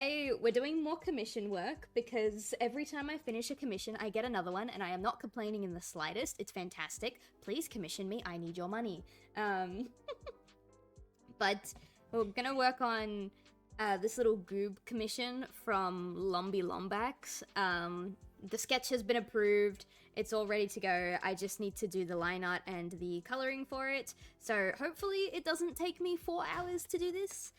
Hey, we're doing more commission work because every time I finish a commission, I get another one, and I am not complaining in the slightest. It's fantastic. Please commission me. I need your money. Um, but we're gonna work on this little goob commission from LombyLombax. The sketch has been approved. It's all ready to go. I just need to do the line art and the coloring for it. So hopefully it doesn't take me 4 hours to do this.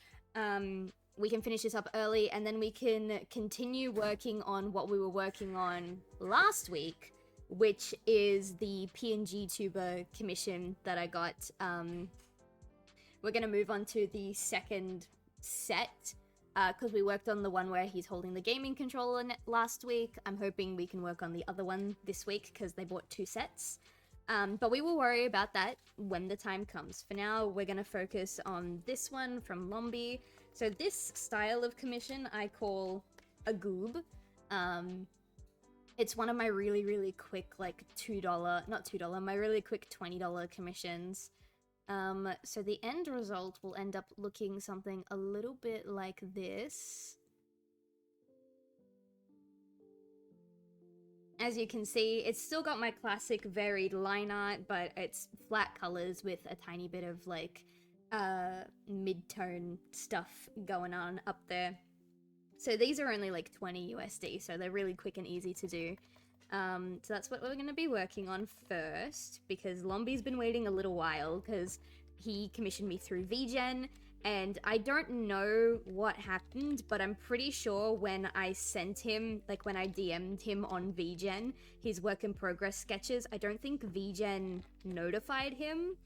We can finish this up early, and then we can continue working on what we were working on last week, which is the PNG tuber commission that I got. We're gonna move on to the second set, because we worked on the one where he's holding the gaming controller last week. I'm hoping we can work on the other one this week, because they bought 2 sets. But we will worry about that when the time comes. For now, we're going to focus on this one from Lomby. So this style of commission I call a goob. It's one of my really, really quick, like $2, not $2, my really quick $20 commissions. So the end result will end up looking something a little bit like this. As you can see, it's still got my classic varied line art, but it's flat colors with a tiny bit of like mid-tone stuff going on up there. So these are only like 20 USD, so they're really quick and easy to do. So that's what we're going to be working on first, because Lomby's been waiting a little while because he commissioned me through VGen. And I don't know what happened, but I'm pretty sure when I sent him, like when I DM'd him on VGen, his work in progress sketches, I don't think VGen notified him.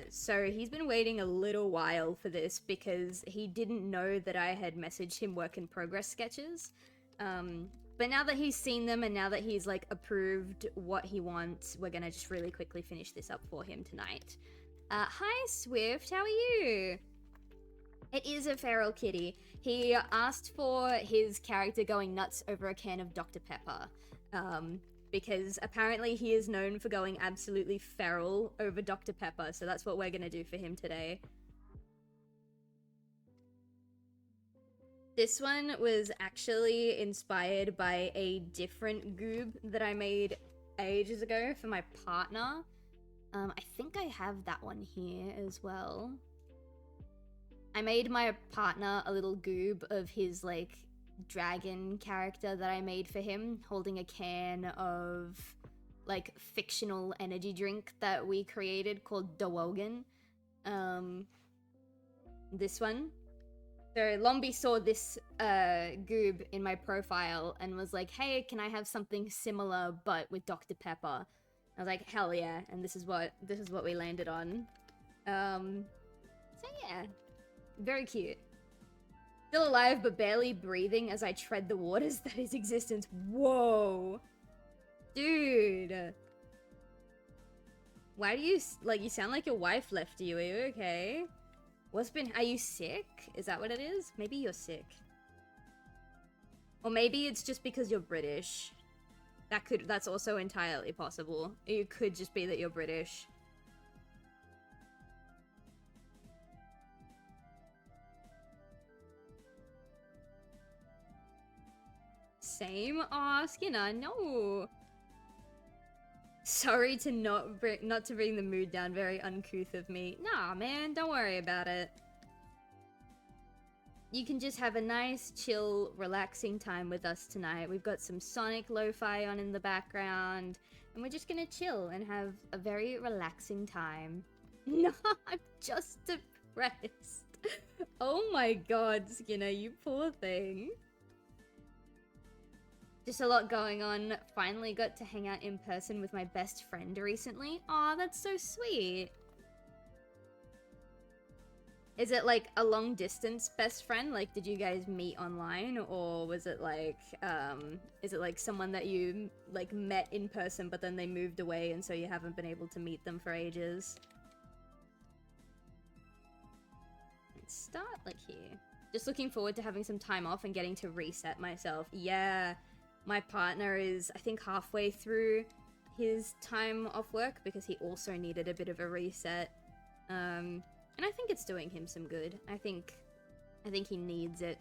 So he's been waiting a little while for this because he didn't know that I had messaged him work in progress sketches. But now that he's seen them and now that he's like approved what he wants, we're gonna just really quickly finish this up for him tonight. Hi Swift, how are you? It is a feral kitty. He asked for his character going nuts over a can of Dr. Pepper. Because apparently he is known for going absolutely feral over Dr. Pepper, so that's what we're gonna do for him today. This one was actually inspired by a different goob that I made ages ago for my partner. I think I have that one here as well. I made my partner a little goob of his, like, dragon character that I made for him, holding a can of, like, fictional energy drink that we created called Dawogan. This one. So Lomby saw this goob in my profile and was like, hey, can I have something similar but with Dr. Pepper? I was like, hell yeah, and this is what we landed on. So yeah, very cute. Still alive but barely breathing as I tread the waters that is existence. Whoa, dude. Why do you like? You sound like your wife left you. Are you okay? Are you sick? Is that what it is? Maybe you're sick. Or maybe it's just because you're British. That's also entirely possible. It could just be that you're British. Same? Aw, Skinner, no. Sorry to not to bring the mood down, very uncouth of me. Nah, man, don't worry about it. You can just have a nice, chill, relaxing time with us tonight. We've got some Sonic lo-fi on in the background, and we're just gonna chill and have a very relaxing time. No, I'm just depressed. Oh my god, Skinner, you poor thing. Just a lot going on. Finally got to hang out in person with my best friend recently. Aw, that's so sweet. Is it like a long distance best friend? Like, did you guys meet online, or was it like, is it like someone that you like met in person but then they moved away and so you haven't been able to meet them for ages? Let's start like here. Just looking forward to having some time off and getting to reset myself. Yeah, my partner is, I think, halfway through his time off work because he also needed a bit of a reset. And I think it's doing him some good. I think he needs it.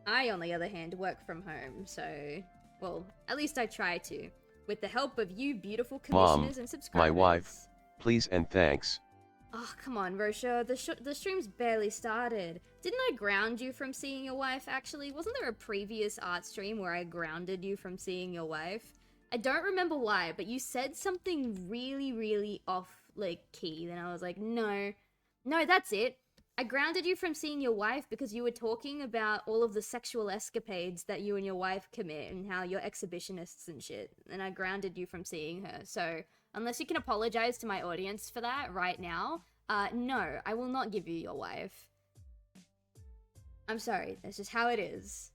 I, on the other hand, work from home, so... Well, at least I try to. With the help of you beautiful commissioners Mom, and subscribers. my wife, please and thanks. Oh, come on, Rosha. The stream's barely started. Didn't I ground you from seeing your wife, actually? Wasn't there a previous art stream where I grounded you from seeing your wife? I don't remember why, but you said something really, really off, like, key. Then I was like, no. No, that's it. I grounded you from seeing your wife because you were talking about all of the sexual escapades that you and your wife commit and how you're exhibitionists and shit. And I grounded you from seeing her. So, unless you can apologize to my audience for that right now, no, I will not give you your wife. I'm sorry, that's just how it is.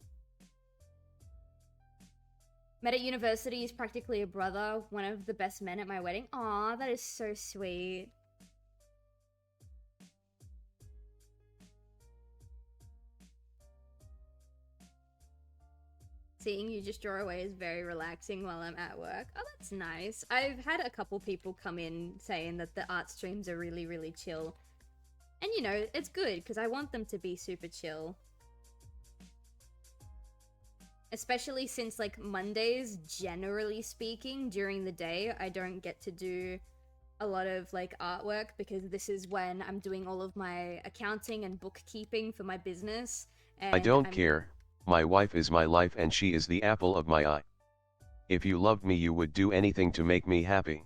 Met at university is practically a brother, one of the best men at my wedding. Aw, that is so sweet. Seeing you just draw away is very relaxing while I'm at work. Oh, that's nice. I've had a couple people come in saying that the art streams are really, really chill. And you know, it's good because I want them to be super chill. Especially since, like, Mondays, generally speaking, during the day, I don't get to do a lot of, like, artwork because this is when I'm doing all of my accounting and bookkeeping for my business. And I don't care, my wife is my life and she is the apple of my eye. If you loved me, you would do anything to make me happy.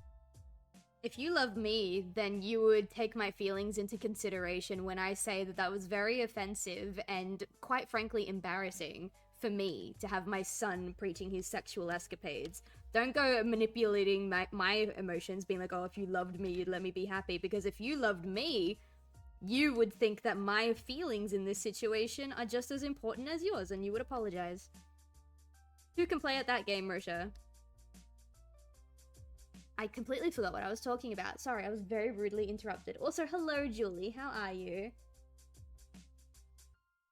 If you love me, then you would take my feelings into consideration when I say that that was very offensive and, quite frankly, embarrassing for me to have my son preaching his sexual escapades. Don't go manipulating my emotions, being like, oh, if you loved me, you'd let me be happy. Because if you loved me, you would think that my feelings in this situation are just as important as yours, and you would apologize. Who can play at that game, Rosha? I completely forgot what I was talking about. Sorry, I was very rudely interrupted. Also, hello, Julie. How are you?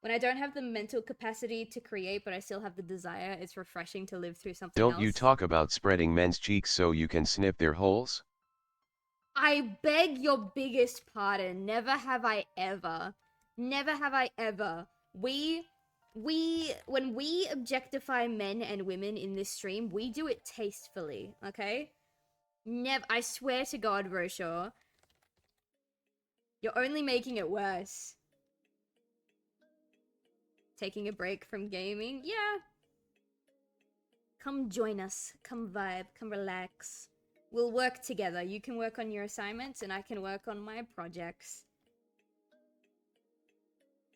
When I don't have the mental capacity to create, but I still have the desire, it's refreshing to live through something else. Don't you talk about spreading men's cheeks so you can snip their holes? I beg your biggest pardon. Never have I ever. Never have I ever. When we objectify men and women in this stream, we do it tastefully, okay? Never. I swear to God, Roshaw. You're only making it worse. Taking a break from gaming? Yeah. Come join us. Come vibe. Come relax. We'll work together. You can work on your assignments and I can work on my projects.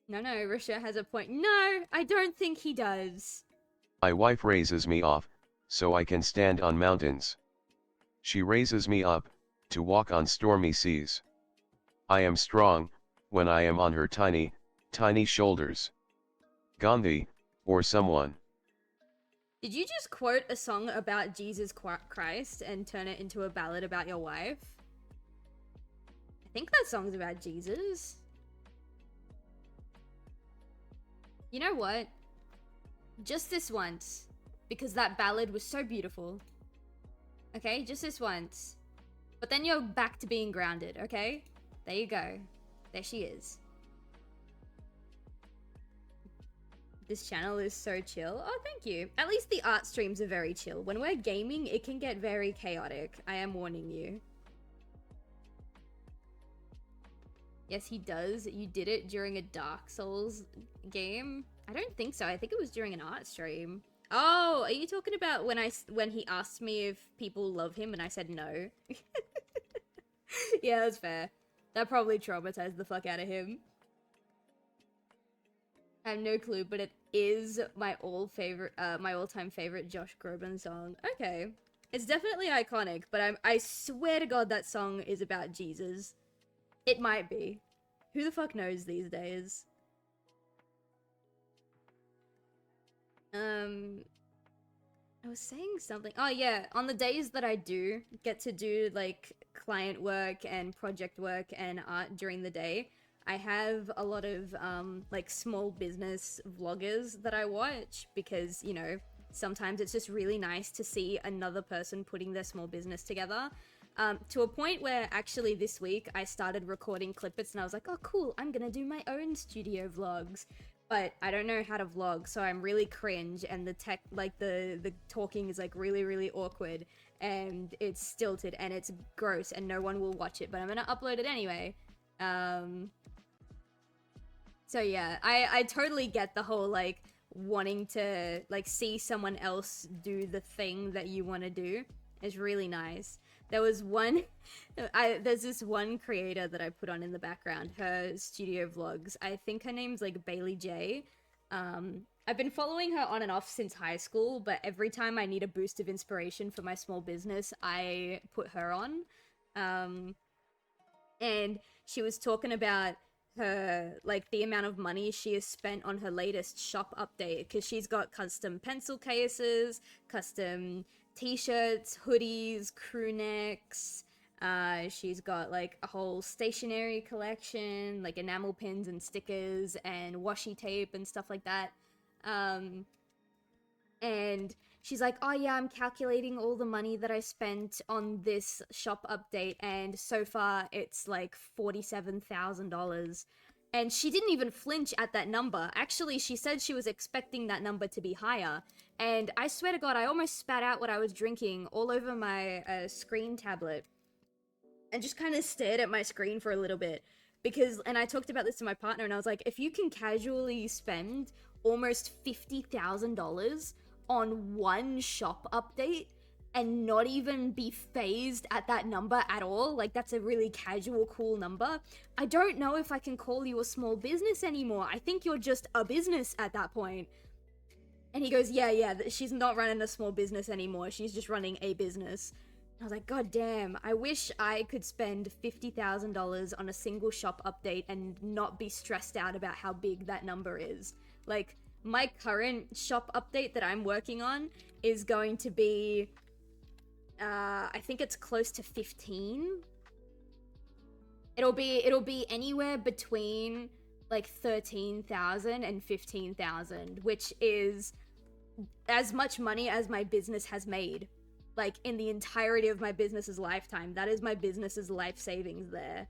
No, Risha has a point. No, I don't think he does. My wife raises me off, so I can stand on mountains. She raises me up, to walk on stormy seas. I am strong, when I am on her tiny, tiny shoulders. Gandhi, or someone. Did you just quote a song about Jesus Christ and turn it into a ballad about your wife? I think that song's about Jesus. You know what? Just this once, because that ballad was so beautiful. Okay, just this once. But then you're back to being grounded, okay? There you go. There she is. This channel is so chill. Oh, thank you. At least the art streams are very chill. When we're gaming, it can get very chaotic. I am warning you. Yes, he does. You did it during a Dark Souls game? I don't think so. I think it was during an art stream. Oh, are you talking about when he asked me if people love him and I said no? Yeah, that's fair. That probably traumatized the fuck out of him. I have no clue, but it is my all-time favorite Josh Groban song. Okay. It's definitely iconic, but I swear to God that song is about Jesus. It might be. Who the fuck knows these days? I was saying something. Oh yeah, on the days that I do get to do like client work and project work and art during the day, I have a lot of like small business vloggers that I watch because, you know, sometimes it's just really nice to see another person putting their small business together. To a point where actually this week I started recording clippets and I was like, oh cool, I'm gonna do my own studio vlogs. but I don't know how to vlog, so I'm really cringe, and the tech, like the talking is like really awkward, and it's stilted, and it's gross, and no one will watch it, but I'm gonna upload it anyway. So yeah, I totally get the whole like wanting to like see someone else do the thing that you want to do. It's really nice. There was one, there's this one creator that I put on in the background, her studio vlogs. I think her name's like Bailey J. I've been following her on and off since high school, but every time I need a boost of inspiration for my small business, I put her on. And she was talking about her, like, the amount of money she has spent on her latest shop update, because she's got custom pencil cases, custom t-shirts, hoodies, crew necks. She's got like a whole stationery collection, like enamel pins and stickers and washi tape and stuff like that. And she's like, oh yeah, I'm calculating all the money that I spent on this shop update, and so far it's like $47,000. And she didn't even flinch at that number. Actually, she said she was expecting that number to be higher. And I swear to God, I almost spat out what I was drinking all over my screen tablet. And just kind of stared at my screen for a little bit. Because, and I talked about this to my partner, and I was like, if you can casually spend almost $50,000 on one shop update and not even be phased at that number at all, like that's a really casual, cool number, I don't know if I can call you a small business anymore. I think you're just a business at that point. And he goes, yeah, she's not running a small business anymore. She's just running a business. And I was like, God damn, I wish I could spend $50,000 on a single shop update and not be stressed out about how big that number is. Like, my current shop update that I'm working on is going to be, I think it's close to 15. It'll be anywhere between like 13,000 and 15,000, which is as much money as my business has made, like in the entirety of my business's lifetime. That is my business's life savings there.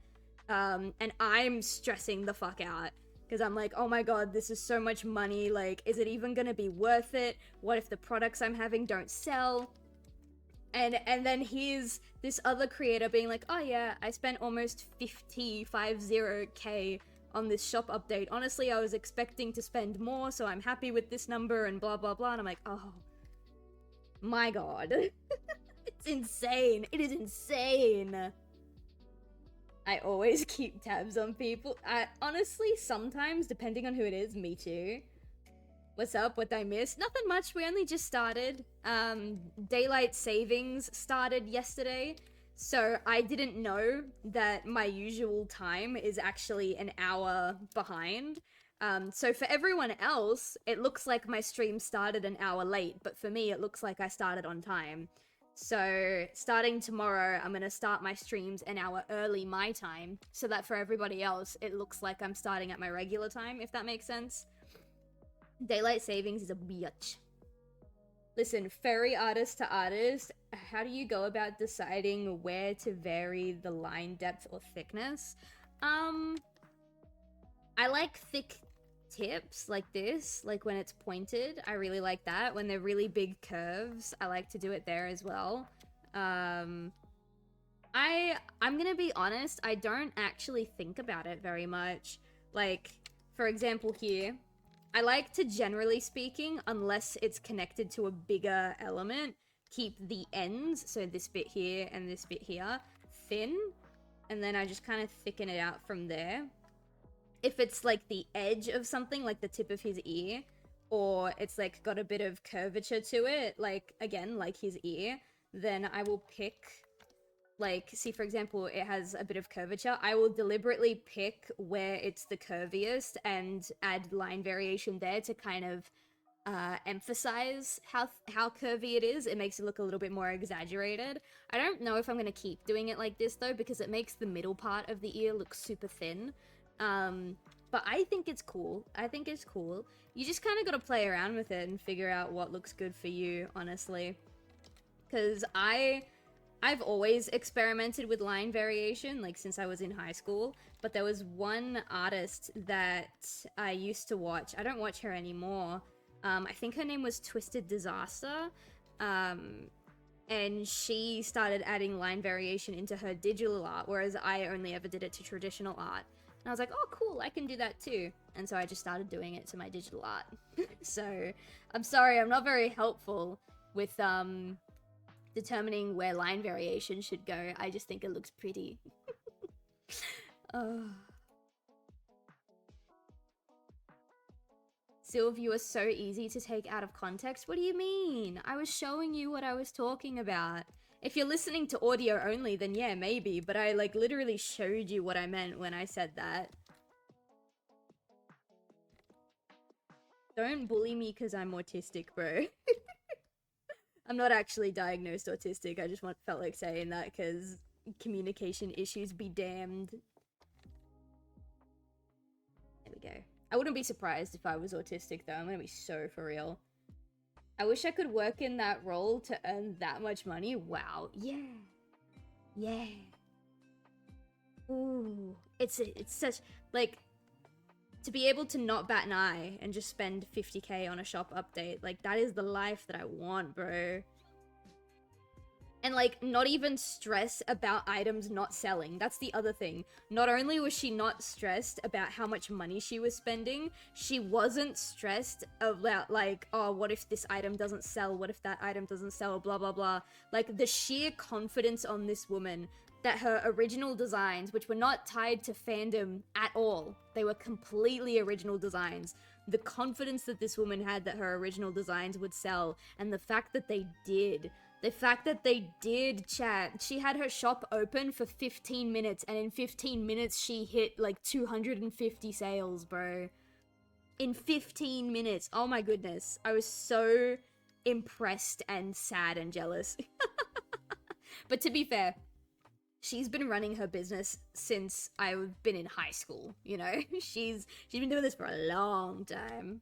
And I'm stressing the fuck out. Because I'm like, oh my God, this is so much money. Like, is it even gonna be worth it? What if the products I'm having don't sell? And then here's this other creator being like, oh yeah, I spent almost 50K on this shop update. Honestly, I was expecting to spend more, so I'm happy with this number and blah, blah, blah. And I'm like, oh my God. It's insane. It is insane. I always keep tabs on people. Honestly, sometimes, depending on who it is, me too. What's up? What did I miss? Nothing much. We only just started. Daylight savings started yesterday. So I didn't know that my usual time is actually an hour behind. So for everyone else, it looks like my stream started an hour late. But for me, it looks like I started on time. So starting tomorrow, I'm going to start my streams an hour early my time, so that for everybody else, it looks like I'm starting at my regular time, if that makes sense. Daylight savings is a bitch. Listen, furry artist to artist, how do you go about deciding where to vary the line depth or thickness? I like thick tips like this, like when it's pointed. I really like that. When they're really big curves, I like to do it there as well. I'm gonna be honest, I don't actually think about it very much. Like, for example here, I like to, generally speaking, unless it's connected to a bigger element, keep the ends, so this bit here and this bit here, thin, and then I just kind of thicken it out from there. If it's like the edge of something, like the tip of his ear, or it's like got a bit of curvature to it, like, again, like his ear, then I will pick, like, see, for example, it has a bit of curvature. I will deliberately pick where it's the curviest and add line variation there to kind of emphasize how curvy it is. It makes it look a little bit more exaggerated. I don't know if I'm going to keep doing it like this, though, because it makes the middle part of the ear look super thin. But I think it's cool. I think it's cool. You just kind of got to play around with it and figure out what looks good for you, honestly. Because I I've always experimented with line variation, like since I was in high school, but there was one artist that I used to watch. I don't watch her anymore. I think her name was Twisted Disaster. And she started adding line variation into her digital art, whereas I only ever did it to traditional art. And I was like, oh cool, I can do that too. And so I just started doing it to my digital art. So I'm sorry, I'm not very helpful with determining where line variation should go. I just think it looks pretty. Oh. Silv, you are so easy to take out of context. What do you mean? I was showing you what I was talking about. If you're listening to audio only, then yeah, maybe. But I, like, literally showed you what I meant when I said that. Don't bully me because I'm autistic, bro. I'm not actually diagnosed autistic. I just felt like saying that because communication issues be damned. There we go. I wouldn't be surprised if I was autistic, though. I'm gonna be so for real. I wish I could work in that role to earn that much money. Wow. Yeah. Yeah. Ooh. It's such, like, to be able to not bat an eye and just spend 50k on a shop update, like, that is the life that I want, bro. And, like, not even stress about items not selling. That's the other thing. Not only was she not stressed about how much money she was spending, she wasn't stressed about, like, oh, what if this item doesn't sell? What if that item doesn't sell? Blah, blah, blah. Like, the sheer confidence on this woman that her original designs, which were not tied to fandom at all, they were completely original designs. The confidence that this woman had that her original designs would sell, and the fact that they did. The fact that they did, chat. She had her shop open for 15 minutes, and in 15 minutes she hit like 250 sales, bro. In 15 minutes. Oh my goodness. I was so impressed and sad and jealous. But to be fair, she's been running her business since I've been in high school, you know? She's been doing this for a long time.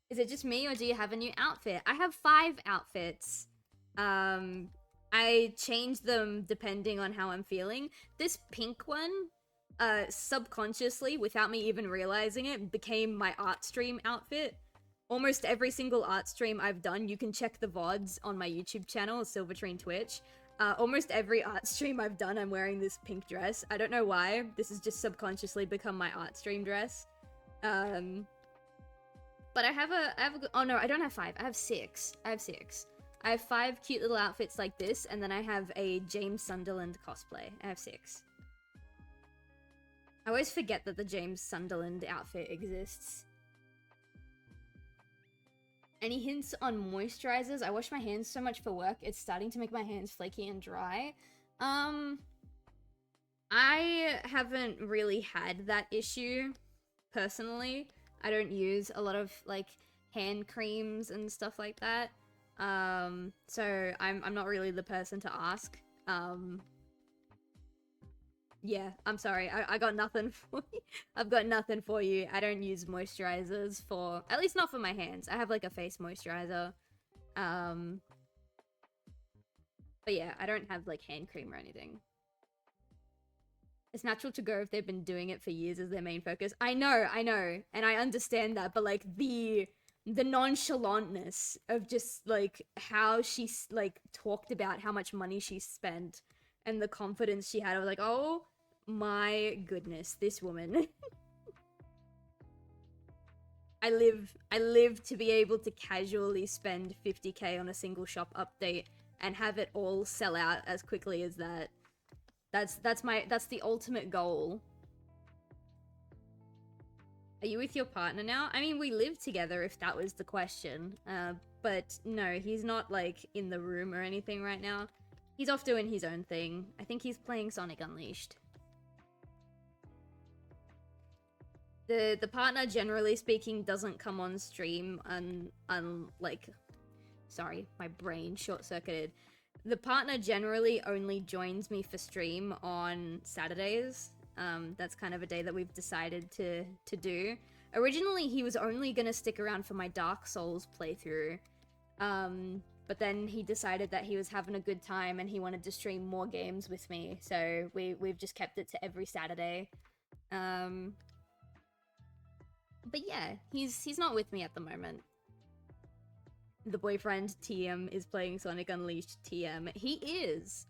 Is it just me, or do you have a new outfit? I have 5 outfits. I change them depending on how I'm feeling. This pink one, subconsciously, without me even realizing it, became my art stream outfit. Almost every single art stream I've done, you can check the VODs on my YouTube channel, Silvertrine Twitch. Almost every art stream I've done, I'm wearing this pink dress. I don't know why. This has just subconsciously become my art stream dress. But I have oh no, I don't have 5. I have 6. I have 5 cute little outfits like this, and then I have a James Sunderland cosplay. I have 6. I always forget that the James Sunderland outfit exists. Any hints on moisturizers? I wash my hands so much for work, it's starting to make my hands flaky and dry. I haven't really had that issue, personally. I don't use a lot of, like, hand creams and stuff like that. So I'm not really the person to ask. Yeah, I'm sorry. I got nothing for you. I've got nothing for you. I don't use moisturizers for, at least not for my hands. I have like a face moisturizer. But yeah, I don't have like hand cream or anything. It's natural to go if they've been doing it for years as their main focus. I know, and I understand that, but like the nonchalantness of just like how she like talked about how much money she spent and the confidence she had, I was like, oh my goodness, this woman. I live to be able to casually spend 50k on a single shop update and have it all sell out as quickly as that. That's the ultimate goal. Are you with your partner now? I mean, we live together if that was the question. But no, he's not like in the room or anything right now. He's off doing his own thing. I think he's playing Sonic Unleashed. The partner, generally speaking, doesn't come on stream like... Sorry, my brain short-circuited. The partner generally only joins me for stream on Saturdays. That's kind of a day that we've decided to do. Originally, he was only gonna stick around for my Dark Souls playthrough. But then he decided that he was having a good time and he wanted to stream more games with me. So we've just kept it to every Saturday. But yeah, he's not with me at the moment. The boyfriend TM is playing Sonic Unleashed TM. He is.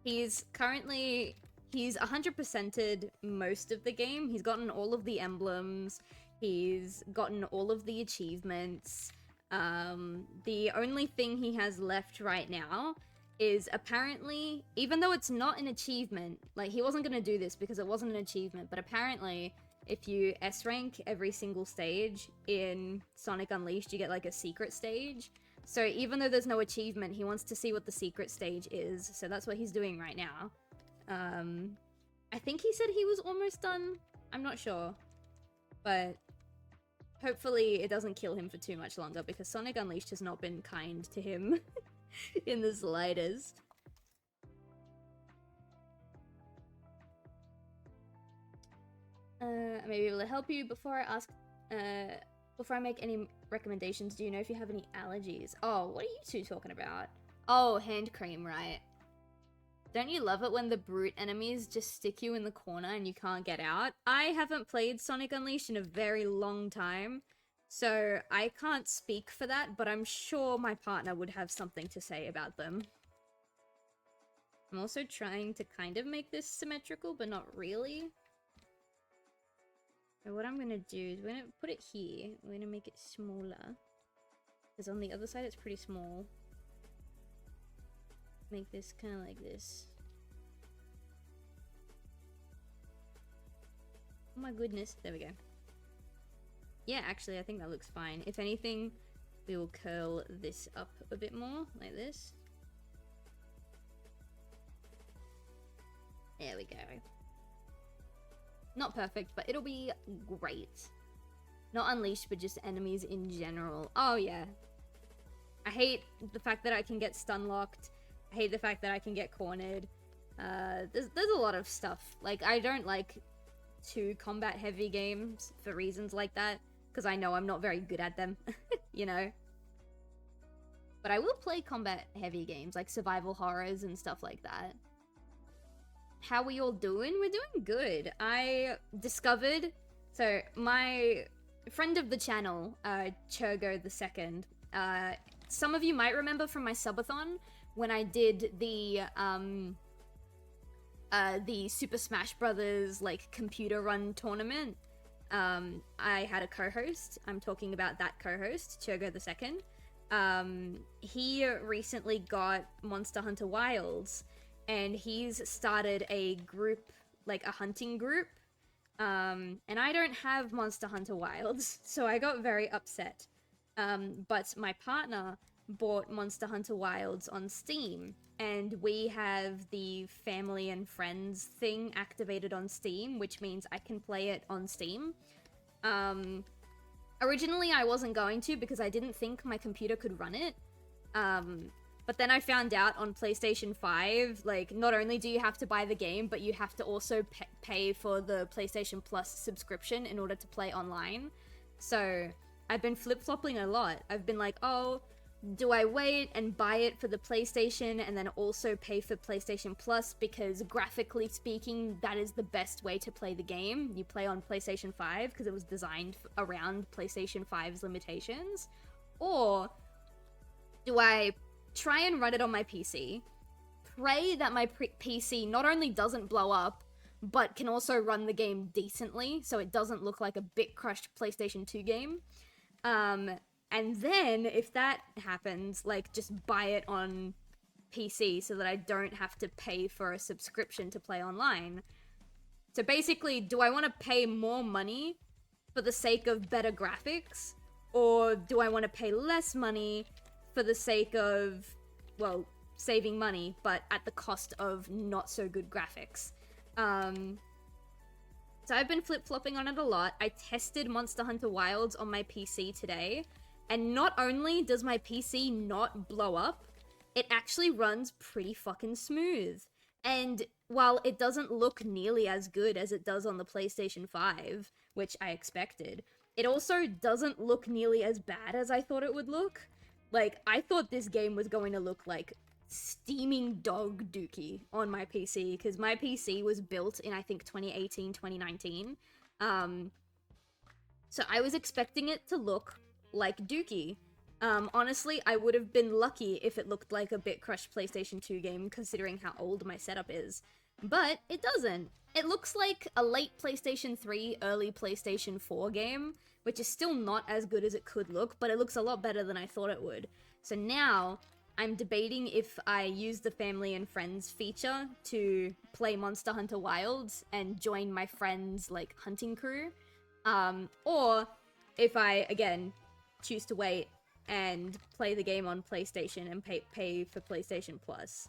He's 100%ed most of the game. He's gotten all of the emblems. He's gotten all of the achievements. The only thing he has left right now is apparently, even though it's not an achievement, like he wasn't gonna do this because it wasn't an achievement, but apparently if you S rank every single stage in Sonic Unleashed, you get like a secret stage. So even though there's no achievement, he wants to see what the secret stage is. So that's what he's doing right now. I think he said he was almost done. I'm not sure. But hopefully it doesn't kill him for too much longer because Sonic Unleashed has not been kind to him in the slightest. I may be able to help you before I make any recommendations. Do you know if you have any allergies? Oh, what are you two talking about? Oh, hand cream, right. Don't you love it when the brute enemies just stick you in the corner and you can't get out? I haven't played Sonic Unleashed in a very long time, so I can't speak for that, but I'm sure my partner would have something to say about them. I'm also trying to kind of make this symmetrical, but not really. So what I'm gonna do is we're gonna put it here. We're gonna make it smaller. Because on the other side it's pretty small. Make this kind of like this. Oh my goodness. There we go. Yeah, actually, I think that looks fine. If anything, we will curl this up a bit more, like this. There we go. Not perfect, but it'll be great. Not Unleashed, but just enemies in general. Oh, yeah. I hate the fact that I can get stun locked. I hate the fact that I can get cornered. There's a lot of stuff. Like, I don't like too combat heavy games for reasons like that, because I know I'm not very good at them, you know? But I will play combat heavy games, like survival horrors and stuff like that. How we all doing? We're doing good. I discovered... So, my friend of the channel, Churgo the Second, some of you might remember from my subathon when I did the Super Smash Brothers, like, computer run tournament. I had a co-host. I'm talking about that co-host, Churgo the Second. He recently got Monster Hunter Wilds, and he's started a group, like a hunting group. And I don't have Monster Hunter Wilds, so I got very upset. But my partner bought Monster Hunter Wilds on Steam, and we have the family and friends thing activated on Steam, which means I can play it on Steam. Originally I wasn't going to because I didn't think my computer could run it. But then I found out on PlayStation 5, like, not only do you have to buy the game, but you have to also pay for the PlayStation Plus subscription in order to play online. So I've been flip-flopping a lot. I've been like, oh, do I wait and buy it for the PlayStation and then also pay for PlayStation Plus, because graphically speaking, that is the best way to play the game. You play on PlayStation 5 because it was designed around PlayStation 5's limitations. Or do I try and run it on my PC, pray that my PC not only doesn't blow up, but can also run the game decently, so it doesn't look like a bit-crushed PlayStation 2 game. And then, if that happens, like, just buy it on PC so that I don't have to pay for a subscription to play online. So basically, do I want to pay more money for the sake of better graphics? Or do I want to pay less money for the sake of, well, saving money, but at the cost of not so good graphics? So I've been flip-flopping on it a lot. I tested Monster Hunter Wilds on my PC today, and not only does my PC not blow up, it actually runs pretty fucking smooth. And while it doesn't look nearly as good as it does on the PlayStation 5, which I expected, it also doesn't look nearly as bad as I thought it would look. Like, I thought this game was going to look like steaming dog dookie on my PC, because my PC was built in, I think, 2018, 2019. So I was expecting it to look like dookie. Honestly, I would have been lucky if it looked like a bit crushed PlayStation 2 game, considering how old my setup is. But it doesn't. It looks like a late PlayStation 3, early PlayStation 4 game, which is still not as good as it could look, but it looks a lot better than I thought it would. So now, I'm debating if I use the family and friends feature to play Monster Hunter Wilds and join my friends' like hunting crew, or if I again choose to wait and play the game on PlayStation and pay for PlayStation Plus.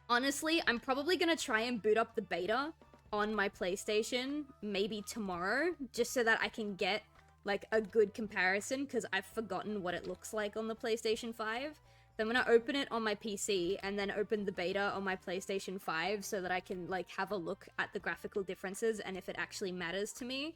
Honestly, I'm probably gonna try and boot up the beta on my PlayStation maybe tomorrow, just so that I can get like a good comparison, because I've forgotten what it looks like on the PlayStation 5. So I'm gonna open it on my PC and then open the beta on my PlayStation 5 so that I can like have a look at the graphical differences and if it actually matters to me.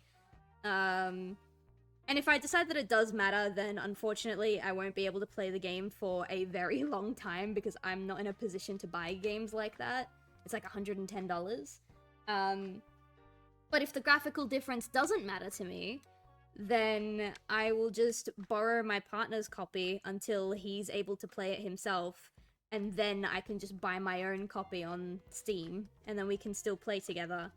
And if I decide that it does matter, then unfortunately I won't be able to play the game for a very long time, because I'm not in a position to buy games like that. It's like $110. But if the graphical difference doesn't matter to me, then I will just borrow my partner's copy until he's able to play it himself, and then I can just buy my own copy on Steam, and then we can still play together.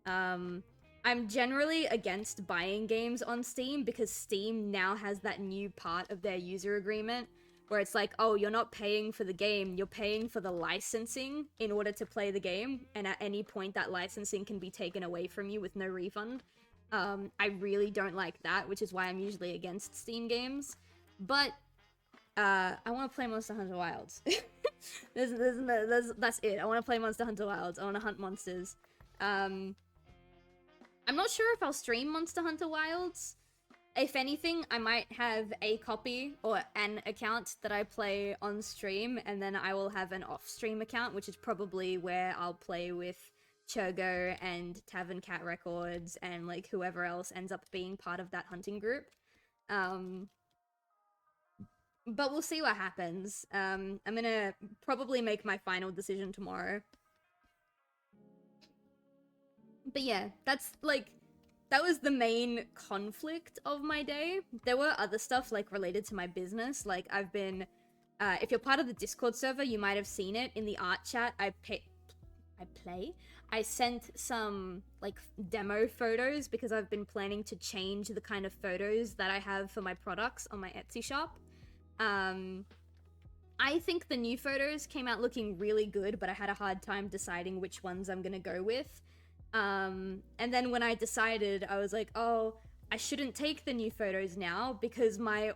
I'm generally against buying games on Steam, because Steam now has that new part of their user agreement where it's like, oh, you're not paying for the game, you're paying for the licensing in order to play the game, and at any point that licensing can be taken away from you with no refund. I really don't like that, which is why I'm usually against Steam games. But I want to play Monster Hunter Wilds. That's it. I want to play Monster Hunter Wilds. I want to hunt monsters. I'm not sure if I'll stream Monster Hunter Wilds. If anything, I might have a copy or an account that I play on stream, and then I will have an off-stream account, which is probably where I'll play with Churgo and Tavern Cat Records and like whoever else ends up being part of that hunting group. But we'll see what happens. I'm gonna probably make my final decision tomorrow. But yeah, that's like, that was the main conflict of my day. There were other stuff like related to my business. Like I've been, if you're part of the Discord server, you might have seen it in the art chat. I sent some like demo photos because I've been planning to change the kind of photos that I have for my products on my Etsy shop. I think the new photos came out looking really good, but I had a hard time deciding which ones I'm gonna go with. And then when I decided, I was like, oh, I shouldn't take the new photos now because my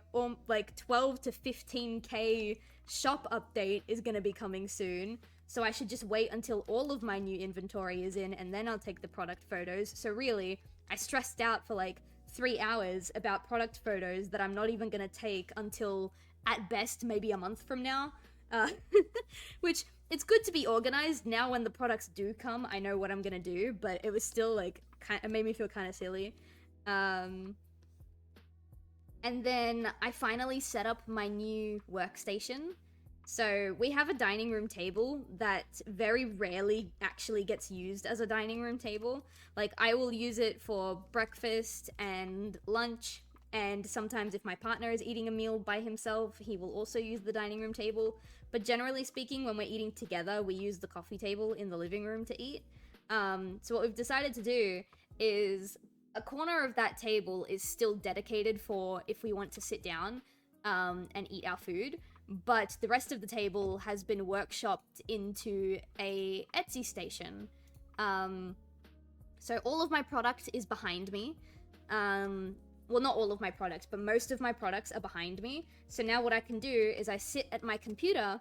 like 12 to 15k shop update is gonna be coming soon. So I should just wait until all of my new inventory is in, and then I'll take the product photos. So really, I stressed out for like 3 hours about product photos that I'm not even gonna take until, at best, maybe a month from now. Which, it's good to be organized. Now when the products do come, I know what I'm gonna do, but it was still like, it made me feel kind of silly. And then I finally set up my new workstation. So we have a dining room table that very rarely actually gets used as a dining room table. Like, I will use it for breakfast and lunch, and sometimes if my partner is eating a meal by himself, he will also use the dining room table. But generally speaking, when we're eating together, we use the coffee table in the living room to eat. So what we've decided to do is a corner of that table is still dedicated for if we want to sit down and eat our food. But the rest of the table has been workshopped into a Etsy station. So all of my product is behind me. Well, not all of my products, but most of my products are behind me. So now what I can do is I sit at my computer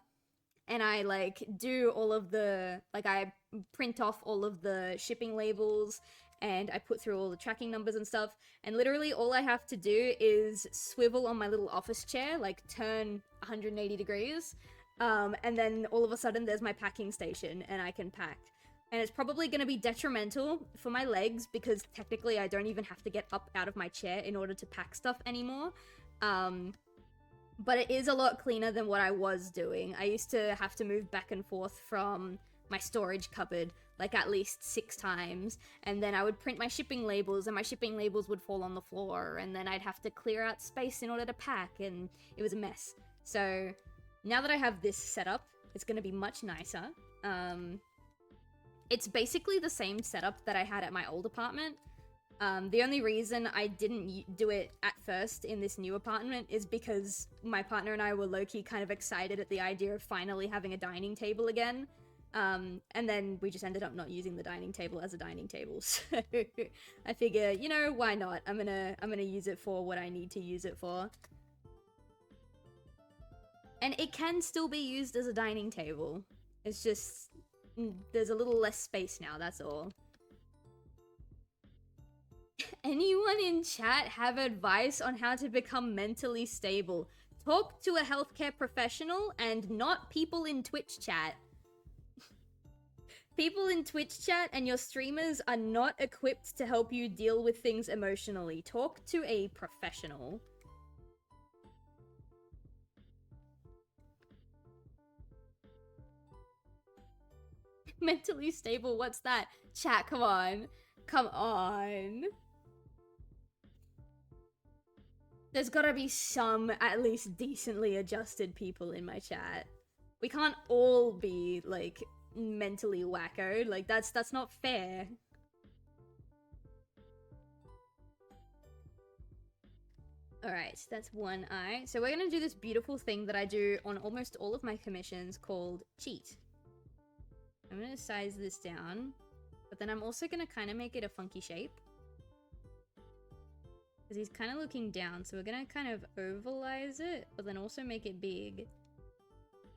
and I like do all of the, like I print off all of the shipping labels and I put through all the tracking numbers and stuff. And literally all I have to do is swivel on my little office chair, like turn 180 degrees. And then all of a sudden there's my packing station and I can pack. And it's probably going to be detrimental for my legs because technically I don't even have to get up out of my chair in order to pack stuff anymore. But it is a lot cleaner than what I was doing. I used to have to move back and forth from my storage cupboard like at least 6 times, and then I would print my shipping labels and my shipping labels would fall on the floor, and then I'd have to clear out space in order to pack, and it was a mess. So now that I have this set up, it's going to be much nicer. It's basically the same setup that I had at my old apartment. The only reason I didn't do it at first in this new apartment is because my partner and I were low-key kind of excited at the idea of finally having a dining table again. And then we just ended up not using the dining table as a dining table. So I figure, you know, why not? I'm gonna use it for what I need to use it for. And it can still be used as a dining table. It's just, there's a little less space now, that's all. Anyone in chat have advice on how to become mentally stable? Talk to a healthcare professional and not people in Twitch chat. People in Twitch chat and your streamers are not equipped to help you deal with things emotionally. Talk to a professional. Mentally stable, what's that? Chat, come on. Come on. There's gotta be some at least decently adjusted people in my chat. We can't all be, like, mentally wacko. Like, that's not fair. Alright, that's one eye. So we're gonna do this beautiful thing that I do on almost all of my commissions called cheat. I'm gonna size this down, but then I'm also gonna kind of make it a funky shape. Because he's kind of looking down, so we're gonna kind of ovalize it, but then also make it big.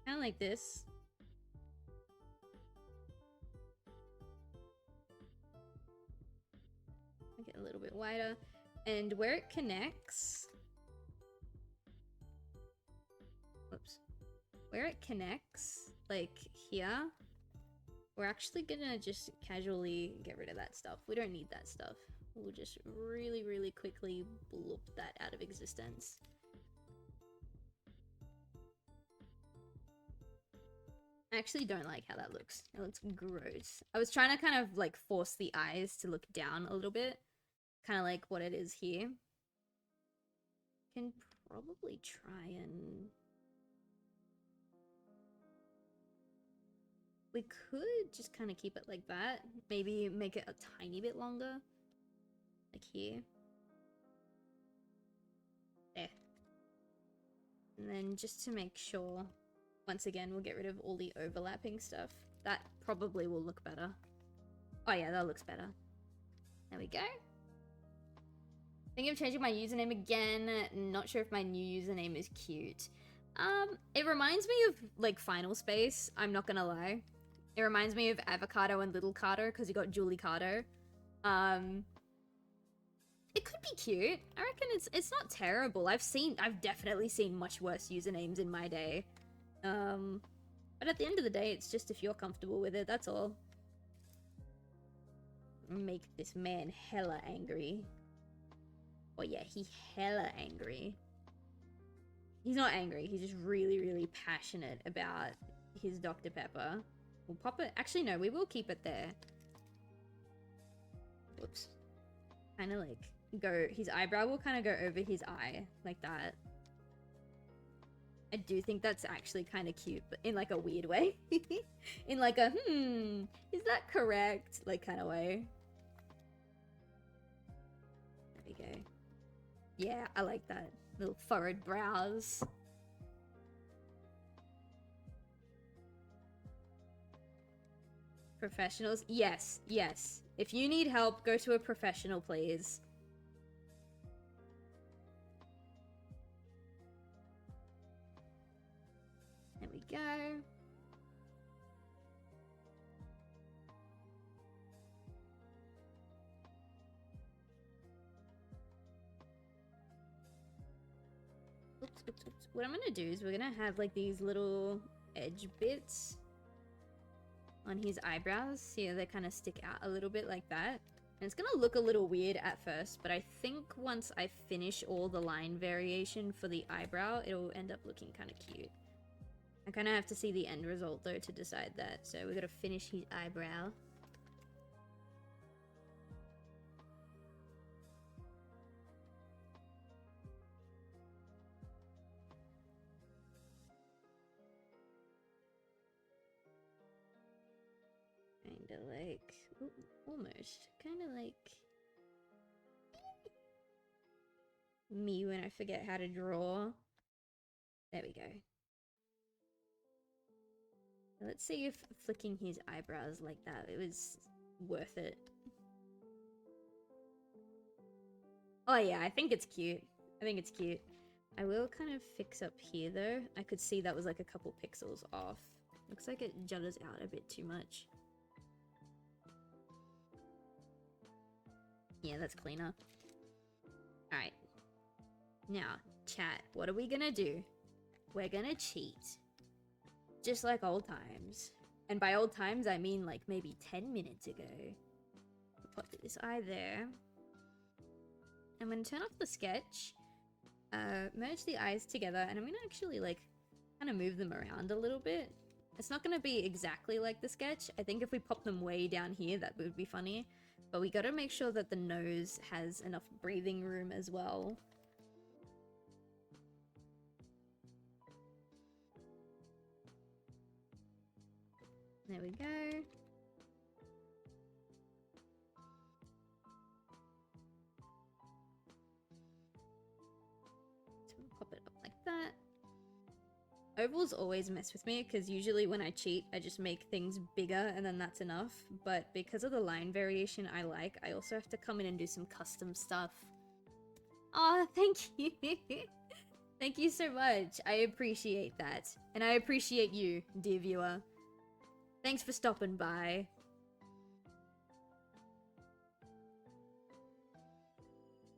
Kind of like this. Make it a little bit wider. And where it connects... Whoops. Where it connects, like here, we're actually gonna just casually get rid of that stuff. We don't need that stuff. We'll just really, really quickly bloop that out of existence. I actually don't like how that looks. It looks gross. I was trying to kind of like force the eyes to look down a little bit. Kind of like what it is here. Can probably try and... We could just kind of keep it like that. Maybe make it a tiny bit longer. Like here. There. And then just to make sure, once again, we'll get rid of all the overlapping stuff. That probably will look better. Oh yeah, that looks better. There we go. Thinking of changing my username again. Not sure if my new username is cute. It reminds me of, like, Final Space. I'm not gonna lie. It reminds me of Avocado and Little Carter, because you got Julie Carter. It could be cute. I reckon it's not terrible. I've definitely seen much worse usernames in my day. But at the end of the day, it's just if you're comfortable with it, that's all. Make this man hella angry. Oh yeah, he hella angry. He's not angry, he's just really, really passionate about his Dr. Pepper. We'll pop it. Actually, no, we will keep it there. Whoops. Kind of like go, his eyebrow will kind of go over his eye, like that. I do think that's actually kind of cute, but in like a weird way. In like a, is that correct? Like kind of way. There we go. Yeah, I like that. Little furrowed brows. Professionals? Yes, yes. If you need help, go to a professional, please. There we go. Oops, oops, oops. What I'm gonna do is we're gonna have like these little edge bits on his eyebrows. See how they kind of stick out a little bit like that. And it's gonna look a little weird at first, but I think once I finish all the line variation for the eyebrow, it'll end up looking kind of cute. I kind of have to see the end result though to decide that, so we gotta finish his eyebrow. Kinda like... Ooh, almost. Kinda like... me when I forget how to draw. There we go. Let's see if flicking his eyebrows like that, it was worth it. Oh yeah, I think it's cute. I think it's cute. I will kind of fix up here though. I could see that was like a couple pixels off. Looks like it judders out a bit too much. Yeah, that's cleaner. Alright. Now, chat, what are we gonna do? We're gonna cheat. Just like old times. And by old times, I mean like maybe 10 minutes ago. Put this eye there. I'm gonna turn off the sketch. Merge the eyes together, and I'm gonna actually like kind of move them around a little bit. It's not gonna be exactly like the sketch. I think if we pop them way down here, that would be funny. But we gotta make sure that the nose has enough breathing room as well. There we go. So we'll pop it up like that. Ovals always mess with me because usually when I cheat, I just make things bigger and then that's enough. But because of the line variation I like, I also have to come in and do some custom stuff. Aw, thank you. Thank you so much. I appreciate that. And I appreciate you, dear viewer. Thanks for stopping by.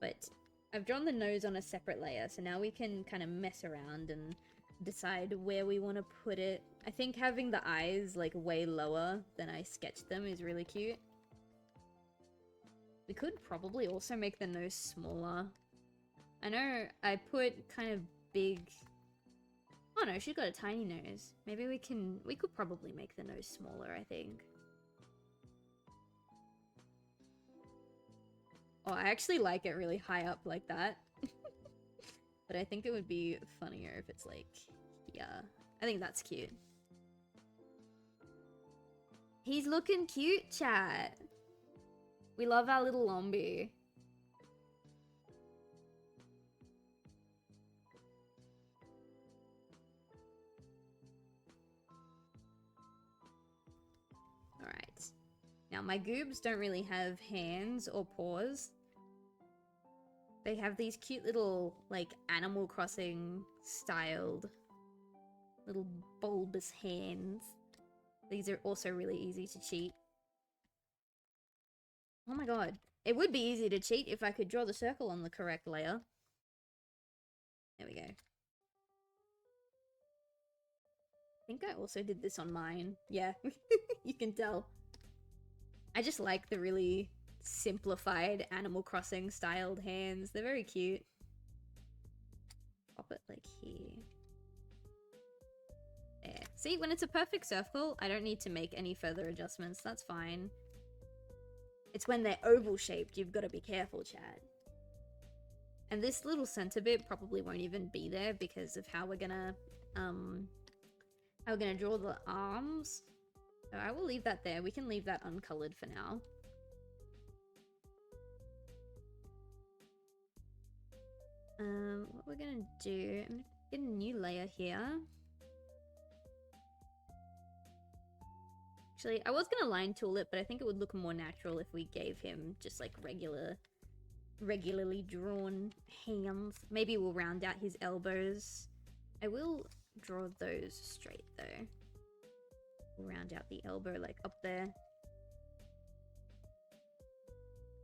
But I've drawn the nose on a separate layer, so now we can kind of mess around and decide where we want to put it. I think having the eyes like way lower than I sketched them is really cute. We could probably also make the nose smaller. I know I put kind of big... Oh no, she's got a tiny nose. Maybe we could probably make the nose smaller, I think. Oh, I actually like it really high up like that. But I think it would be funnier if it's like, yeah. I think that's cute. He's looking cute, chat. We love our little Lomby. Alright. Now, my goobs don't really have hands or paws. They have these cute little, like, Animal Crossing styled little bulbous hands. These are also really easy to cheat. Oh my god. It would be easy to cheat if I could draw the circle on the correct layer. There we go. I think I also did this on mine. Yeah, you can tell. I just like the really simplified Animal Crossing styled hands. They're very cute. Pop it like here. There. See, when it's a perfect circle, I don't need to make any further adjustments. That's fine. It's when they're oval shaped, you've got to be careful, chat. And this little center bit probably won't even be there because of how we're gonna draw the arms. So I will leave that there. We can leave that uncolored for now. What we're gonna do, I'm gonna get a new layer here. Actually, I was gonna line tool it, but I think it would look more natural if we gave him just like regularly drawn hands. Maybe we'll round out his elbows. I will draw those straight though. We'll round out the elbow like up there.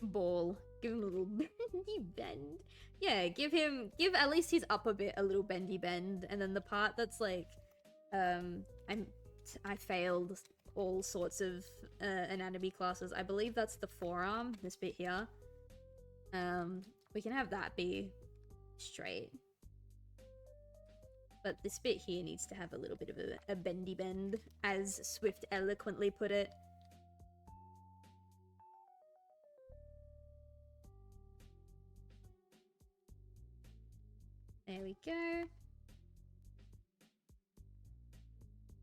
Ball. Give him a little bendy bend. Yeah, give at least his upper bit a little bendy bend, and then the part that's like, I failed all sorts of anatomy classes. I believe that's the forearm, this bit here. We can have that be straight. But this bit here needs to have a little bit of a bendy bend, as Swift eloquently put it. There we go.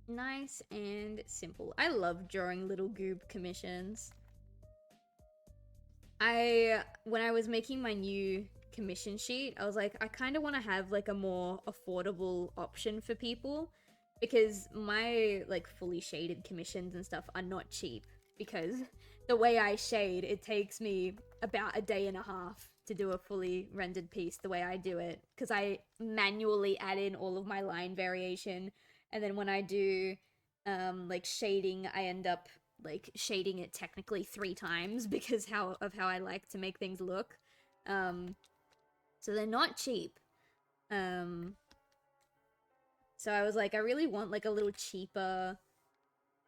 Nice and simple. I love drawing little goob commissions. When I was making my new commission sheet, I was like, I kind of want to have like a more affordable option for people, because my like fully shaded commissions and stuff are not cheap, because the way I shade, it takes me about a day and a half to do a fully rendered piece the way I do it, because I manually add in all of my line variation, and then when I do like shading, I end up like shading it technically 3 times because of how I like to make things look. So they're not cheap. So I was like, I really want like a little cheaper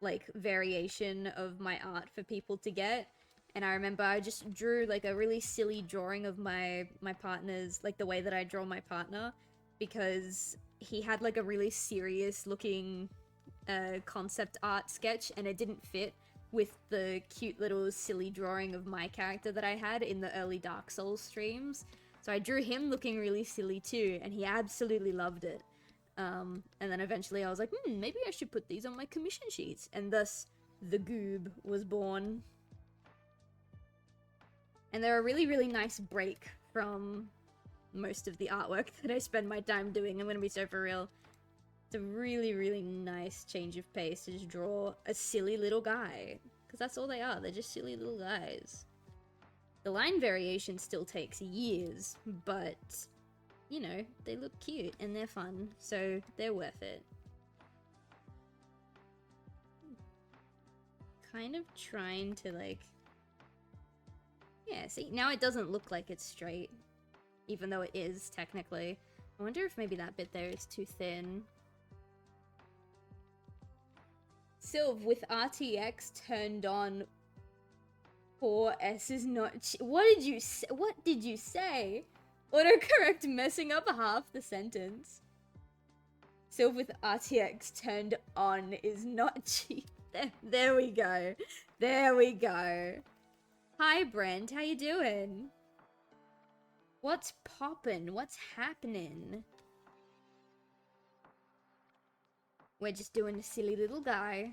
like variation of my art for people to get. And I remember I just drew like a really silly drawing of my partner's, like the way that I draw my partner, because he had like a really serious looking concept art sketch, and it didn't fit with the cute little silly drawing of my character that I had in the early Dark Souls streams. So I drew him looking really silly too, and he absolutely loved it. And then eventually I was like, maybe I should put these on my commission sheets, and thus the Goob was born. And they're a really, really nice break from most of the artwork that I spend my time doing. I'm gonna be so for real. It's a really, really nice change of pace to just draw a silly little guy. Because that's all they are, they're just silly little guys. The line variation still takes years, but, you know, they look cute and they're fun, so they're worth it. Kind of trying to, like... Yeah, see, now it doesn't look like it's straight, even though it is, technically. I wonder if maybe that bit there is too thin. Silv, with RTX turned on, 4S is not what did you say? What did you say? Autocorrect messing up half the sentence. Silv with RTX turned on is not cheap. There we go. There we go. Hi Brent, how you doing? What's poppin'? What's happening? We're just doing a silly little guy.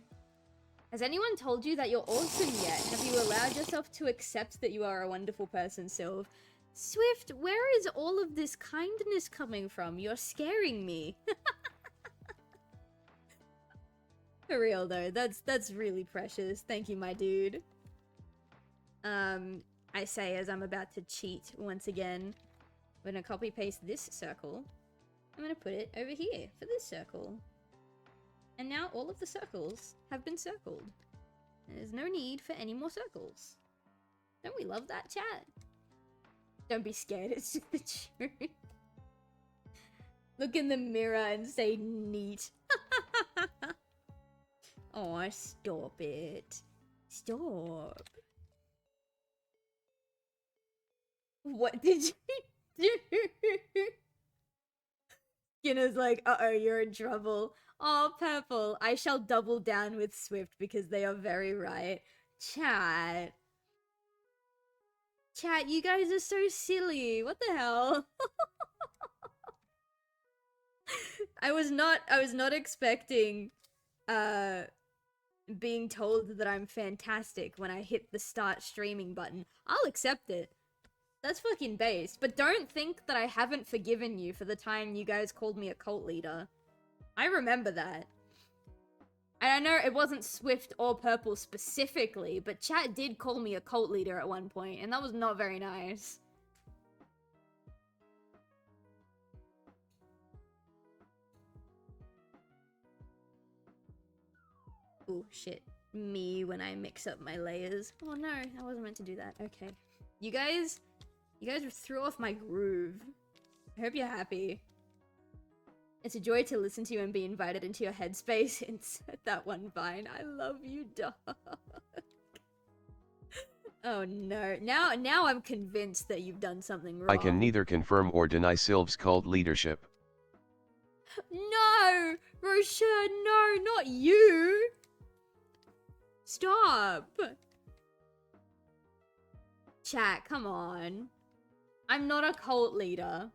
Has anyone told you that you're awesome yet? Have you allowed yourself to accept that you are a wonderful person, Silv? Swift, where is all of this kindness coming from? You're scaring me. For real though, that's really precious. Thank you, my dude. I say as I'm about to cheat once again. I'm gonna copy paste this circle. I'm gonna put it over here for this circle. And now all of the circles have been circled. There's no need for any more circles. Don't we love that, chat? Don't be scared, it's just the truth. Look in the mirror and say neat. Oh, stop it. Stop. What did you do? Skinner's like, uh-oh, you're in trouble. Oh, Purple, I shall double down with Swift because they are very right. Chat. Chat, you guys are so silly. What the hell? I was not expecting being told that I'm fantastic when I hit the start streaming button. I'll accept it. That's fucking based. But don't think that I haven't forgiven you for the time you guys called me a cult leader. I remember that. And I know it wasn't Swift or Purple specifically, but chat did call me a cult leader at one point, and that was not very nice. Oh shit. Me when I mix up my layers. Oh no, I wasn't meant to do that. Okay. You guys threw off my groove. I hope you're happy. It's a joy to listen to you and be invited into your headspace. Insert that one vine. I love you, dog. Oh no. Now I'm convinced that you've done something wrong. I can neither confirm or deny Silv's cult leadership. No! Roshan, no, not you! Stop! Chat, come on. I'm not a cult leader.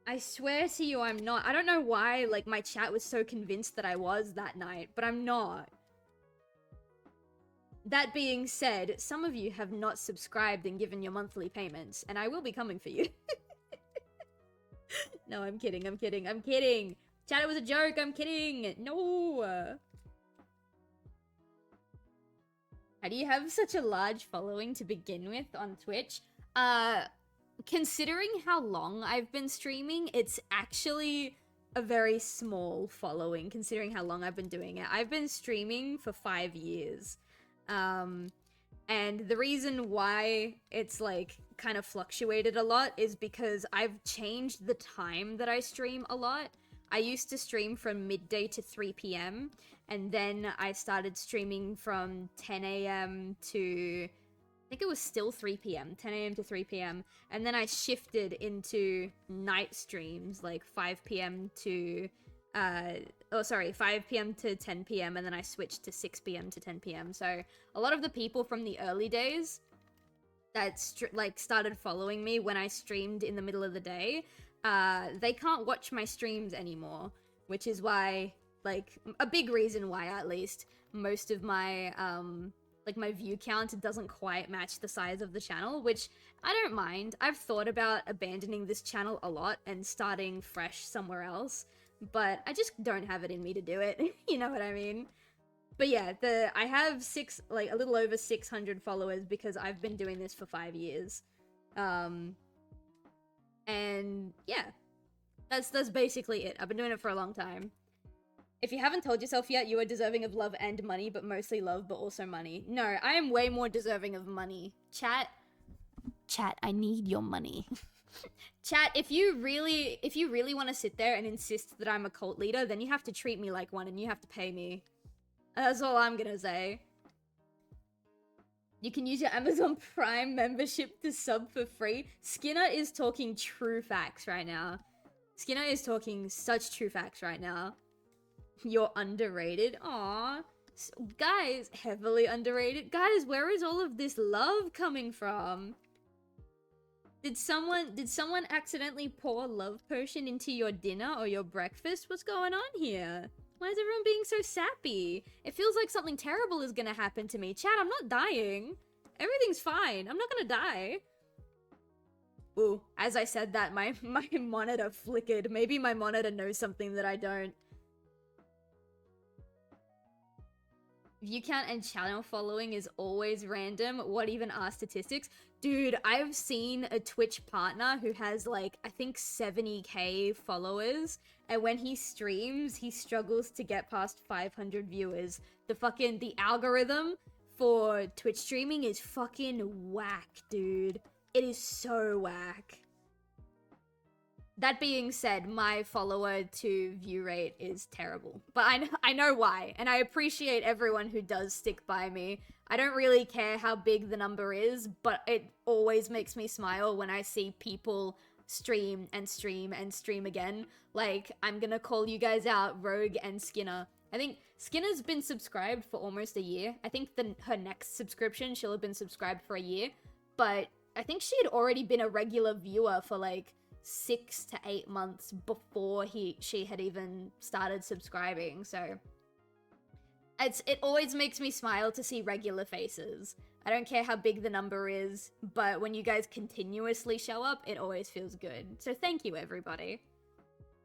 I swear to you I'm not. I don't know why, like, my chat was so convinced that I was that night, but I'm not. That being said, some of you have not subscribed and given your monthly payments, and I will be coming for you. No, I'm kidding, I'm kidding, I'm kidding! Chat, it was a joke, I'm kidding! No! How do you have such a large following to begin with on Twitch? Considering how long I've been streaming, it's actually a very small following, considering how long I've been doing it. I've been streaming for 5 years. And the reason why it's, like, kind of fluctuated a lot is because I've changed the time that I stream a lot. I used to stream from midday to 3 p.m. and then I started streaming from 10 a.m. to... I think it was still 3 p.m. 10 a.m. to 3 p.m. and then I shifted into night streams, like 5 p.m. to... 5 p.m. to 10 p.m. and then I switched to 6 p.m. to 10 p.m. So a lot of the people from the early days that started following me when I streamed in the middle of the day, they can't watch my streams anymore, which is why, like, a big reason why, at least, most of my, like, my view count doesn't quite match the size of the channel, which I don't mind. I've thought about abandoning this channel a lot and starting fresh somewhere else, but I just don't have it in me to do it. You know what I mean? But yeah, I have a little over 600 followers because I've been doing this for 5 years. And yeah, that's basically it. I've been doing it for a long time. If you haven't told yourself yet, you are deserving of love and money, but mostly love, but also money. No, I am way more deserving of money. Chat, I need your money. Chat, if you really want to sit there and insist that I'm a cult leader, then you have to treat me like one and you have to pay me. That's all I'm gonna say. You can use your Amazon Prime membership to sub for free. Skinner is talking true facts right now. Skinner is talking such true facts right now. You're underrated. Aww. Guys, heavily underrated. Guys, where is all of this love coming from? Did someone accidentally pour love potion into your dinner or your breakfast? What's going on here? Why is everyone being so sappy? It feels like something terrible is gonna happen to me. Chat, I'm not dying. Everything's fine. I'm not gonna die. Ooh, as I said that, my monitor flickered. Maybe my monitor knows something that I don't. View count and channel following is always random. What even are statistics? Dude, I've seen a Twitch partner who has, like, I think 70k followers, and when he streams, he struggles to get past 500 viewers. The algorithm for Twitch streaming is fucking whack, dude. It is so whack. That being said, my follower to view rate is terrible. But I know why, and I appreciate everyone who does stick by me. I don't really care how big the number is, but it always makes me smile when I see people stream and stream and stream again. Like, I'm gonna call you guys out, Rogue and Skinner. I think Skinner's been subscribed for almost a year. I think her next subscription, she'll have been subscribed for a year. But I think she had already been a regular viewer for, like, 6 to 8 months before she had even started subscribing, so it always makes me smile to see regular faces. I don't care how big the number is, but when you guys continuously show up, it always feels good. So thank you, everybody.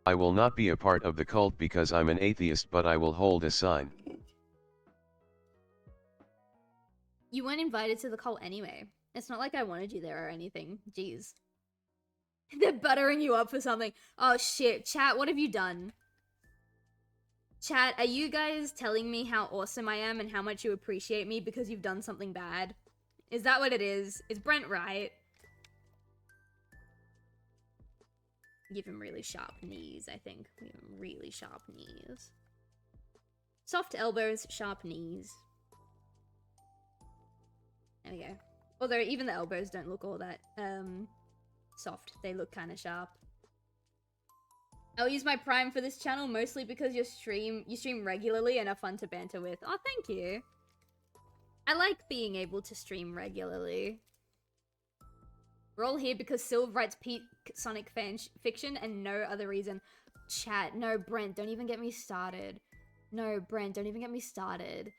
I will not be a part of the cult because I'm an atheist, but I will hold a sign. You weren't invited to the cult anyway. It's not like I wanted you there or anything. Jeez. They're buttering you up for something. Oh shit, chat, what have you done? Chat, are you guys telling me how awesome I am and how much you appreciate me because you've done something bad? Is that what it is? Is Brent right? Give him really sharp knees, I think. Give him really sharp knees. Soft elbows, sharp knees. There we go. Although even the elbows don't look all that soft. They look kind of sharp. I'll use my Prime for this channel mostly because you stream regularly and are fun to banter with. Oh, thank you. I like being able to stream regularly. We're all here because Silv writes peak Sonic fan fiction and no other reason. Chat, no, Brent, don't even get me started. No, Brent, don't even get me started.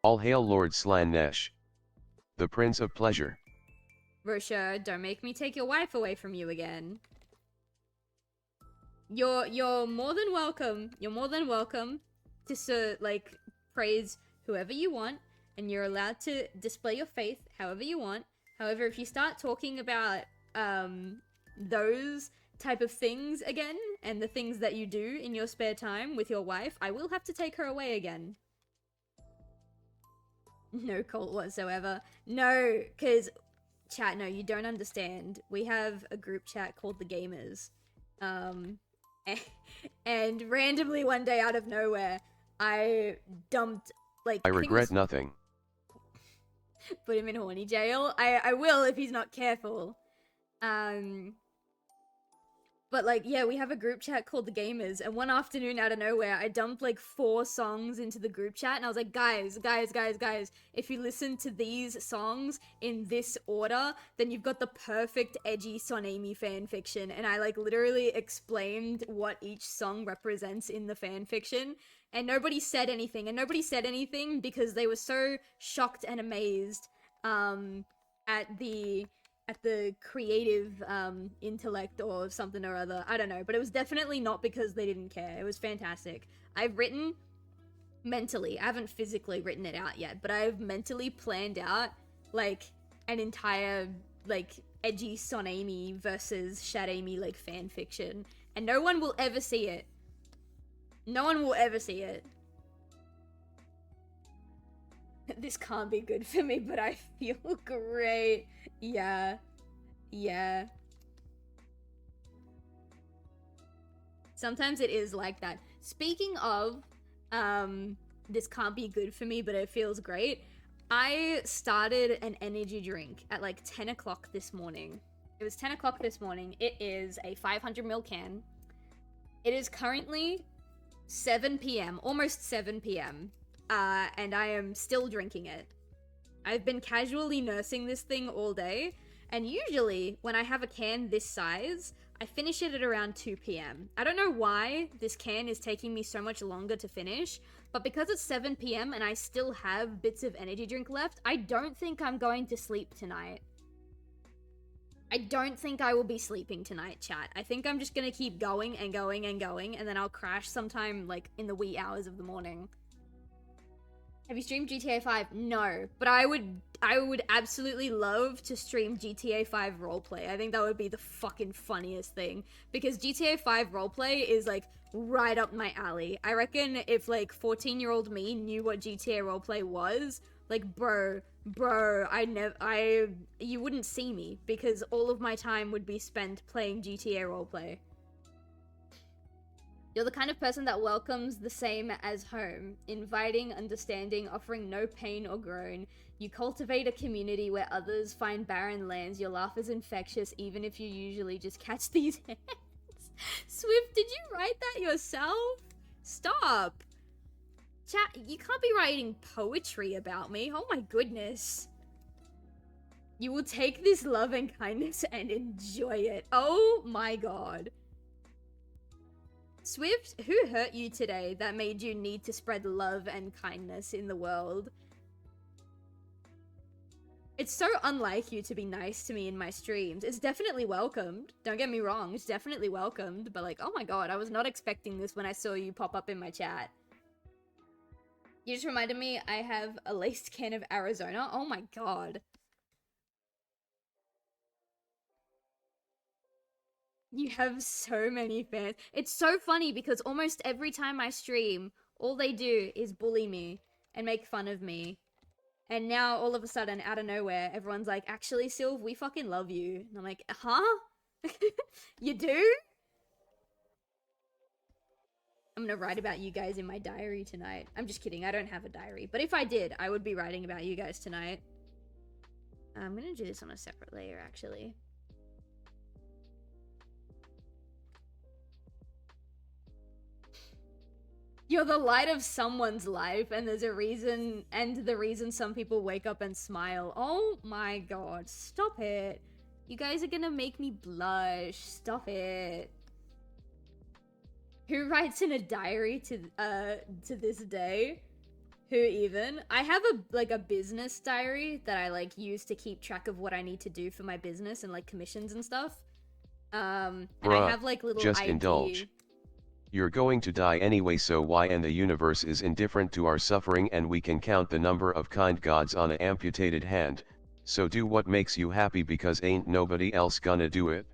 All hail Lord Slanesh, the Prince of Pleasure. Rosha, don't make me take your wife away from you again. You're more than welcome. You're more than welcome to like praise whoever you want, and you're allowed to display your faith however you want. However, if you start talking about those type of things again, and the things that you do in your spare time with your wife, I will have to take her away again. No cult whatsoever. No, because chat, no, you don't understand. We have a group chat called the Gamers. And randomly one day out of nowhere, I dumped, like... I regret nothing. Put him in horny jail. I will if he's not careful. But like, yeah, we have a group chat called the Gamers, and one afternoon out of nowhere, I dumped like 4 songs into the group chat, and I was like, guys, if you listen to these songs in this order, then you've got the perfect edgy Sonami fanfiction. And I like literally explained what each song represents in the fanfiction, and nobody said anything, because they were so shocked and amazed at the creative intellect or something or other. I don't know, but it was definitely not because they didn't care. It was fantastic. I've written mentally, I haven't physically written it out yet, but I've mentally planned out like an entire like edgy Sonami versus Shadami like fan fiction, and no one will ever see it. No one will ever see it. This can't be good for me, but I feel great. Yeah. Sometimes it is like that. Speaking of, this can't be good for me, but it feels great. I started an energy drink at like 10 o'clock this morning. It was 10 o'clock this morning. It is a 500ml can. It is currently 7 p.m., almost 7 p.m. And I am still drinking it. I've been casually nursing this thing all day, and usually when I have a can this size, I finish it at around 2 p.m. I don't know why this can is taking me so much longer to finish, but because it's 7 p.m. and I still have bits of energy drink left, I don't think I'm going to sleep tonight. I don't think I will be sleeping tonight, chat. I think I'm just gonna keep going and going and going, and then I'll crash sometime like in the wee hours of the morning. Have you streamed GTA 5? No, but I would absolutely love to stream GTA 5 roleplay. I think that would be the fucking funniest thing, because GTA 5 roleplay is like right up my alley. I reckon if like 14-year-old me knew what GTA roleplay was, like bro, you wouldn't see me, because all of my time would be spent playing GTA roleplay. You're the kind of person that welcomes the same as home, inviting, understanding, offering no pain or groan. You cultivate a community where others find barren lands. Your laugh is infectious, even if you usually just catch these hands. Swift, did you write that yourself? Stop. Chat, you can't be writing poetry about me. Oh my goodness. You will take this love and kindness and enjoy it. Oh my god. Swift, who hurt you today that made you need to spread love and kindness in the world? It's so unlike you to be nice to me in my streams. It's definitely welcomed. Don't get me wrong, it's definitely welcomed, but like, oh my god, I was not expecting this when I saw you pop up in my chat. You just reminded me I have a laced can of Arizona. Oh my god. You have so many fans. It's so funny because almost every time I stream, all they do is bully me and make fun of me. And now all of a sudden, out of nowhere, everyone's like, actually, Silv, we fucking love you. And I'm like, huh? You do? I'm gonna write about you guys in my diary tonight. I'm just kidding, I don't have a diary. But if I did, I would be writing about you guys tonight. I'm gonna do this on a separate layer, actually. You're the light of someone's life, and there's a reason, and the reason some people wake up and smile. Oh my god, stop it. You guys are gonna make me blush. Stop it. Who writes in a diary to this day? Who even? I have a business diary that I like use to keep track of what I need to do for my business and like commissions and stuff. And Bruh, I have like little just ID. indulge. You're going to die anyway, so why? And the universe is indifferent to our suffering, and we can count the number of kind gods on a amputated hand, so do what makes you happy, because ain't nobody else gonna do it.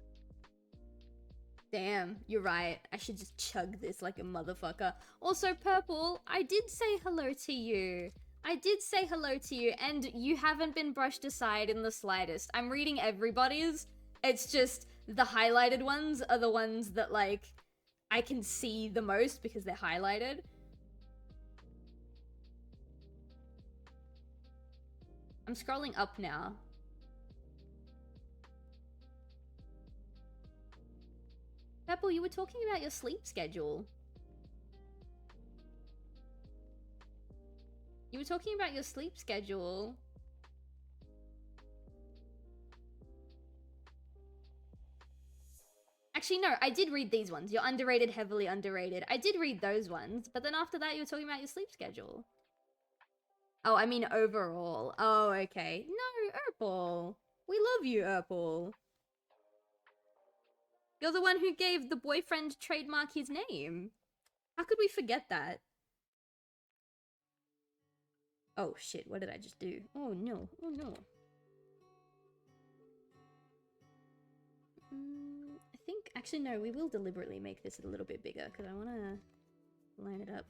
Damn, you're right. I should just chug this like a motherfucker. Also, Purple, I did say hello to you. I did say hello to you, and you haven't been brushed aside in the slightest. I'm reading everybody's. It's just the highlighted ones are the ones that, like, I can see the most because they're highlighted. I'm scrolling up now. Purple, you were talking about your sleep schedule. You were talking about your sleep schedule. Actually, no, I did read these ones. You're underrated, heavily underrated. I did read those ones, but then after that you were talking about your sleep schedule. Oh, I mean overall. Oh, okay. No, Urpal. We love you, Urpal. You're the one who gave the boyfriend trademark his name. How could we forget that? Oh shit, what did I just do? Oh no, oh no. I think, actually no, we will deliberately make this a little bit bigger because I want to line it up.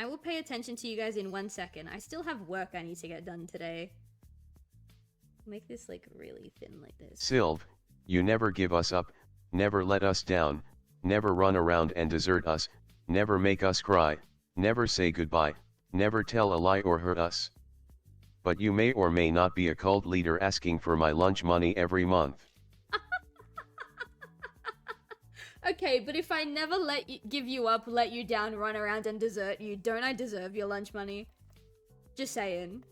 I will pay attention to you guys in 1 second. I still have work I need to get done today. Make this like really thin like this. Silv, you never give us up, never let us down, never run around and desert us, never make us cry, never say goodbye, never tell a lie or hurt us. But you may or may not be a cult leader asking for my lunch money every month. Okay, but if I never give you up, let you down, run around and desert you, don't I deserve your lunch money? Just saying.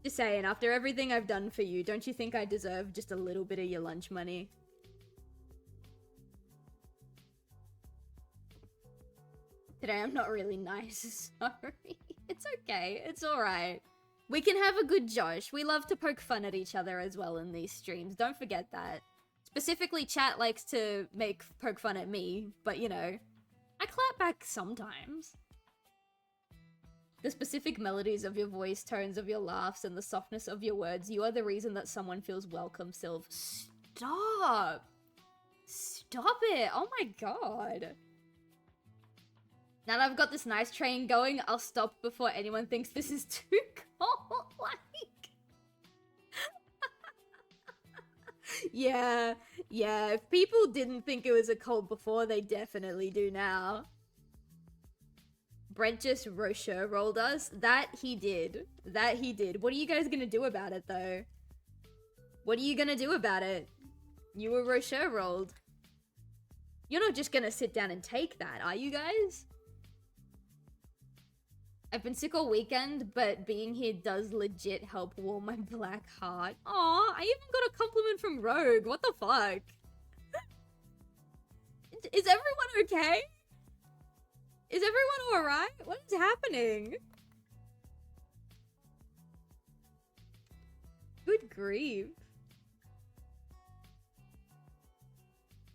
Just saying, after everything I've done for you, don't you think I deserve just a little bit of your lunch money? Today I'm not really nice, sorry. It's okay, it's alright. We can have a good josh. We love to poke fun at each other as well in these streams, don't forget that. Specifically, chat likes to poke fun at me, but you know, I clap back sometimes. The specific melodies of your voice, tones of your laughs, and the softness of your words, you are the reason that someone feels welcome, Silv. Stop! Stop it! Oh my god. Now that I've got this nice train going, I'll stop before anyone thinks this is too cult-like. Yeah, if people didn't think it was a cult before, they definitely do now. Brent just Rocher rolled us. That he did. That he did. What are you guys gonna do about it, though? What are you gonna do about it? You were Rocher rolled. You're not just gonna sit down and take that, are you guys? I've been sick all weekend, but being here does legit help warm my black heart. Aw, I even got a compliment from Rogue. What the fuck? Is everyone okay? Is everyone alright? What is happening? Good grief.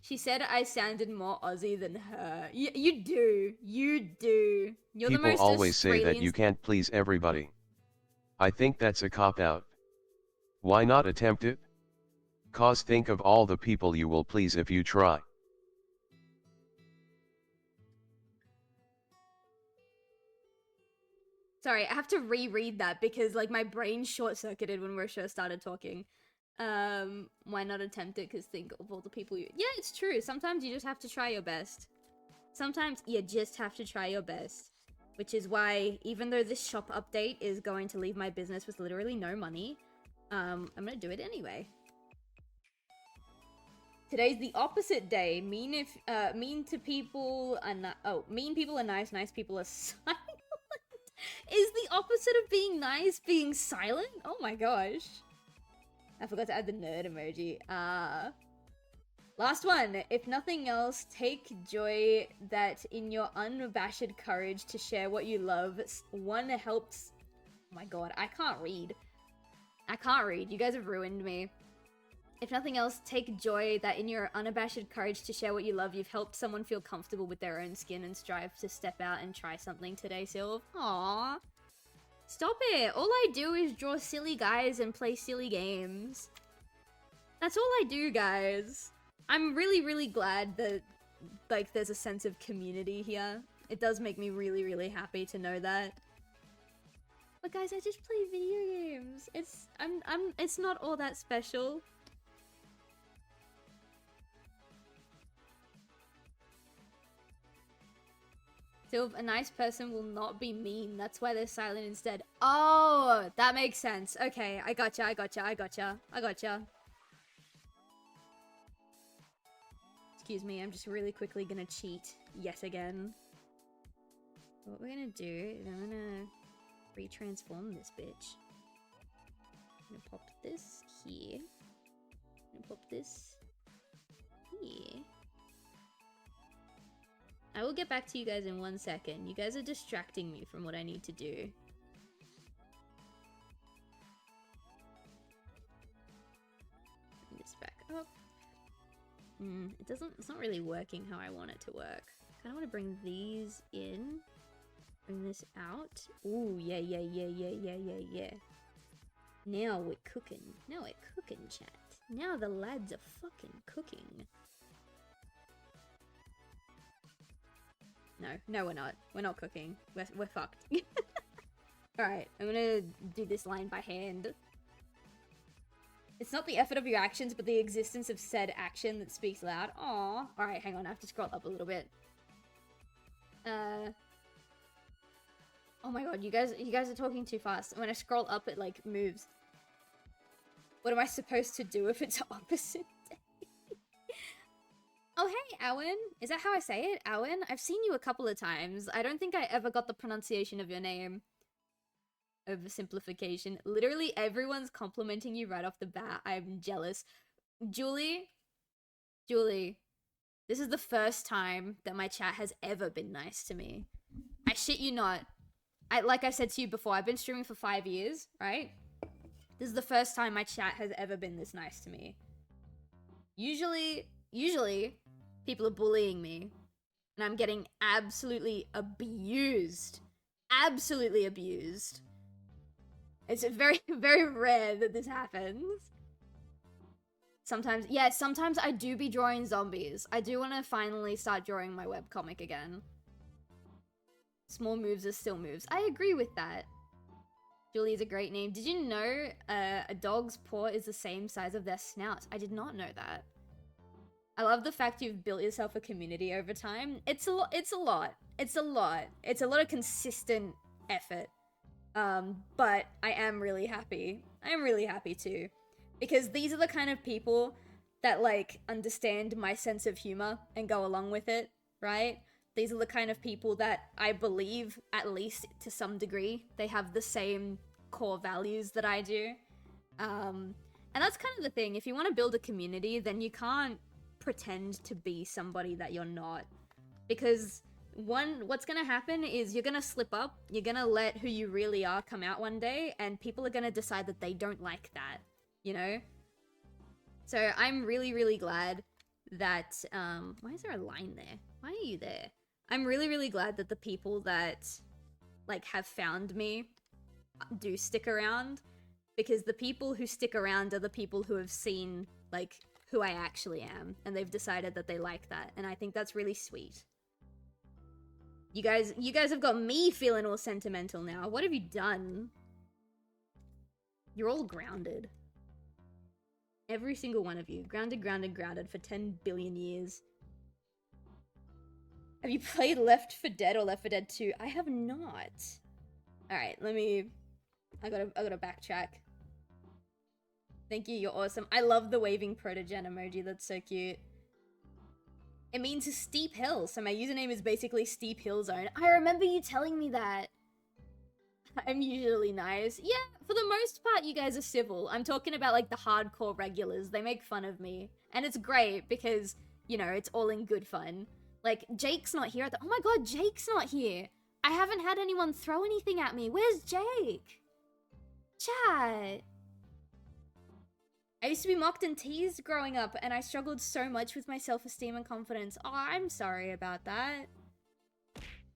She said I sounded more Aussie than her. You do. You do. You're People the most always say that Australian. you can't please everybody. I think that's a cop-out. Why not attempt it? Cause think of all the people you will please if you try. Sorry, I have to reread that because like my brain short-circuited when we first started talking. Why not attempt it? Because think of all the people you... Yeah, it's true. Sometimes you just have to try your best. Sometimes you just have to try your best. Which is why, even though this shop update is going to leave my business with literally no money, I'm gonna do it anyway. Today's the opposite day. Mean to people are mean people are nice, nice people are silent. Is the opposite of being nice being silent? Oh my gosh. I forgot to add the nerd emoji. Last one. If nothing else, take joy that in your unabashed courage to share what you love, one helps... Oh my god, I can't read. I can't read. You guys have ruined me. If nothing else, take joy that in your unabashed courage to share what you love, you've helped someone feel comfortable with their own skin and strive to step out and try something today, Silv. Aww. Stop it. All I do is draw silly guys and play silly games. That's all I do, guys. I'm really, really glad that, like, there's a sense of community here. It does make me really, really happy to know that. But guys, I just play video games. It's not all that special. Silv, a nice person will not be mean. That's why they're silent instead. Oh, that makes sense. Okay, I gotcha, I gotcha, I gotcha, I gotcha. Excuse me, I'm just really quickly gonna cheat yet again. What we're gonna do is I'm gonna retransform this bitch. I'm gonna pop this here. I'm gonna pop this here. I will get back to you guys in 1 second. You guys are distracting me from what I need to do. Bring this back up. It's not really working how I want it to work. I kinda wanna bring these in. Bring this out. Ooh, yeah. Now we're cooking. Now we're cooking, chat. Now the lads are fucking cooking. No, we're not. We're not cooking. We're fucked. Alright, I'm gonna do this line by hand. It's not the effort of your actions, but the existence of said action that speaks loud. Aww. Alright, hang on, I have to scroll up a little bit. Oh my god, you guys are talking too fast. When I scroll up, it, like, moves. What am I supposed to do if it's opposite day? Oh, hey, Owen. Is that how I say it? Owen? I've seen you a couple of times. I don't think I ever got the pronunciation of your name. Oversimplification. Literally everyone's complimenting you right off the bat. I'm jealous. Julie, this is the first time that my chat has ever been nice to me. I shit you not. Like I said to you before, I've been streaming for 5 years, right? This is the first time my chat has ever been this nice to me. Usually, people are bullying me, and I'm getting absolutely abused. Absolutely abused. It's very, very rare that this happens. Sometimes, yeah, sometimes I do be drawing zombies. I do want to finally start drawing my webcomic again. Small moves are still moves. I agree with that. Julie is a great name. Did you know a dog's paw is the same size of their snout? I did not know that. I love the fact you've built yourself a community over time. It's a lot. It's a lot of consistent effort. But I am really happy. I am really happy too. Because these are the kind of people that, like, understand my sense of humor and go along with it, right? These are the kind of people that I believe, at least to some degree, they have the same core values that I do. And that's kind of the thing. If you want to build a community, then you can't pretend to be somebody that you're not. Because what's gonna happen is you're gonna slip up, you're gonna let who you really are come out one day, and people are gonna decide that they don't like that, you know? So I'm really, really glad that, why is there a line there? Why are you there? I'm really, really glad that the people that, like, have found me do stick around, because the people who stick around are the people who have seen, like, who I actually am, and they've decided that they like that, and I think that's really sweet. You guys have got me feeling all sentimental now. What have you done? You're all grounded. Every single one of you. Grounded, grounded, grounded for 10 billion years. Have you played Left 4 Dead or Left 4 Dead 2? I have not. Alright, I gotta backtrack. Thank you, you're awesome. I love the waving protogen emoji, that's so cute. It means a steep hill, so my username is basically Steep Hill Zone. I remember you telling me that. I'm usually nice. Yeah, for the most part, you guys are civil. I'm talking about, like, the hardcore regulars. They make fun of me. And it's great because, you know, it's all in good fun. Like, Jake's not here. Oh my god, Jake's not here. I haven't had anyone throw anything at me. Where's Jake? Chat. I used to be mocked and teased growing up, and I struggled so much with my self-esteem and confidence. Oh, I'm sorry about that.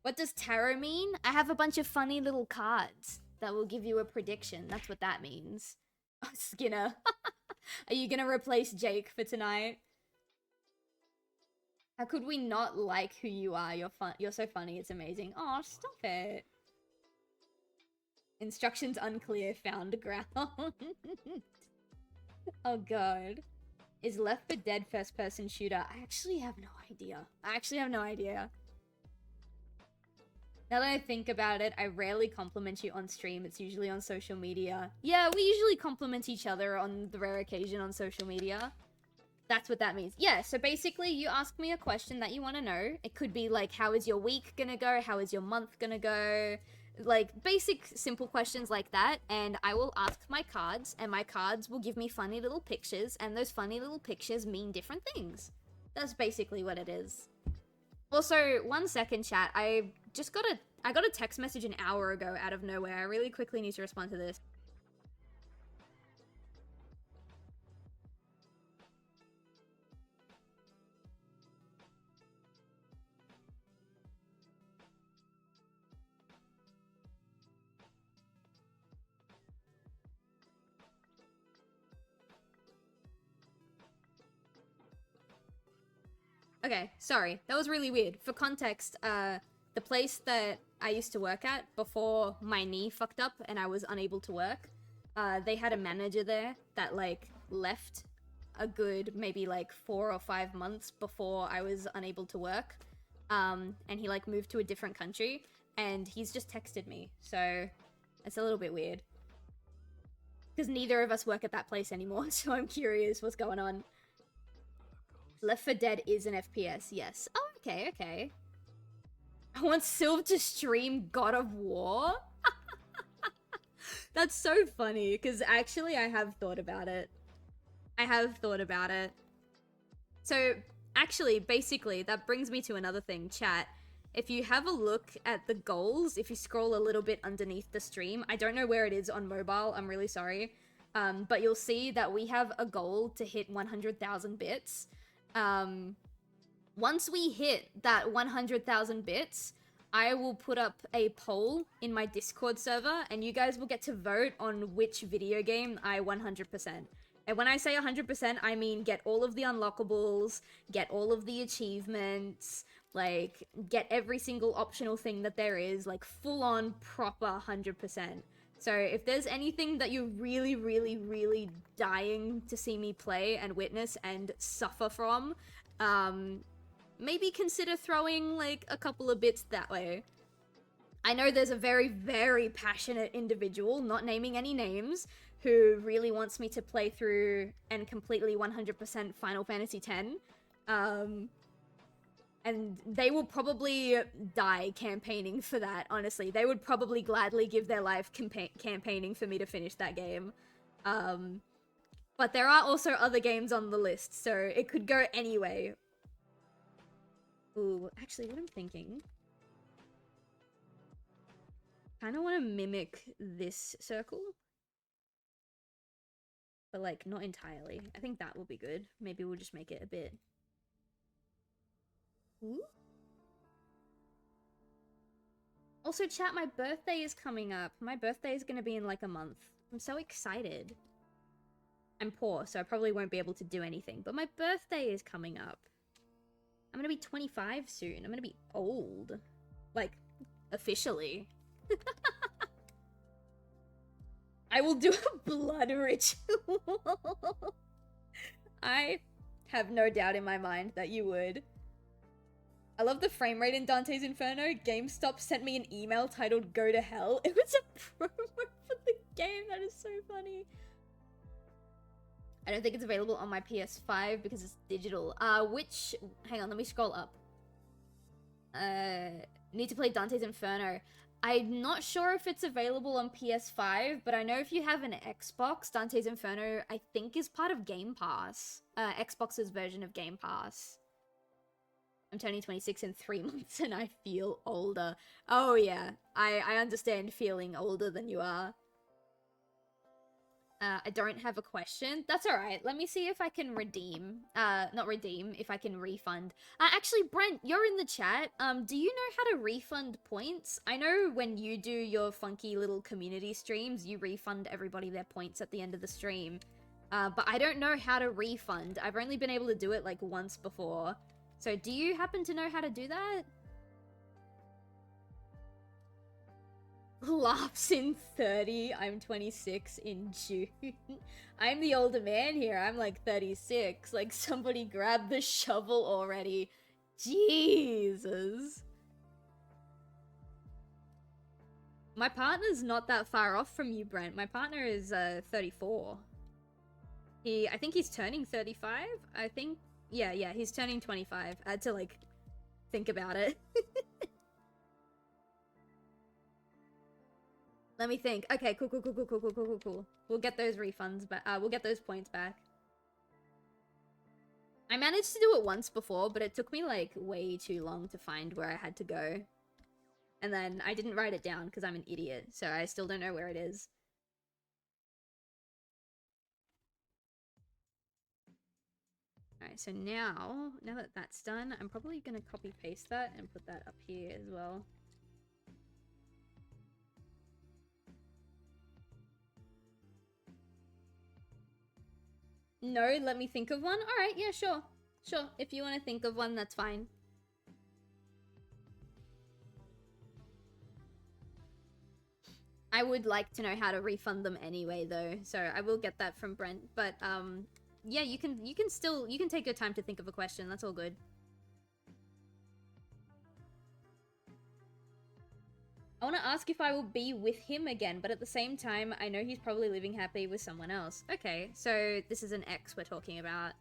What does tarot mean? I have a bunch of funny little cards that will give you a prediction. That's what that means. Oh, Skinner. Are you gonna replace Jake for tonight? How could we not like who you are? You're so funny, it's amazing. Oh, stop it. Instructions unclear, found ground. Oh god. Is Left 4 Dead first-person shooter? I actually have no idea. Now that I think about it, I rarely compliment you on stream. It's usually on social media. Yeah, we usually compliment each other on the rare occasion on social media. That's what that means. Yeah, so basically you ask me a question that you want to know. It could be like, how is your week gonna go? How is your month gonna go? Like, basic, simple questions like that, and I will ask my cards, and my cards will give me funny little pictures, and those funny little pictures mean different things. That's basically what it is. Also, 1 second, chat. I got a text message an hour ago out of nowhere. I really quickly need to respond to this. Okay, sorry. That was really weird. For context, the place that I used to work at before my knee fucked up and I was unable to work, they had a manager there that, like, left a good maybe, like, 4 or 5 months before I was unable to work. And he, like, moved to a different country, and he's just texted me, so it's a little bit weird. Because neither of us work at that place anymore, so I'm curious what's going on. Left 4 Dead is an FPS, yes. Oh, okay, okay. I want Silv to stream God of War? That's so funny, because actually I have thought about it. So, actually, basically, that brings me to another thing, chat. If you have a look at the goals, if you scroll a little bit underneath the stream, I don't know where it is on mobile, I'm really sorry. But you'll see that we have a goal to hit 100,000 bits. Once we hit that 100,000 bits, I will put up a poll in my Discord server, and you guys will get to vote on which video game I 100%. And when I say 100%, I mean get all of the unlockables, get all of the achievements, like, get every single optional thing that there is, like, full-on, proper 100%. So if there's anything that you're really, really, really dying to see me play and witness and suffer from, maybe consider throwing, like, a couple of bits that way. I know there's a very, very passionate individual, not naming any names, who really wants me to play through and completely 100% Final Fantasy X. And they will probably die campaigning for that, honestly. They would probably gladly give their life campaigning for me to finish that game. But there are also other games on the list, so it could go anyway. Ooh, actually, what I'm thinking... kinda wanna mimic this circle. But, like, not entirely. I think that will be good. Maybe we'll just make it a bit... Ooh. Also, chat, my birthday is coming up. My birthday is gonna be in, like, a month. I'm so excited. I'm poor, so I probably won't be able to do anything. But my birthday is coming up. I'm gonna be 25 soon. I'm gonna be old. Like, officially. I will do a blood ritual. I have no doubt in my mind that you would. I love the frame rate in Dante's Inferno. GameStop sent me an email titled "Go to Hell." It was a promo for the game. That is so funny. I don't think it's available on my PS5 because it's digital. Hang on, let me scroll up. Need to play Dante's Inferno. I'm not sure if it's available on PS5, but I know if you have an Xbox, Dante's Inferno, I think, is part of Game Pass. Xbox's version of Game Pass. I'm turning 26 in 3 months and I feel older. Oh yeah, I understand feeling older than you are. I don't have a question. That's alright. Let me see if I can redeem. Not redeem, if I can refund. Actually, Brent, you're in the chat. Do you know how to refund points? I know when you do your funky little community streams, you refund everybody their points at the end of the stream. But I don't know how to refund. I've only been able to do it like once before. So do you happen to know how to do that? Laughs in 30. I'm 26 in June. I'm the older man here. I'm like 36. Like, somebody grab the shovel already. Jesus. My partner's not that far off from you, Brent. My partner is 34. I think he's turning 35. I think, yeah, he's turning 25. I had to like think about it. Let me think. Okay, cool. We'll get those refunds back. We'll get those points back. I managed to do it once before, but it took me like way too long to find where I had to go. And then I didn't write it down because I'm an idiot, so I still don't know where it is. Alright, so now that that's done, I'm probably gonna copy paste that and put that up here as well. No, let me think of one? Alright, yeah, sure. Sure, if you want to think of one, that's fine. I would like to know how to refund them anyway, though, so I will get that from Brent. But, yeah, you can take your time to think of a question, that's all good. I want to ask if I will be with him again, but at the same time, I know he's probably living happy with someone else. Okay, so this is an ex we're talking about.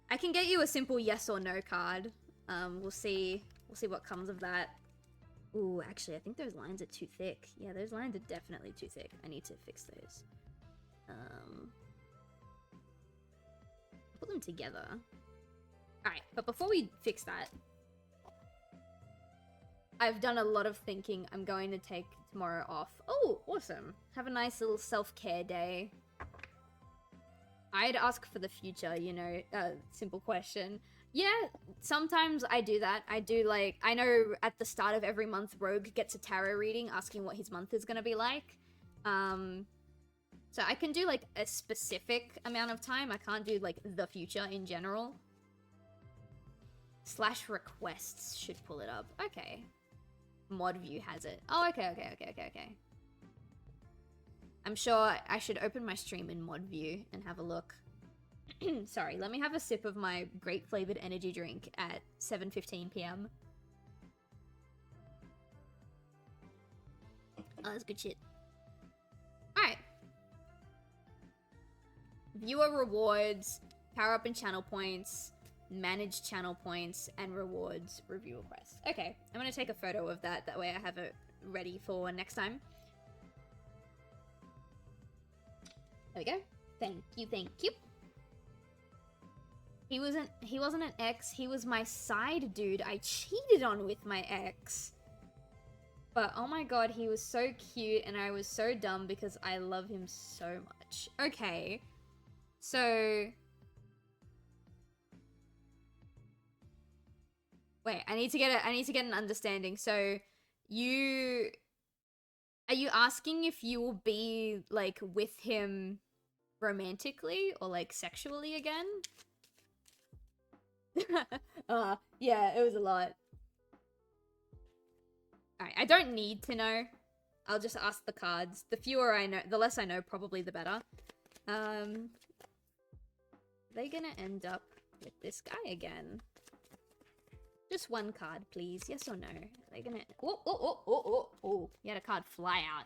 I can get you a simple yes or no card. We'll see what comes of that. Ooh, actually, I think those lines are too thick. Yeah, those lines are definitely too thick. I need to fix those. Put them together. Alright, but before we fix that, I've done a lot of thinking. I'm going to take tomorrow off. Oh, awesome. Have a nice little self-care day. I'd ask for the future, you know, simple question. Yeah, sometimes I do that. I do, like, I know at the start of every month, Rogue gets a tarot reading asking what his month is gonna be like. So I can do, like, a specific amount of time. I can't do, like, the future in general. / requests should pull it up. Okay. Mod view has it. Oh, okay. I'm sure I should open my stream in mod view and have a look. Sorry, let me have a sip of my grape flavored energy drink at 7:15 p.m. Oh, that's good shit. Alright. Viewer rewards, power up and channel points, manage channel points, and rewards review requests. Okay, I'm gonna take a photo of that. That way I have it ready for next time. There we go. Thank you. He wasn't an ex, he was my side dude I cheated on with my ex. But oh my god, he was so cute and I was so dumb because I love him so much. Okay. So wait, I need to get an understanding. So are you asking if you will be like with him romantically or like sexually again? Yeah, it was a lot. Alright, I don't need to know. I'll just ask the cards. The fewer I know, the less I know, probably the better. They gonna end up with this guy again? Just one card, please. Yes or no? Are they gonna... Oh, you had a card fly out.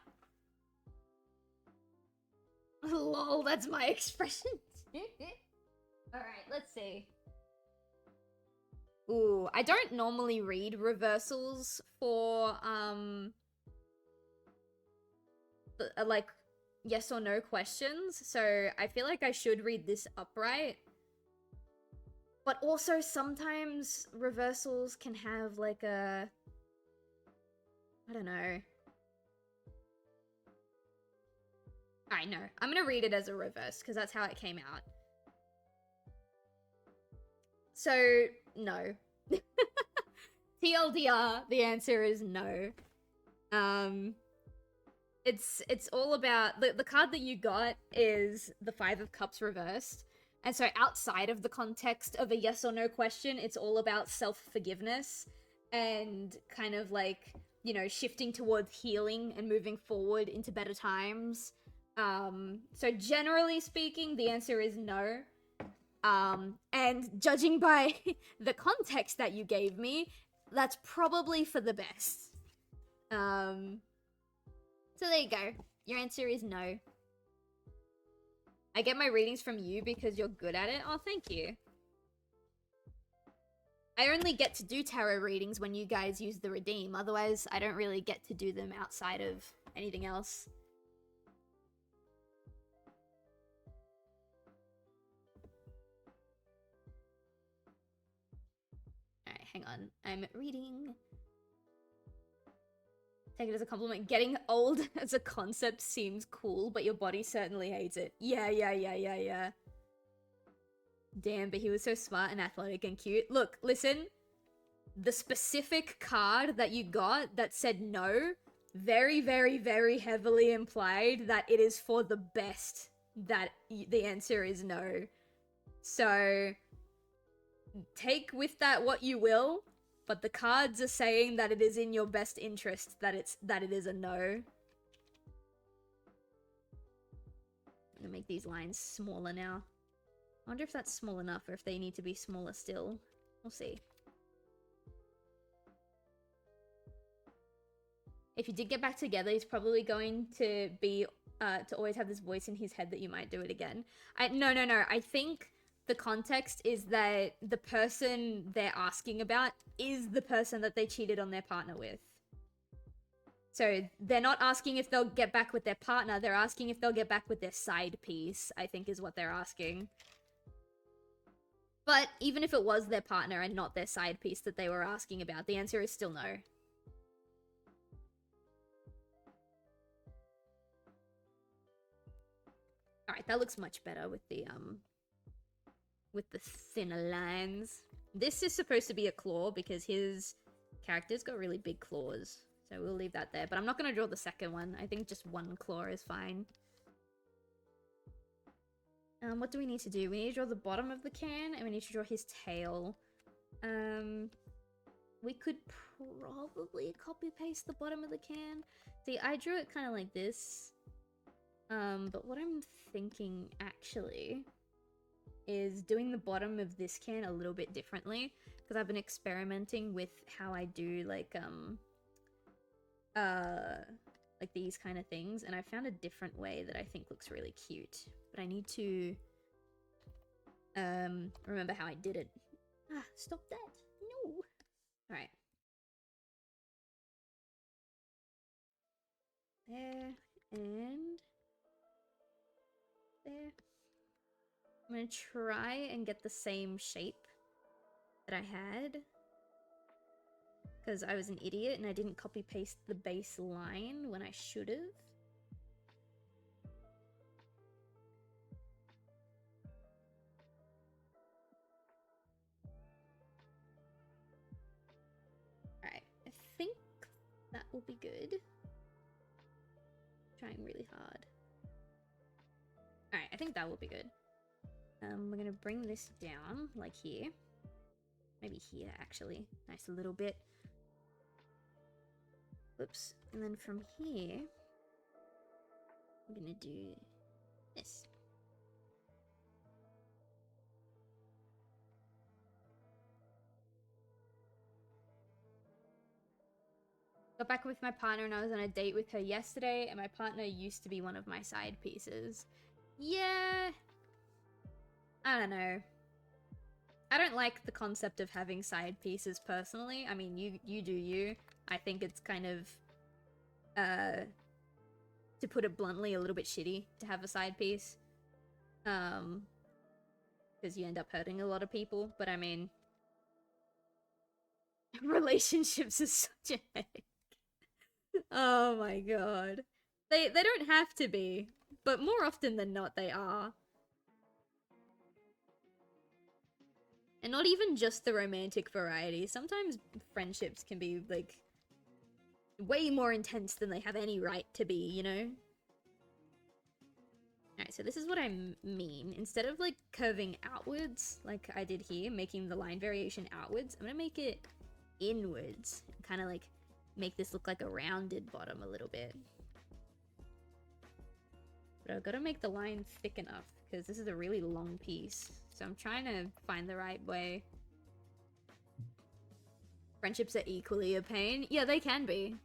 Lol, that's my expression. Alright, let's see. Ooh, I don't normally read reversals for, like, yes or no questions, so I feel like I should read this upright. But also, sometimes reversals can have, like, a... I don't know. Alright, no. I'm gonna read it as a reverse, because that's how it came out. So, no. TLDR, the answer is no. It's all about... The card that you got is the Five of Cups reversed. And so outside of the context of a yes or no question, it's all about self-forgiveness and kind of like, you know, shifting towards healing and moving forward into better times. So generally speaking, the answer is no. And judging by the context that you gave me, that's probably for the best. So there you go. Your answer is no. I get my readings from you because you're good at it. Oh, thank you. I only get to do tarot readings when you guys use the redeem. Otherwise, I don't really get to do them outside of anything else. Alright, hang on. I'm reading. Take it as a compliment. Getting old as a concept seems cool, but your body certainly hates it. Yeah. Damn, but he was so smart and athletic and cute. Look, listen. The specific card that you got that said no, very, very, very heavily implied that it is for the best that the answer is no. So, take with that what you will. But the cards are saying that it is in your best interest that it is a no. I'm gonna make these lines smaller now. I wonder if that's small enough or if they need to be smaller still. We'll see. If you did get back together, he's probably going to be to always have this voice in his head that you might do it again. No. I think the context is that the person they're asking about is the person that they cheated on their partner with. So they're not asking if they'll get back with their partner, they're asking if they'll get back with their side piece, I think is what they're asking. But even if it was their partner and not their side piece that they were asking about, the answer is still no. Alright, that looks much better with the thinner lines. This is supposed to be a claw because his character's got really big claws. So we'll leave that there. But I'm not going to draw the second one. I think just one claw is fine. What do we need to do? We need to draw the bottom of the can and we need to draw his tail. We could probably copy paste the bottom of the can. See, I drew it kind of like this. But what I'm thinking actually is doing the bottom of this can a little bit differently because I've been experimenting with how I do like these kind of things, and I found a different way that I think looks really cute, but I need to remember how I did it. Stop that. No. All right. There and there. I'm gonna try and get the same shape that I had, because I was an idiot and I didn't copy paste the base line when I should have. Alright, I think that will be good. Trying really hard. Alright, I think that will be good. We're gonna bring this down, like here. Maybe here, actually. Nice little bit. Oops. And then from here, I'm gonna do this. Got back with my partner and I was on a date with her yesterday, and my partner used to be one of my side pieces. Yeah. I don't know. I don't like the concept of having side pieces personally. I mean, you do you. I think it's kind of, to put it bluntly, a little bit shitty to have a side piece. Because you end up hurting a lot of people. But I mean, relationships is such a headache. Oh my god. They don't have to be, but more often than not they are. And not even just the romantic variety. Sometimes friendships can be, like, way more intense than they have any right to be, you know? Alright, so this is what I mean. Instead of, like, curving outwards, like I did here, making the line variation outwards, I'm gonna make it inwards. Kind of, like, make this look like a rounded bottom a little bit. But I've got to make the line thick enough, because this is a really long piece. So I'm trying to find the right way. Friendships are equally a pain. Yeah, they can be.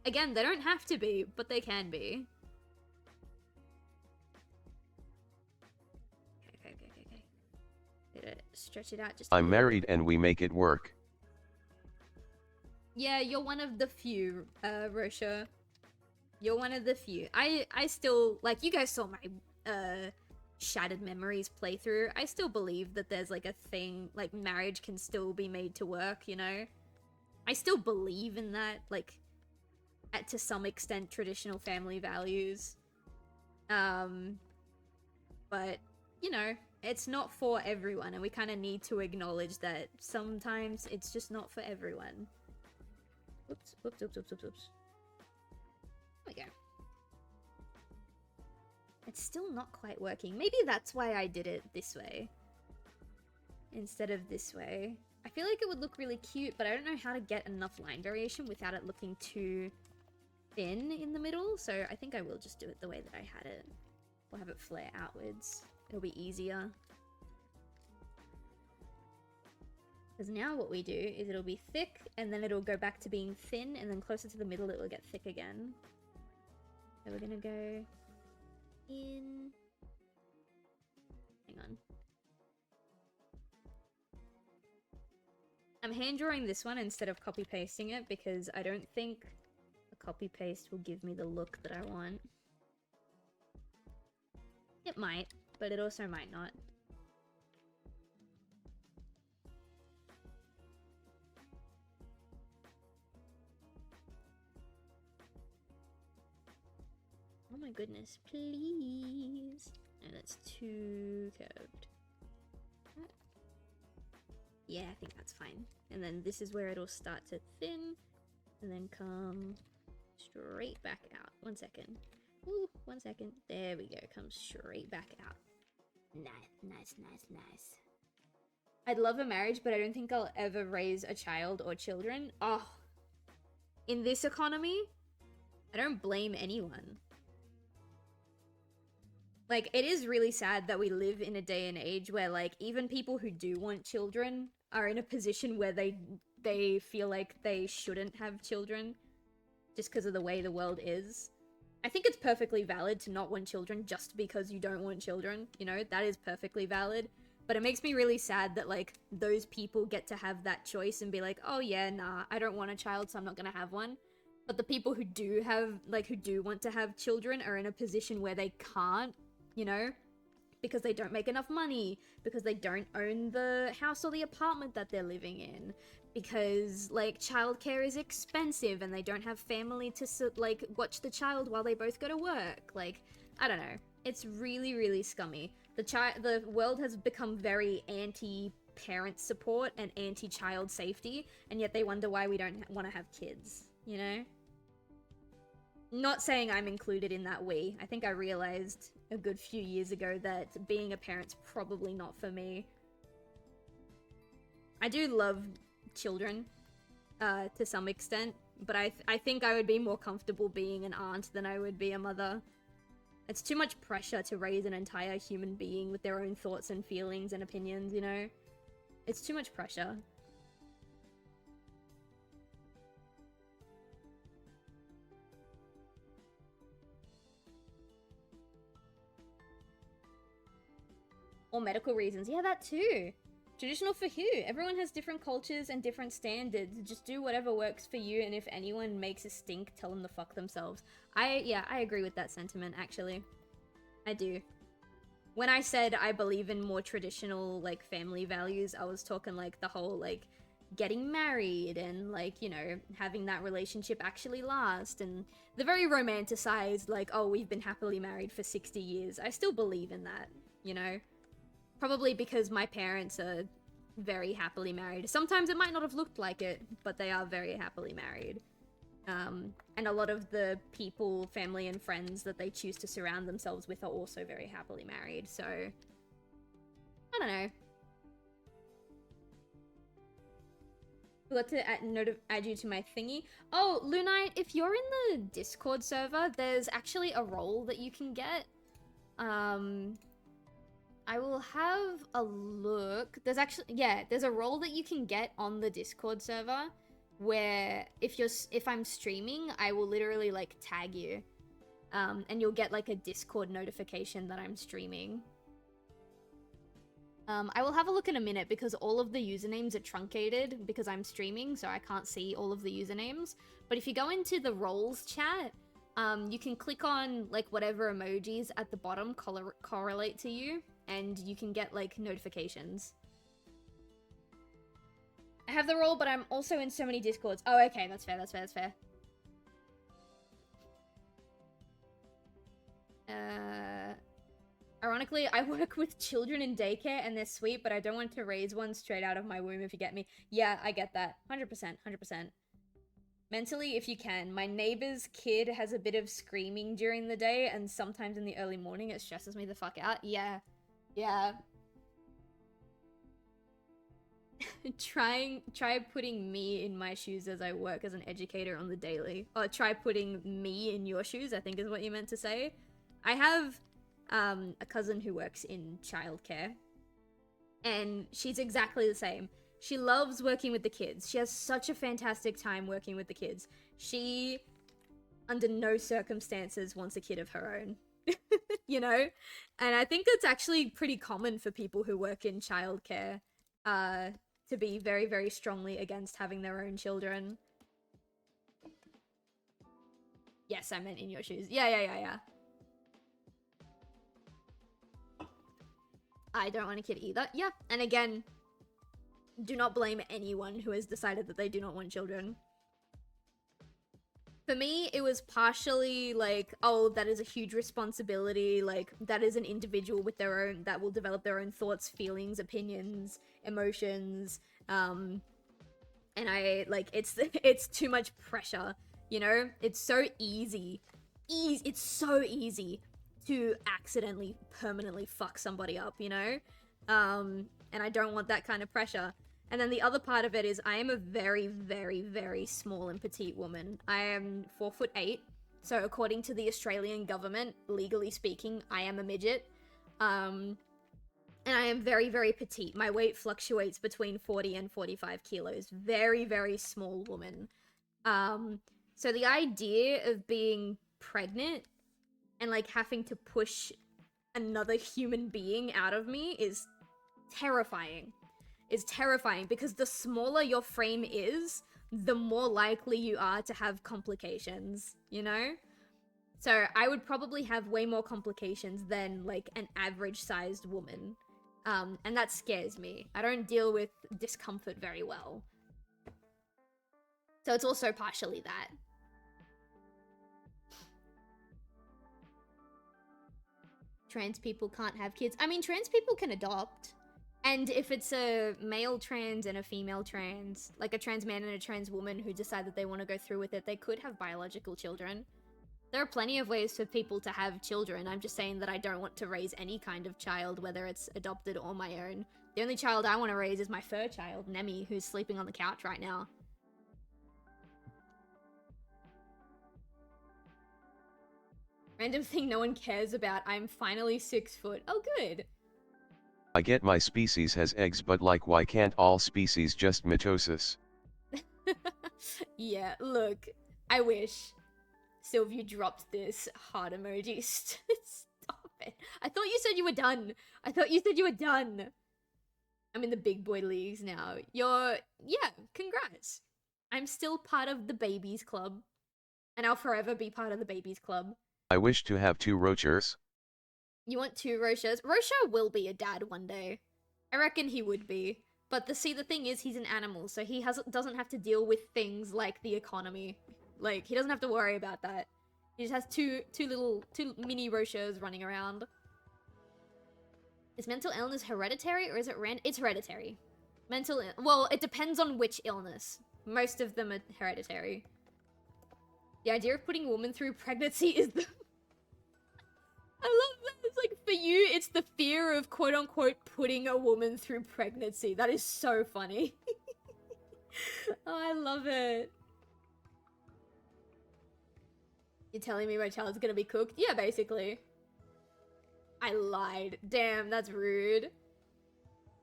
Again, they don't have to be, but they can be. Okay. Gotta stretch it out just a I'm little married bit. and we make it work. Yeah, you're one of the few, Rosha. You're one of the few. I still, like, you guys saw my, Shattered Memories playthrough. I still believe that there's, like, a thing, like, marriage can still be made to work, you know? I still believe in that, like, to some extent, traditional family values. But, you know, it's not for everyone, and we kind of need to acknowledge that sometimes it's just not for everyone. Oops. There we go. It's still not quite working. Maybe that's why I did it this way instead of this way. I feel like it would look really cute, but I don't know how to get enough line variation without it looking too thin in the middle, so I think I will just do it the way that I had it. We'll have it flare outwards. It'll be easier. Because now what we do is it'll be thick, and then it'll go back to being thin, and then closer to the middle it will get thick again. So we're gonna go in... Hang on. I'm hand drawing this one instead of copy pasting it because I don't think a copy paste will give me the look that I want. It might, but it also might not. Oh my goodness, please. No, that's too curved. Yeah, I think that's fine. And then this is where it'll start to thin, and then come straight back out. 1 second. Ooh, 1 second. There we go. Come straight back out. Nice. I'd love a marriage, but I don't think I'll ever raise a child or children. Oh, in this economy, I don't blame anyone. Like, it is really sad that we live in a day and age where, like, even people who do want children are in a position where they feel like they shouldn't have children just because of the way the world is. I think it's perfectly valid to not want children just because you don't want children, you know? That is perfectly valid. But it makes me really sad that, like, those people get to have that choice and be like, oh yeah, nah, I don't want a child, so I'm not gonna have one. But the people who do have, like, who do want to have children are in a position where they can't, you know? Because they don't make enough money, because they don't own the house or the apartment that they're living in, because, like, childcare is expensive and they don't have family to, like, watch the child while they both go to work. Like, I don't know. It's really, really scummy. The world has become very anti-parent support and anti-child safety, and yet they wonder why we don't want to have kids, you know? Not saying I'm included in that we. I think I realized a good few years ago that being a parent's probably not for me. I do love children, to some extent, but I think I would be more comfortable being an aunt than I would be a mother. It's too much pressure to raise an entire human being with their own thoughts and feelings and opinions, you know? It's too much pressure. Or medical reasons. Yeah, that too. Traditional for who? Everyone has different cultures and different standards. Just do whatever works for you, and if anyone makes a stink, tell them to fuck themselves. Yeah, I agree with that sentiment, actually. I do. When I said I believe in more traditional, like, family values, I was talking, like, the whole, like, getting married and, like, you know, having that relationship actually last, and the very romanticized, like, oh, we've been happily married for 60 years. I still believe in that, you know? Probably because my parents are very happily married. Sometimes it might not have looked like it, but they are very happily married. And a lot of the people, family and friends that they choose to surround themselves with are also very happily married, so... I don't know. Forgot to add you to my thingy. Oh, Lunite, if you're in the Discord server, there's actually a role that you can get. I will have a look. There's actually, yeah, there's a role that you can get on the Discord server where if I'm streaming, I will literally like tag you. And you'll get like a Discord notification that I'm streaming. I will have a look in a minute because all of the usernames are truncated because I'm streaming, so I can't see all of the usernames. But if you go into the roles chat, you can click on like whatever emojis at the bottom correlate to you, and you can get like notifications. I have the role, but I'm also in so many Discords. Oh, okay, that's fair, that's fair, that's fair. Ironically, I work with children in daycare and they're sweet, but I don't want to raise one straight out of my womb, if you get me. Yeah, I get that. 100%, 100%. Mentally, if you can. My neighbor's kid has a bit of screaming during the day, and sometimes in the early morning it stresses me the fuck out. Yeah. Yeah. Try putting me in my shoes as I work as an educator on the daily. Or try putting me in your shoes, I think is what you meant to say. I have a cousin who works in childcare, and she's exactly the same. She loves working with the kids. She has such a fantastic time working with the kids. She, under no circumstances, wants a kid of her own. You know? And I think that's actually pretty common for people who work in childcare, to be very, very strongly against having their own children. Yes, I meant in your shoes. Yeah. I don't want a kid either. Yeah, and again, do not blame anyone who has decided that they do not want children. For me, it was partially like, oh, that is a huge responsibility, like, that is an individual with their own, that will develop their own thoughts, feelings, opinions, emotions, and I, like, it's too much pressure, you know? It's so easy. It's so easy to accidentally, permanently fuck somebody up, you know? And I don't want that kind of pressure. And then the other part of it is I am a very, very, very small and petite woman. I am 4'8", so according to the Australian government, legally speaking, I am a midget. And I am very, very petite. My weight fluctuates between 40 and 45 kilos. Very, very small woman. So the idea of being pregnant and like having to push another human being out of me is terrifying. Is terrifying because the smaller your frame is, the more likely you are to have complications, you know? So I would probably have way more complications than like an average sized woman. And that scares me. I don't deal with discomfort very well. So it's also partially that. Trans people can't have kids. I mean, trans people can adopt. And if it's a male trans and a female trans, like a trans man and a trans woman who decide that they want to go through with it, they could have biological children. There are plenty of ways for people to have children. I'm just saying that I don't want to raise any kind of child, whether it's adopted or my own. The only child I want to raise is my fur child, Nemi, who's sleeping on the couch right now. Random thing no one cares about. I'm finally 6 foot. Oh, good. I get my species has eggs, but like, why can't all species just mitosis? Yeah, look, I wish. Silv, you dropped this heart emoji. Stop it. I thought you said you were done. I thought you said you were done. I'm in the big boy leagues now. Yeah, congrats. I'm still part of the babies club. And I'll forever be part of the babies club. I wish to have 2 roachers. You want 2 Roshas? Rosha will be a dad one day. I reckon he would be. But the thing is, he's an animal, so he doesn't have to deal with things like the economy. Like, he doesn't have to worry about that. He just has two mini Roshas running around. Is mental illness hereditary or is it random? It's hereditary. Well, it depends on which illness. Most of them are hereditary. The idea of putting a woman through pregnancy is the... I love that. It's like, for you, it's the fear of quote-unquote putting a woman through pregnancy. That is so funny. Oh, I love it. You're telling me my child's gonna be cooked? Yeah, basically. I lied. Damn, that's rude.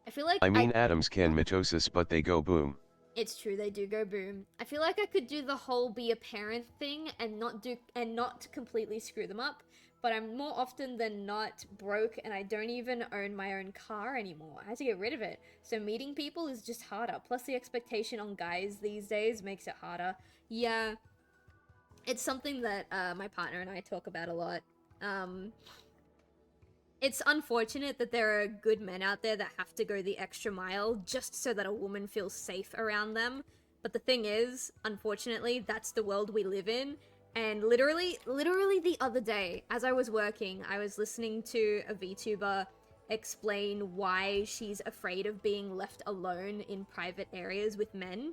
I feel like I mean, atoms can mitosis, but they go boom. It's true, they do go boom. I feel like I could do the whole be a parent thing and not completely screw them up, but I'm more often than not broke and I don't even own my own car anymore. I had to get rid of it. So meeting people is just harder. Plus the expectation on guys these days makes it harder. Yeah. It's something that my partner and I talk about a lot. It's unfortunate that there are good men out there that have to go the extra mile just so that a woman feels safe around them. But the thing is, unfortunately, that's the world we live in. And literally the other day, as I was working, I was listening to a VTuber explain why she's afraid of being left alone in private areas with men.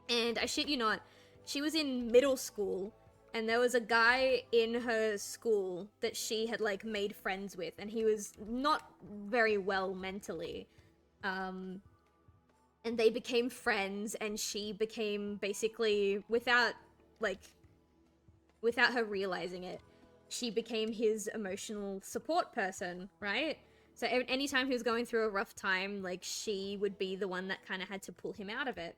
And I shit you not, she was in middle school and there was a guy in her school that she had like made friends with and he was not very well mentally. And they became friends and she became basically, without her realizing it, she became his emotional support person, right? So anytime he was going through a rough time, like, she would be the one that kind of had to pull him out of it.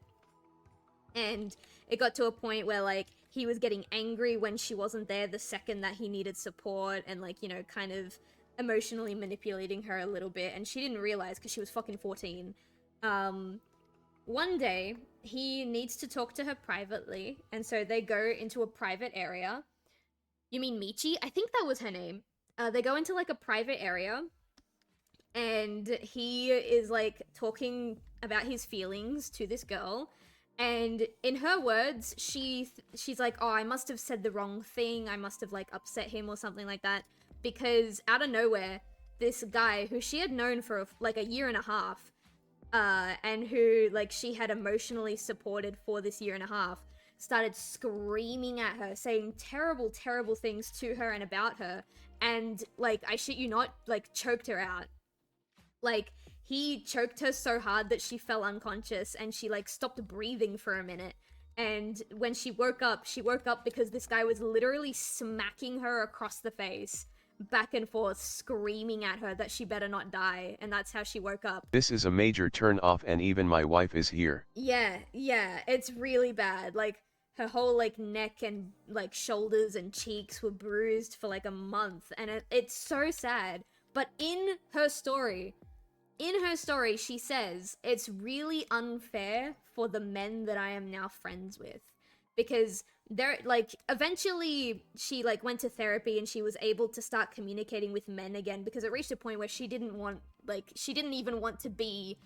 And it got to a point where, like, he was getting angry when she wasn't there the second that he needed support and, like, you know, kind of emotionally manipulating her a little bit. And she didn't realize because she was fucking 14. One day, he needs to talk to her privately. And so they go into a private area. You mean Michi? I think that was her name. They go into, like, a private area. And he is, like, talking about his feelings to this girl. And in her words, she's like, oh, I must have said the wrong thing. I must have, like, upset him or something like that. Because out of nowhere, this guy who she had known for, like, a year and a half, and who, like, she had emotionally supported for this year and a half, started screaming at her, saying terrible, terrible things to her and about her. And, like, I shit you not, like, choked her out. Like, he choked her so hard that she fell unconscious and she, like, stopped breathing for a minute. And when she woke up because this guy was literally smacking her across the face, back and forth, screaming at her that she better not die. And that's how she woke up. This is a major turn off, and even my wife is here. Yeah, it's really bad. Like, her whole, like, neck and, like, shoulders and cheeks were bruised for, like, a month. And it's so sad. But in her story, she says, it's really unfair for the men that I am now friends with. Because they're, like, eventually she, like, went to therapy and she was able to start communicating with men again, because it reached a point where she didn't even want to be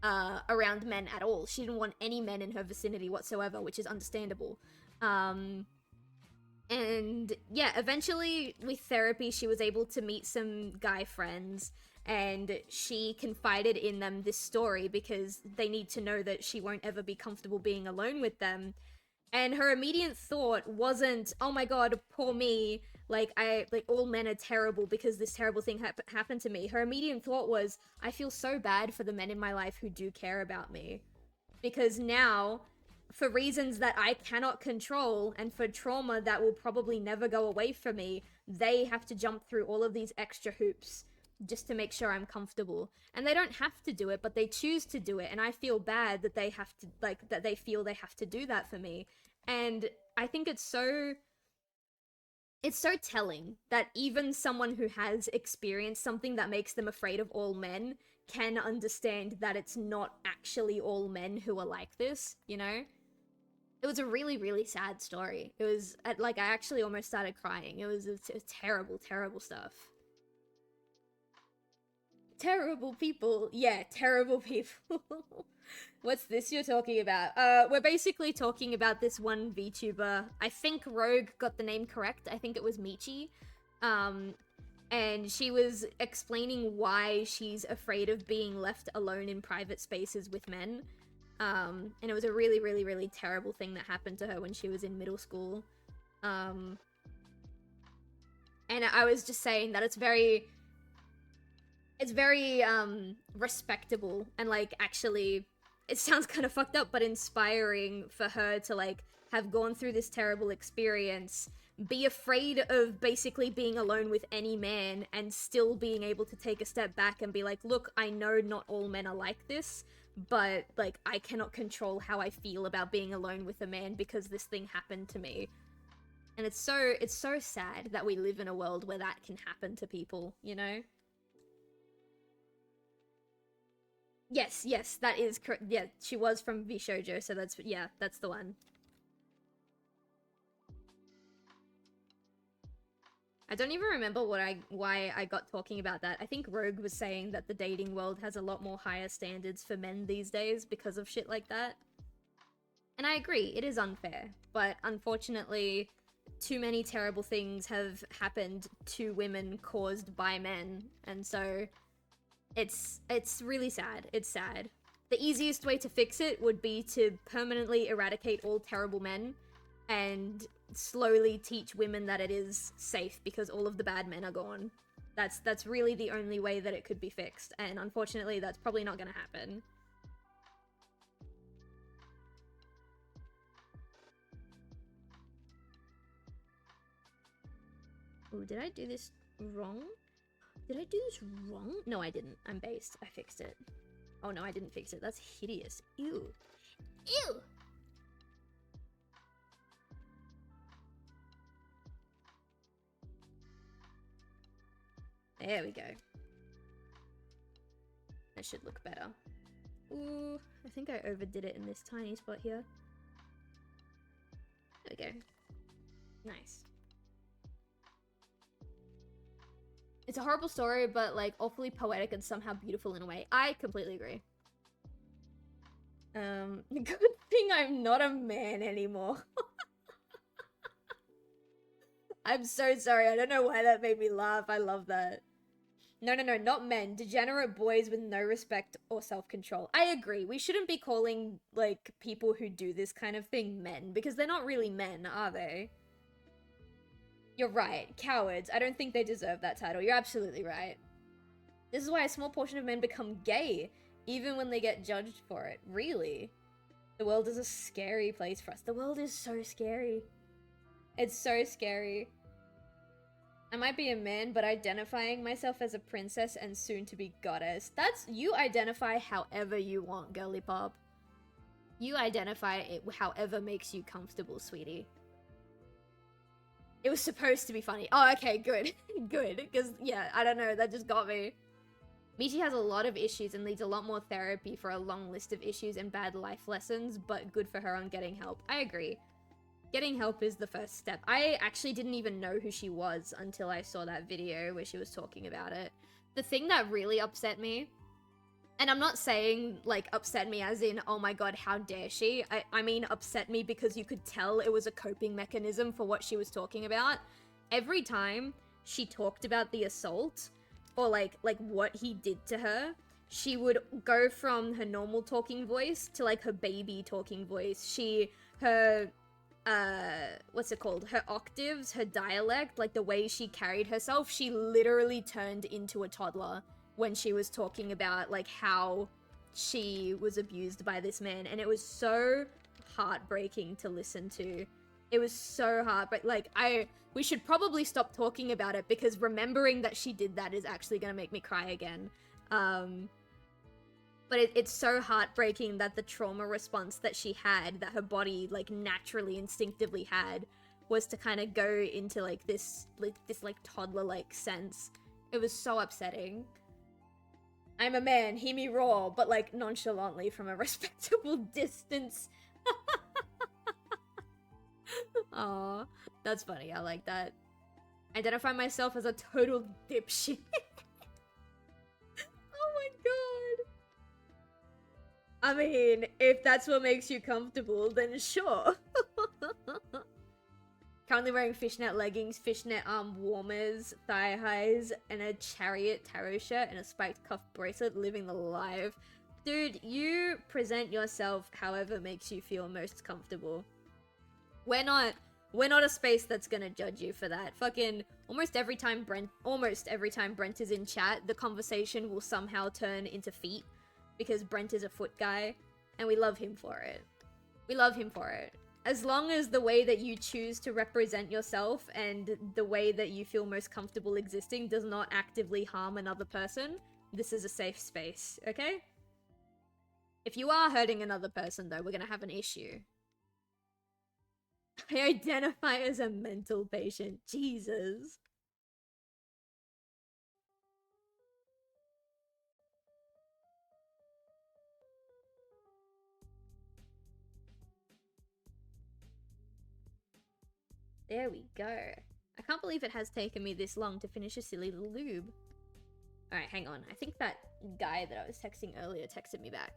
around men at all. She didn't want any men in her vicinity whatsoever, which is understandable. And yeah, eventually with therapy, she was able to meet some guy friends, and she confided in them this story because they need to know that she won't ever be comfortable being alone with them. And her immediate thought wasn't, oh my god, poor me, like, all men are terrible because this terrible thing happened to me. Her immediate thought was, I feel so bad for the men in my life who do care about me. Because now, for reasons that I cannot control, and for trauma that will probably never go away from me, they have to jump through all of these extra hoops just to make sure I'm comfortable. And they don't have to do it, but they choose to do it. And I feel bad that they have to, like, that they feel they have to do that for me. And I think it's so telling that even someone who has experienced something that makes them afraid of all men can understand that it's not actually all men who are like this, you know? It was a really, really sad story. It was, like, I actually almost started crying. It was terrible, terrible stuff. Terrible people. Yeah, terrible people. What's this you're talking about? We're basically talking about this one VTuber. I think Rogue got the name correct. I think it was Michi. And she was explaining why she's afraid of being left alone in private spaces with men. And it was a really, really, really terrible thing that happened to her when she was in middle school. And I was just saying that it's very respectable and, like, actually, it sounds kind of fucked up, but inspiring for her to, like, have gone through this terrible experience, be afraid of basically being alone with any man, and still being able to take a step back and be like, look, I know not all men are like this, but, like, I cannot control how I feel about being alone with a man because this thing happened to me. And it's so sad that we live in a world where that can happen to people, you know? Yes, that is correct. Yeah, she was from VShojo, so that's the one. I don't even remember why I got talking about that. I think Rogue was saying that the dating world has a lot more higher standards for men these days because of shit like that. And I agree, it is unfair, but unfortunately, too many terrible things have happened to women caused by men, and so it's really sad. It's sad. The easiest way to fix it would be to permanently eradicate all terrible men and slowly teach women that it is safe because all of the bad men are gone. That's really the only way that it could be fixed, and unfortunately that's probably not gonna happen. Ooh, did I do this wrong? Did I do this wrong? No, I didn't. I'm based. I fixed it. Oh no, I didn't fix it. That's hideous. Ew. Ew! There we go. That should look better. Ooh, I think I overdid it in this tiny spot here. There we go. Nice. It's a horrible story, but, like, awfully poetic and somehow beautiful in a way. I completely agree. Good thing I'm not a man anymore. I'm so sorry. I don't know why that made me laugh. I love that. No, not men. Degenerate boys with no respect or self-control. I agree. We shouldn't be calling, like, people who do this kind of thing men, because they're not really men, are they? You're right. Cowards. I don't think they deserve that title. You're absolutely right. This is why a small portion of men become gay, even when they get judged for it. Really? The world is a scary place for us. The world is so scary. It's so scary. I might be a man, but identifying myself as a princess and soon to be goddess. That's, you identify however you want, girly pop. You identify it however makes you comfortable, sweetie. It was supposed to be funny. Oh, okay, good. Good, because, yeah, I don't know, that just got me. Michi has a lot of issues and needs a lot more therapy for a long list of issues and bad life lessons, but good for her on getting help. I agree. Getting help is the first step. I actually didn't even know who she was until I saw that video where she was talking about it. The thing that really upset me, and I'm not saying, like, upset me as in, oh my god, how dare she? I mean upset me because you could tell it was a coping mechanism for what she was talking about. Every time she talked about the assault, or like what he did to her, she would go from her normal talking voice to, like, her baby talking voice. Her what's it called? Her octaves, her dialect, like the way she carried herself, she literally turned into a toddler when she was talking about, like, how she was abused by this man, and it was so heartbreaking to listen to. It was so hard, but like we should probably stop talking about it because remembering that she did that is actually gonna make me cry again. But it's so heartbreaking that the trauma response that she had, that her body like naturally, instinctively had, was to kind of go into like this toddler-like sense. It was so upsetting. I'm a man, hear me roar, but like nonchalantly from a respectable distance. Aw, that's funny. I like that. Identify myself as a total dipshit. Oh my god. I mean, if that's what makes you comfortable, then sure. Currently wearing fishnet leggings, fishnet arm warmers, thigh highs, and a chariot tarot shirt and a spiked cuff bracelet, living the life. Dude, you present yourself however makes you feel most comfortable. We're not a space that's gonna judge you for that. Fucking almost every time Brent is in chat, the conversation will somehow turn into feet because Brent is a foot guy and we love him for it. We love him for it. As long as the way that you choose to represent yourself and the way that you feel most comfortable existing does not actively harm another person, this is a safe space, okay? If you are hurting another person though, we're gonna have an issue. I identify as a mental patient. Jesus. There we go. I can't believe it has taken me this long to finish a silly little lube. Alright, hang on. I think that guy that I was texting earlier texted me back.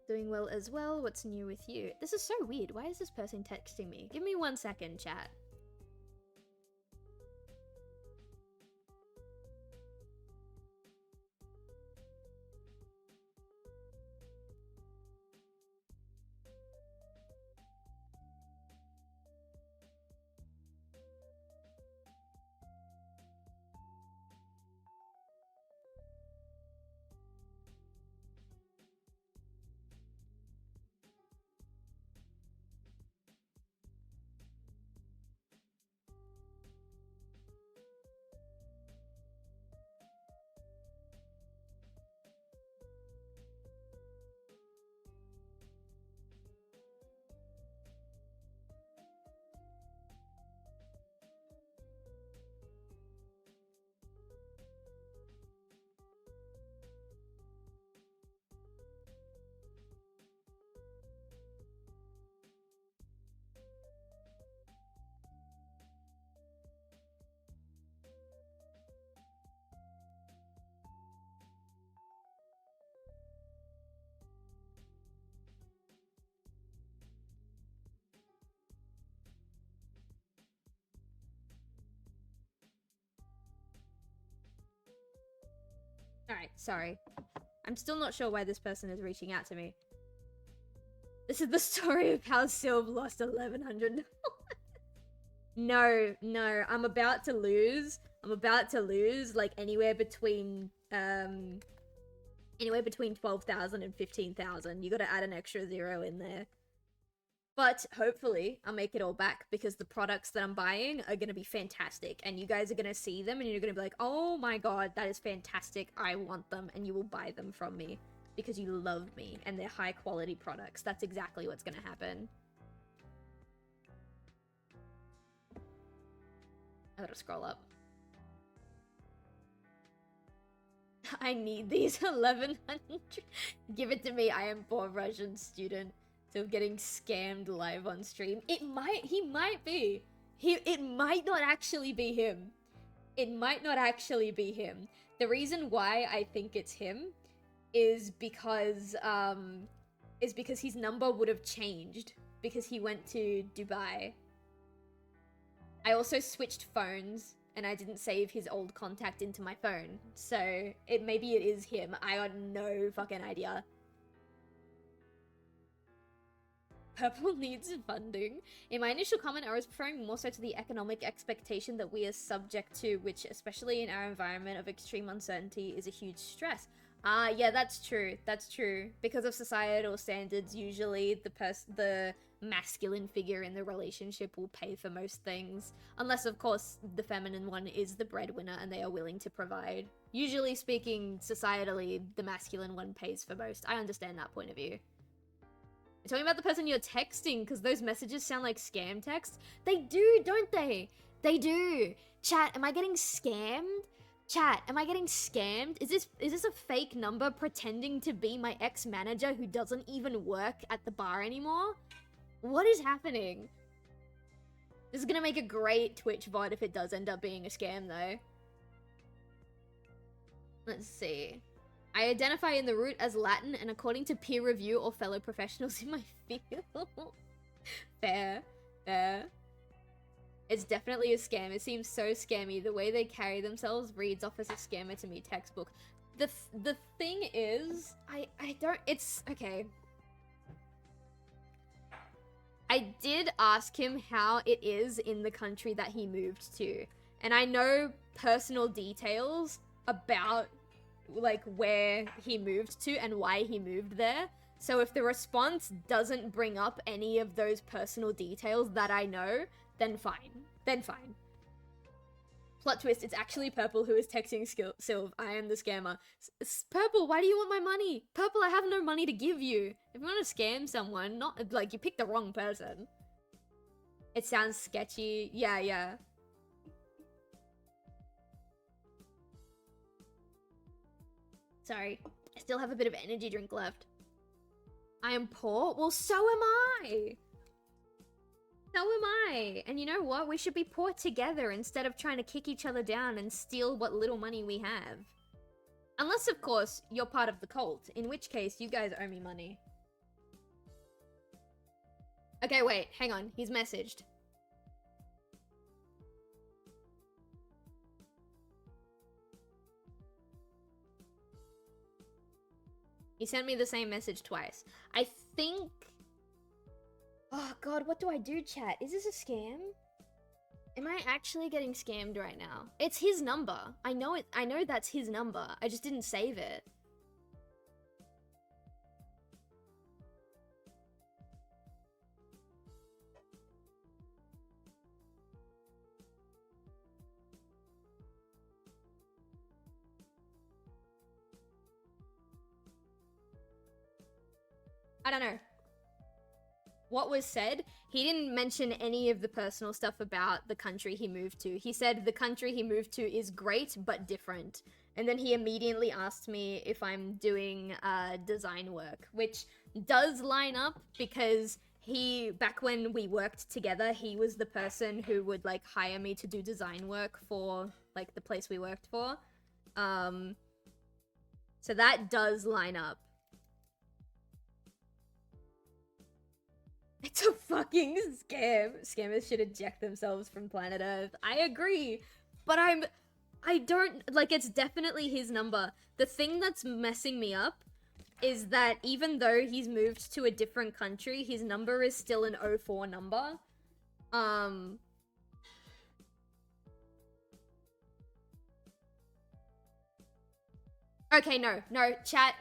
Doing well as well. What's new with you? This is so weird. Why is this person texting me? Give me 1 second, chat. Alright, sorry. I'm still not sure why this person is reaching out to me. This is the story of how Silv lost $1,100. No, I'm about to lose. Like anywhere between 12,000 and 15,000. You gotta add an extra zero in there. But hopefully I'll make it all back because the products that I'm buying are gonna be fantastic and you guys are gonna see them and you're gonna be like, oh my god, that is fantastic, I want them, and you will buy them from me because you love me and they're high quality products. That's exactly what's gonna happen. I gotta scroll up. I need these 1,100. Give it to me, I am poor Russian student. So getting scammed live on stream. He might be. It might not actually be him. It might not actually be him. The reason why I think it's him is because his number would have changed because he went to Dubai. I also switched phones and I didn't save his old contact into my phone. So maybe it is him. I got no fucking idea. Purple needs funding. In my initial comment, I was referring more so to the economic expectation that we are subject to, which, especially in our environment of extreme uncertainty, is a huge stress. Yeah, that's true. That's true. Because of societal standards, usually the masculine figure in the relationship will pay for most things. Unless, of course, the feminine one is the breadwinner and they are willing to provide. Usually speaking, societally, the masculine one pays for most. I understand that point of view. You're talking about the person you're texting, because those messages sound like scam texts. They do, don't they? They do. Chat, am I getting scammed? Chat, am I getting scammed? Is this a fake number pretending to be my ex-manager who doesn't even work at the bar anymore? What is happening? This is gonna make a great Twitch VOD if it does end up being a scam, though. Let's see. I identify in the root as Latin, and according to peer review or fellow professionals in my field. Fair. Fair. It's definitely a scam. It seems so scammy. The way they carry themselves reads off as a scammer to me, textbook. The thing is, I don't, it's, okay. I did ask him how it is in the country that he moved to. And I know personal details about, like, where he moved to and why he moved there. So if the response doesn't bring up any of those personal details that I know, then fine. Then fine. Plot twist, it's actually Purple who is texting Silv. I am the scammer. Purple, why do you want my money? Purple, I have no money to give you. If you want to scam someone, not, like, you picked the wrong person. It sounds sketchy. Yeah, yeah. Sorry. I still have a bit of energy drink left. I am poor? Well, so am I! So am I! And you know what? We should be poor together instead of trying to kick each other down and steal what little money we have. Unless, of course, you're part of the cult, in which case you guys owe me money. Okay, wait, hang on. He's messaged. He sent me the same message twice. I think... Oh god, what do I do, chat? Is this a scam? Am I actually getting scammed right now? It's his number. I know it. I know that's his number. I just didn't save it. I don't know. What was said, he didn't mention any of the personal stuff about the country he moved to. He said the country he moved to is great, but different. And then he immediately asked me if I'm doing design work, which does line up because he, back when we worked together, he was the person who would, like, hire me to do design work for, like, the place we worked for. So that does line up. It's a fucking scam. Scammers should eject themselves from planet Earth. I agree. But I don't, like, it's definitely his number. The thing that's messing me up is that even though he's moved to a different country, his number is still an 04 number. Okay, no, chat,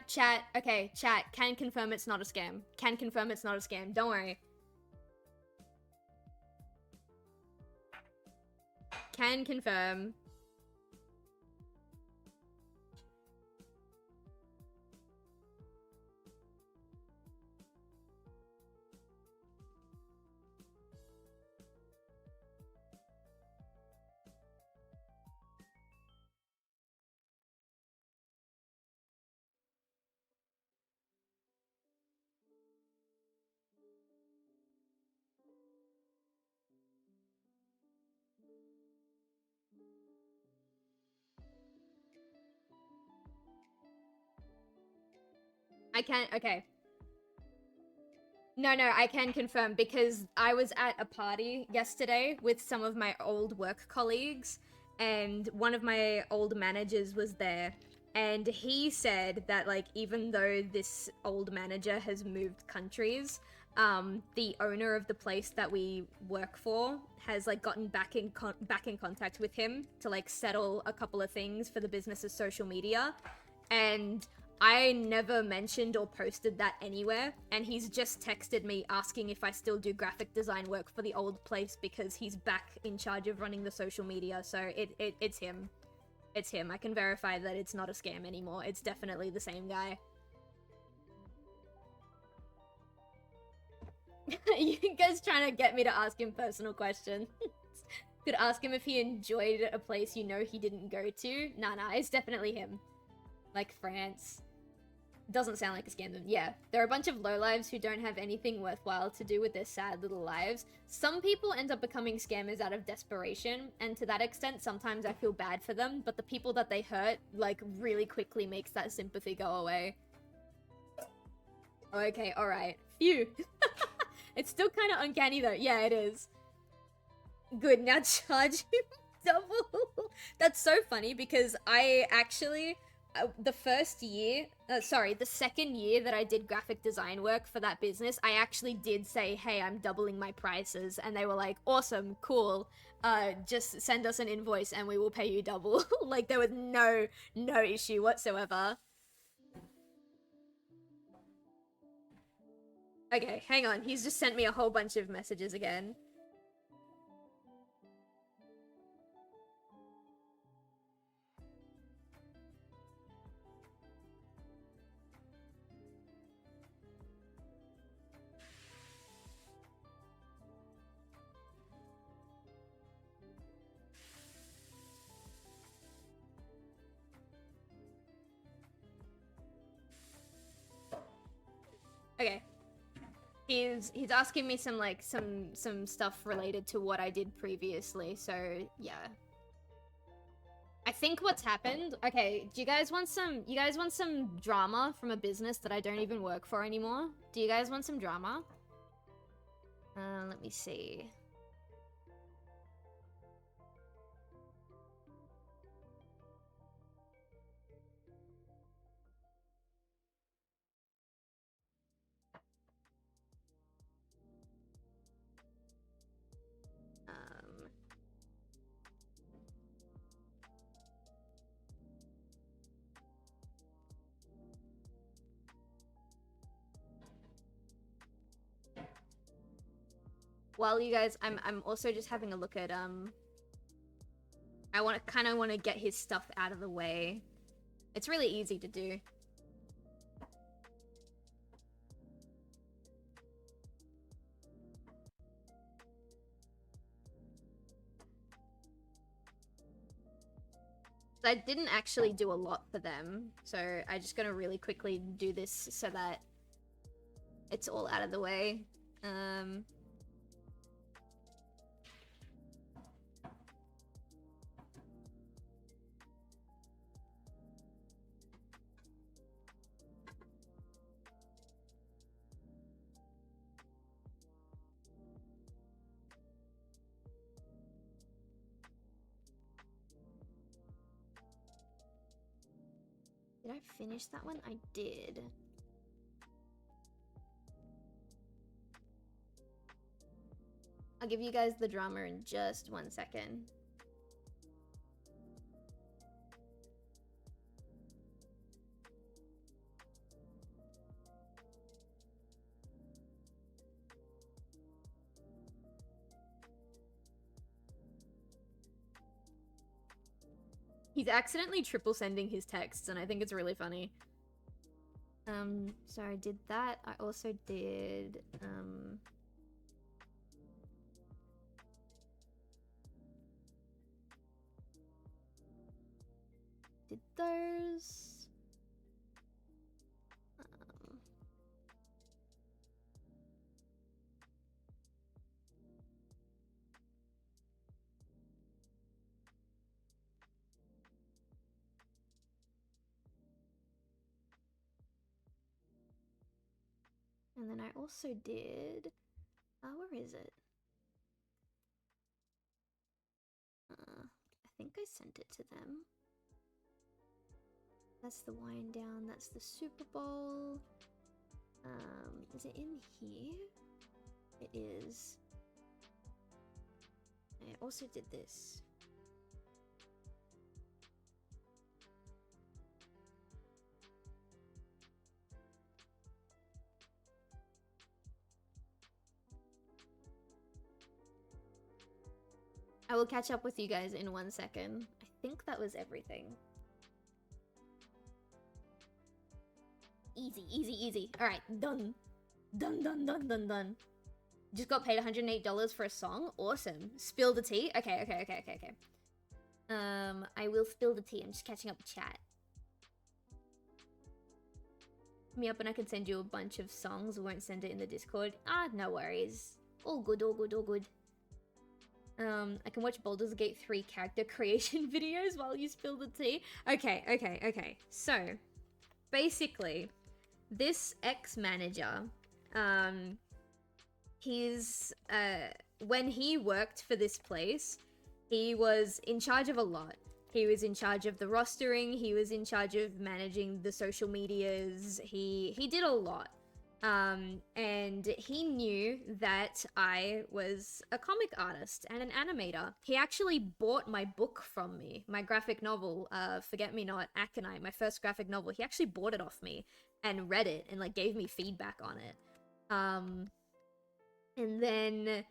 okay, chat, can confirm it's not a scam. Can confirm it's not a scam, don't worry. Can confirm. I can't, okay. No, I can confirm because I was at a party yesterday with some of my old work colleagues and one of my old managers was there and he said that, like, even though this old manager has moved countries, the owner of the place that we work for has, like, gotten back in contact with him to, like, settle a couple of things for the business's social media. And I never mentioned or posted that anywhere, and he's just texted me asking if I still do graphic design work for the old place because he's back in charge of running the social media, so it's him. It's him. I can verify that it's not a scam anymore. It's definitely the same guy. You guys trying to get me to ask him personal questions. Could ask him if he enjoyed a place you know he didn't go to. Nah, it's definitely him. Like France. Doesn't sound like a scam. Yeah, there are a bunch of lowlives who don't have anything worthwhile to do with their sad little lives. Some people end up becoming scammers out of desperation, and to that extent, sometimes I feel bad for them, but the people that they hurt, like, really quickly makes that sympathy go away. Okay, alright. Phew. It's still kind of uncanny though. Yeah, it is. Good, now charge him double. That's so funny because I actually... the second year that I did graphic design work for that business, I actually did say, hey, I'm doubling my prices, and they were like, awesome, cool, just send us an invoice and we will pay you double. Like, there was no issue whatsoever. Okay, hang on, he's just sent me a whole bunch of messages again. Okay. He's asking me some like some stuff related to what I did previously, so yeah. I think what's happened... Okay, you guys want some drama from a business that I don't even work for anymore? Do you guys want some drama? Let me see. Well, you guys, I'm also just having a look at I kind of want to get his stuff out of the way. It's really easy to do. I didn't actually do a lot for them, so I'm just gonna really quickly do this so that it's all out of the way. Did I finish that one? I did. I'll give you guys the drama in just 1 second. He's accidentally triple sending his texts, and I think it's really funny. So I did that. I also did, did those. And then I also did, where is it? I think I sent it to them. That's the wind down, that's the Super Bowl. Is it in here? It is. I also did this. I will catch up with you guys in 1 second. I think that was everything. Easy, easy, easy. All right, done. Done, done, done, done, done. Just got paid $108 for a song. Awesome. Spill the tea. Okay. I will spill the tea. I'm just catching up with chat. Hit me up and I can send you a bunch of songs. We won't send it in the Discord. Ah, no worries. All good, all good, all good. I can watch Baldur's Gate 3 character creation videos while you spill the tea. Okay. So, basically, this ex-manager, when he worked for this place, he was in charge of a lot. He was in charge of the rostering, he was in charge of managing the social medias, he did a lot. And he knew that I was a comic artist and an animator. He actually bought my book from me, my graphic novel, Forget Me Not, Aconite, my first graphic novel. He actually bought it off me and read it and like gave me feedback on it. And then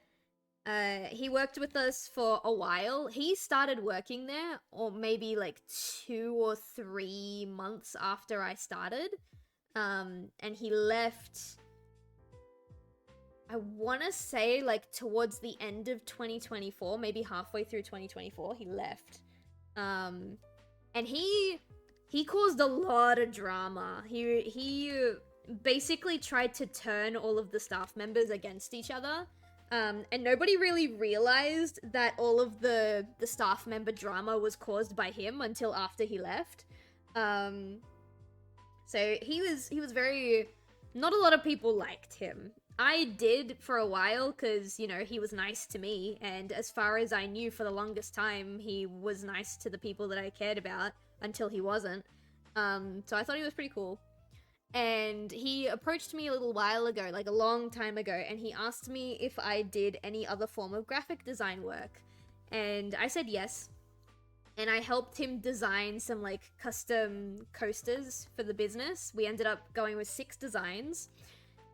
he worked with us for a while. He started working there, or maybe like 2 or 3 months after I started. And he left, I want to say like towards the end of 2024, maybe halfway through 2024, he left. And he caused a lot of drama. He basically tried to turn all of the staff members against each other. And nobody really realized that all of the staff member drama was caused by him until after he left. So he was very, not a lot of people liked him. I did for a while because, you know, he was nice to me, and as far as I knew for the longest time, he was nice to the people that I cared about until he wasn't. So I thought he was pretty cool. And he approached me a little while ago, like a long time ago, and he asked me if I did any other form of graphic design work. And I said yes. And I helped him design some like custom coasters for the business. We ended up going with 6 designs.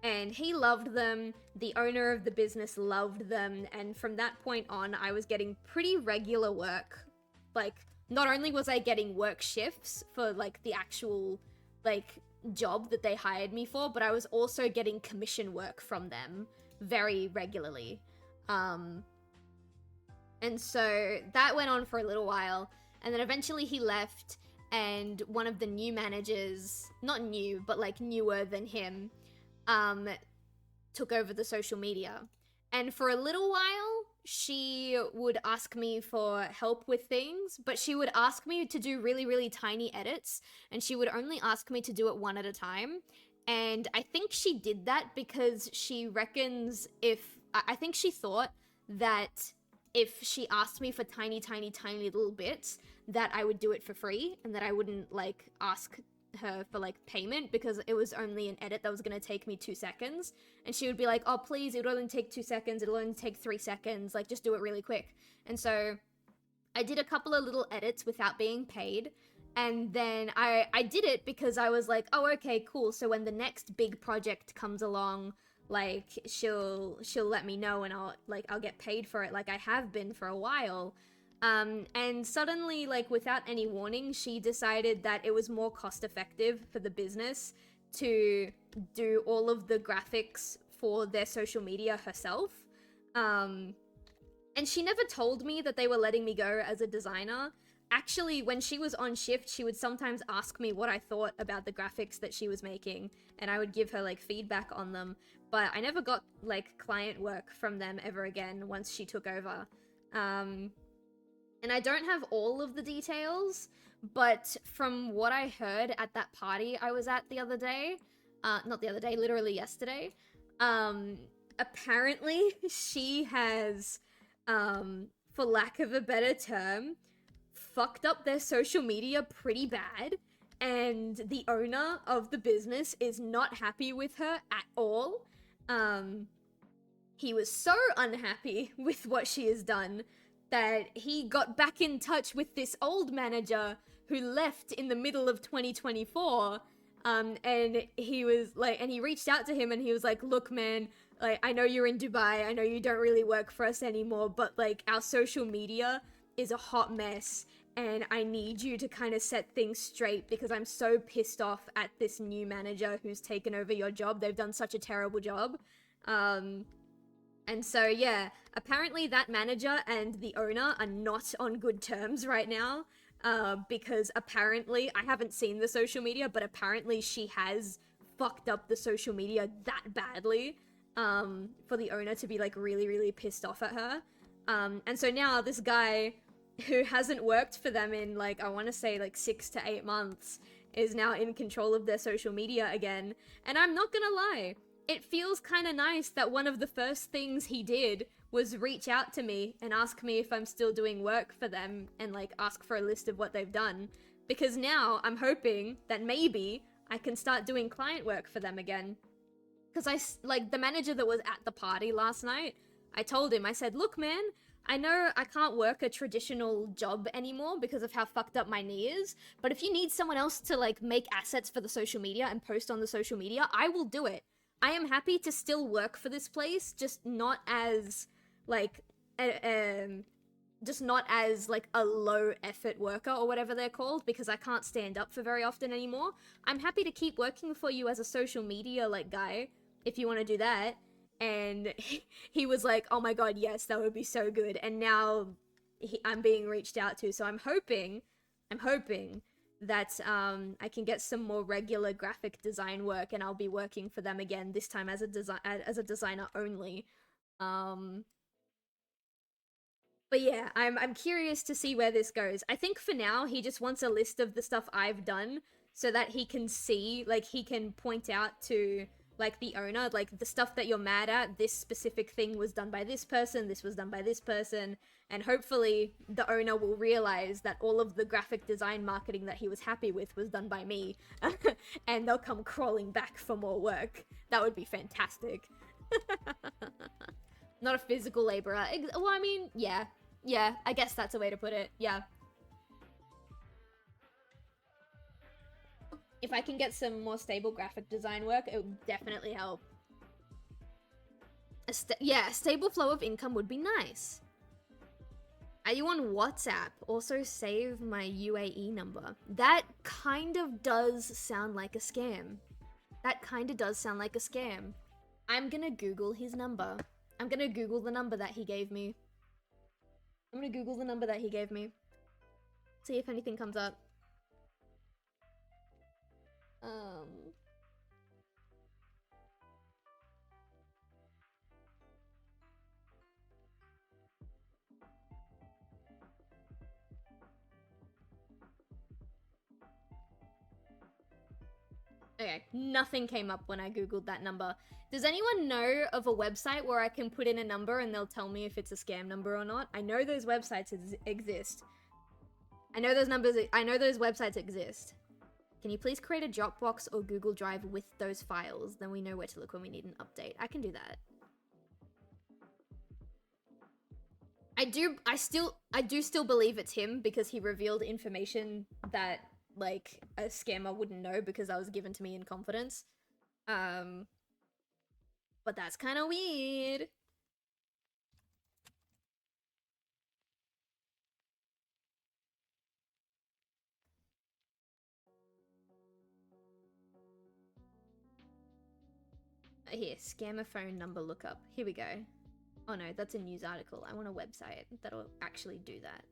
And he loved them, the owner of the business loved them, and from that point on, I was getting pretty regular work. Like, not only was I getting work shifts for, like, the actual, like, job that they hired me for, but I was also getting commission work from them very regularly. And so that went on for a little while, and then eventually he left, and one of the new managers, not new, but, like, newer than him, took over the social media. And for a little while, she would ask me for help with things, but she would ask me to do really, really tiny edits, and she would only ask me to do it one at a time. And I think she did that because she reckons I think she thought that if she asked me for tiny, tiny, tiny little bits, that I would do it for free, and that I wouldn't, like, ask her for like payment because it was only an edit that was going to take me 2 seconds, and she would be like, oh please, it'll only take 2 seconds, it'll only take 3 seconds, like just do it really quick. And so I did a couple of little edits without being paid, and then I did it because I was like, oh okay, cool, so when the next big project comes along, like she'll let me know and I'll get paid for it, like I have been for a while. And suddenly, like, without any warning, she decided that it was more cost-effective for the business to do all of the graphics for their social media herself. And she never told me that they were letting me go as a designer. Actually, when she was on shift, she would sometimes ask me what I thought about the graphics that she was making, and I would give her, like, feedback on them. But I never got, like, client work from them ever again once she took over. And I don't have all of the details, but from what I heard at that party I was at the other day, not the other day, literally yesterday, apparently she has, for lack of a better term, fucked up their social media pretty bad, and the owner of the business is not happy with her at all. He was so unhappy with what she has done that he got back in touch with this old manager who left in the middle of 2024, and he was like, and he reached out to him and he was like, look man, like, I know you're in Dubai, I know you don't really work for us anymore, but like, our social media is a hot mess, and I need you to kind of set things straight because I'm so pissed off at this new manager who's taken over your job. They've done such a terrible job. And so, yeah, apparently that manager and the owner are not on good terms right now. Because apparently, I haven't seen the social media, but apparently she has fucked up the social media that badly, for the owner to be, like, really, really pissed off at her. And so now this guy who hasn't worked for them in, like, I want to say, like, 6 to 8 months is now in control of their social media again. And I'm not gonna lie, it feels kind of nice that one of the first things he did was reach out to me and ask me if I'm still doing work for them and, like, ask for a list of what they've done. Because now I'm hoping that maybe I can start doing client work for them again. Because like, the manager that was at the party last night, I told him, I said, look, man, I know I can't work a traditional job anymore because of how fucked up my knee is, but if you need someone else to, like, make assets for the social media and post on the social media, I will do it. I am happy to still work for this place, just not as, like, just not as, like, a low effort worker or whatever they're called, because I can't stand up for very often anymore. I'm happy to keep working for you as a social media, like, guy, if you want to do that. And he was like, oh my god, yes, that would be so good. And now I'm being reached out to, so I'm hoping that I can get some more regular graphic design work, and I'll be working for them again, this time as a designer only. But yeah, I'm curious to see where this goes. I think for now he just wants a list of the stuff I've done so that he can see, like, he can point out to, like, the owner, like, the stuff that you're mad at, this specific thing was done by this person, this was done by this person, and hopefully the owner will realize that all of the graphic design marketing that he was happy with was done by me, and they'll come crawling back for more work. That would be fantastic. Not a physical laborer. Well, I mean, yeah, I guess that's a way to put it, yeah. If I can get some more stable graphic design work, it would definitely help. Yeah, a stable flow of income would be nice. Are you on WhatsApp? Also save my UAE number. That kind of does sound like a scam. That kind of does sound like a scam. I'm gonna Google his number. I'm gonna Google the number that he gave me. See if anything comes up. Okay, nothing came up when I googled that number. Does anyone know of a website where I can put in a number and they'll tell me if it's a scam number or not? I know those websites exist. I know those websites exist. Can you please create a Dropbox or Google Drive with those files? Then we know where to look when we need an update. I can do that. I do still believe it's him because he revealed information that, like, a scammer wouldn't know because that was given to me in confidence. But that's kind of weird. Here, scammer phone number lookup. Here we go. Oh no, that's a news article. I want a website that'll actually do that.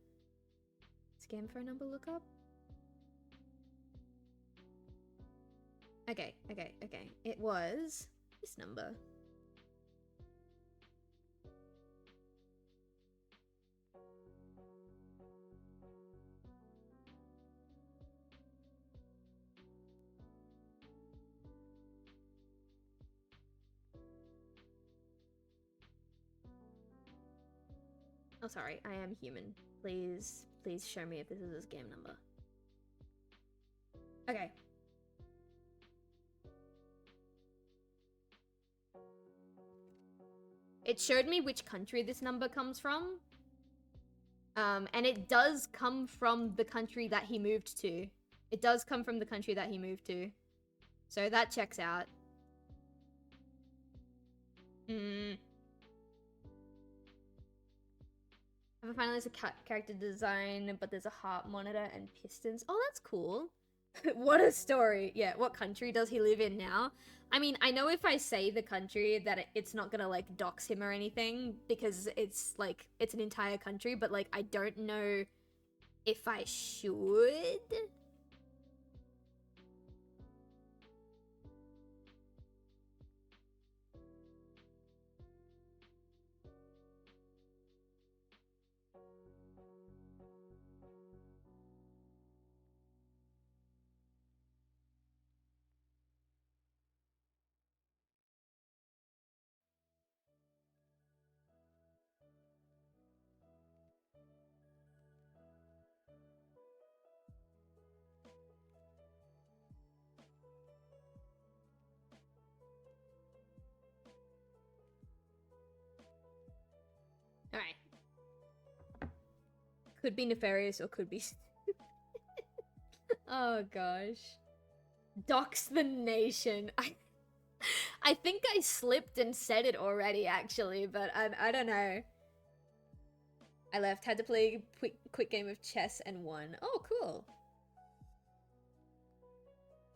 Scam phone number lookup? Okay. It was this number. Oh, sorry, I am human. Please show me if this is a scam number. Okay. It showed me which country this number comes from. And it does come from the country that he moved to. So that checks out. Mm. I haven't finalized a character design, but there's a heart monitor and pistons. Oh, that's cool. What a story. Yeah, what country does he live in now? I mean, I know if I say the country that it's not gonna, like, dox him or anything, because it's, like, it's an entire country, but, like, I don't know if I should. Alright. Could be nefarious or could be... Oh, gosh. Dox the nation. I think I slipped and said it already, actually, but I don't know. I left, had to play a quick game of chess and won. Oh, cool.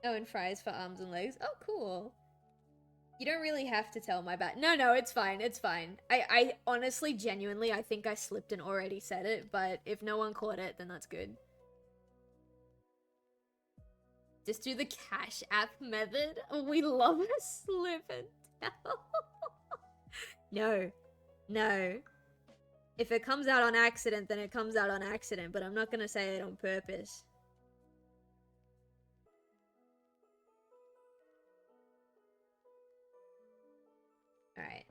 Oh, and fries for arms and legs. Oh, cool. You don't really have to tell my bad. No, it's fine. It's fine. I honestly, genuinely, I think I slipped and already said it, but if no one caught it, then that's good. Just do the Cash App method. We love a slip and tell. No. If it comes out on accident, then it comes out on accident, but I'm not gonna say it on purpose. Alright.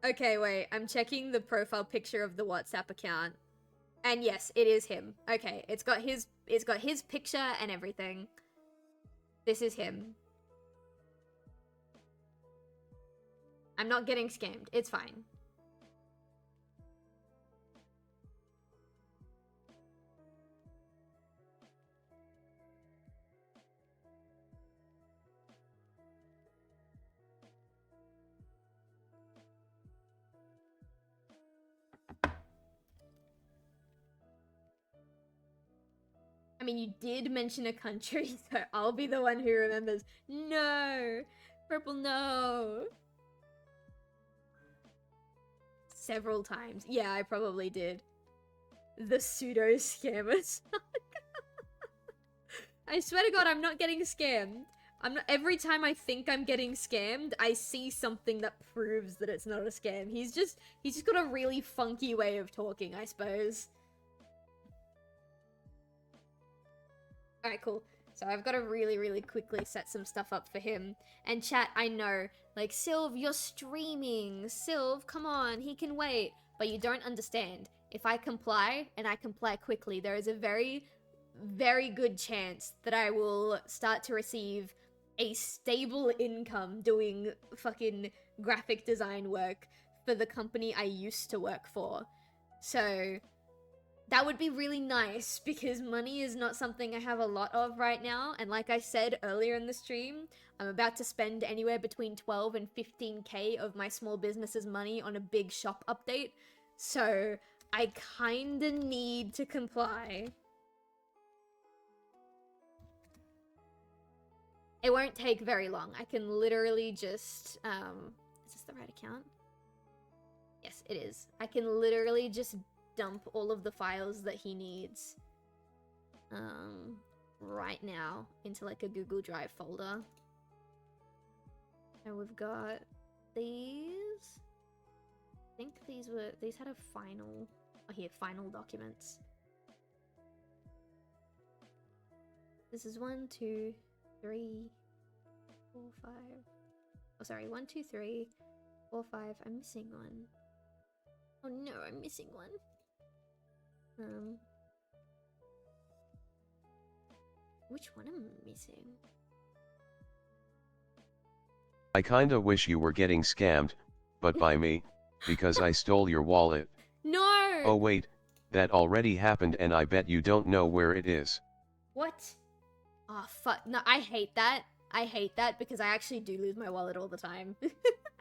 Okay, wait. I'm checking the profile picture of the WhatsApp account. And yes, it is him. Okay, it's got his picture and everything. This is him. I'm not getting scammed. It's fine. I mean, you did mention a country, so I'll be the one who remembers. No! Purple, no! Several times. Yeah, I probably did. The pseudo scammers. I swear to God, I'm not getting scammed. I'm not. Every time I think I'm getting scammed, I see something that proves that it's not a scam. He's just got a really funky way of talking, I suppose. Alright, cool. So I've got to really quickly set some stuff up for him. And chat, I know, like, Silv, you're streaming. Silv, come on, he can wait. But you don't understand. If I comply, and I comply quickly, there is a very good chance that I will start to receive a stable income doing fucking graphic design work for the company I used to work for. So that would be really nice, because money is not something I have a lot of right now, and like I said earlier in the stream, I'm about to spend anywhere between 12 and 15k of my small business's money on a big shop update, so I kinda need to comply. It won't take very long. I can literally just, is this the right account? Yes, it is. I can literally just dump all of the files that he needs right now into like a Google Drive folder. And we've got these. I think these had a final, oh here, final documents. This is 1, 2, 3, 4, 5. Oh, sorry, 1, 2, 3, 4, 5. I'm missing one. Oh no, I'm missing one. Which one am I missing? I kinda wish you were getting scammed, but by me, because I stole your wallet. No! Oh wait, That already happened and I bet you don't know where it is. What? Oh, fuck. No, I hate that. I hate that because I actually do lose my wallet all the time.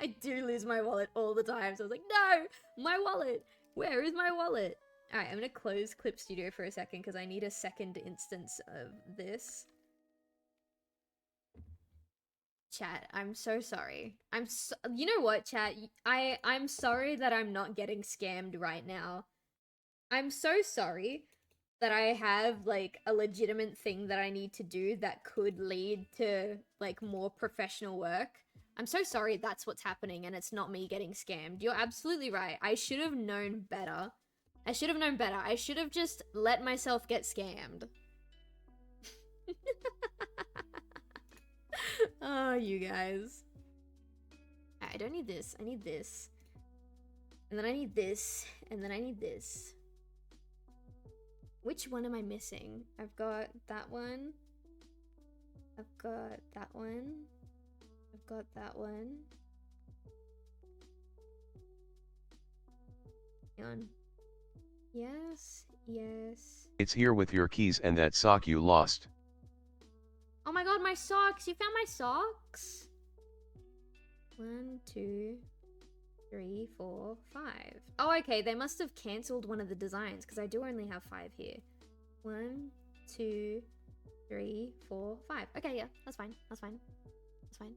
I do lose my wallet all the time. So I was like, no, my wallet. Where is my wallet? All right, I'm going to close Clip Studio for a second because I need a second instance of this. Chat, I'm so sorry. You know what, chat? I'm sorry that I'm not getting scammed right now. I'm so sorry that I have, like, a legitimate thing that I need to do that could lead to, like, more professional work. I'm so sorry that's what's happening and it's not me getting scammed. You're absolutely right. I should have known better. I should have known better. I should have just let myself get scammed. Oh, you guys. I don't need this. I need this. And then I need this. And then I need this. Which one am I missing? I've got that one. I've got that one. I've got that one. Hang on. Yes, yes. It's here with your keys and that sock you lost. Oh my god, my socks! You found my socks? 1, 2, 3, 4, 5. Oh, okay, they must have cancelled one of the designs because I do only have 5 here. 1, 2, 3, 4, 5. Okay, yeah, that's fine. That's fine. That's fine.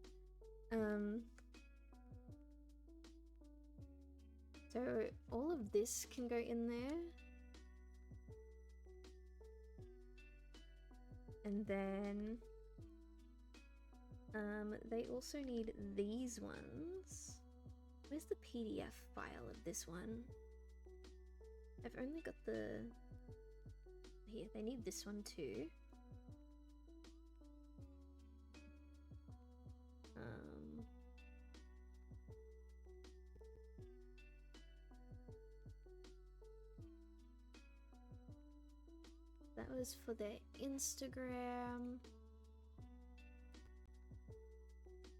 So all of this can go in there. And then they also need these ones. Where's the PDF file of this one? I've only got the... Here, they need this one too. That was for their Instagram.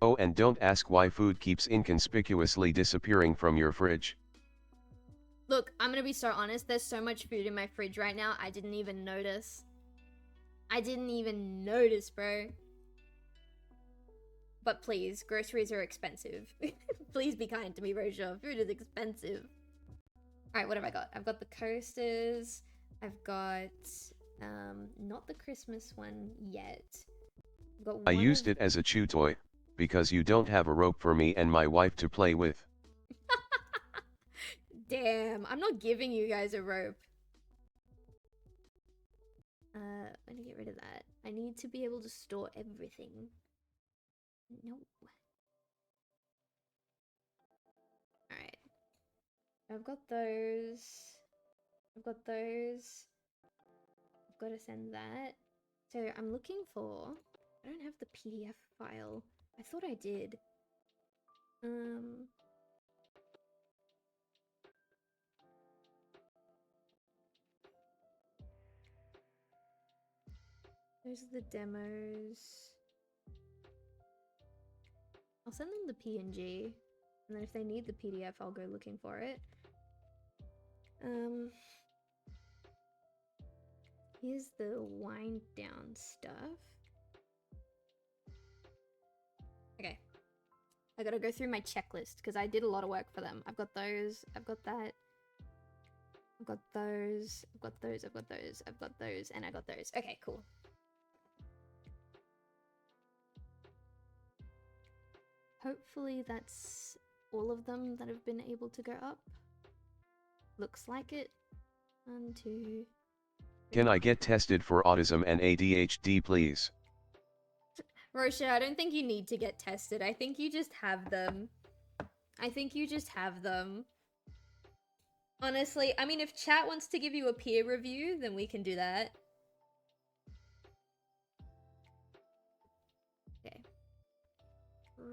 Oh, and don't ask why food keeps inconspicuously disappearing from your fridge. Look, I'm gonna be so honest, there's so much food in my fridge right now, I didn't even notice. I didn't even notice, bro. But please, groceries are expensive. Please be kind to me, Roja. Food is expensive. Alright, what have I got? I've got the coasters. I've got, not the Christmas one yet. I've got I used it as a chew toy, because you don't have a rope for me and my wife to play with. Damn, I'm not giving you guys a rope. I'm gonna get rid of that. I need to be able to store everything. No. Alright. I've got those. I've got those. I've got to send that. So I'm looking for... I don't have the PDF file. I thought I did. Those are the demos. I'll send them the PNG, and then if they need the PDF, I'll go looking for it. Here's the wind down stuff. Okay. I gotta go through my checklist, because I did a lot of work for them. I've got those, I've got that. I've got those, I've got those, I've got those, I've got those, and I got those. Okay, cool. Hopefully that's all of them that have been able to go up. Looks like it. 1, 2, 3. Can I get tested for autism and ADHD, please? Rosha, I don't think you need to get tested. I think you just have them. I think you just have them. Honestly, I mean, if chat wants to give you a peer review, then we can do that. Okay.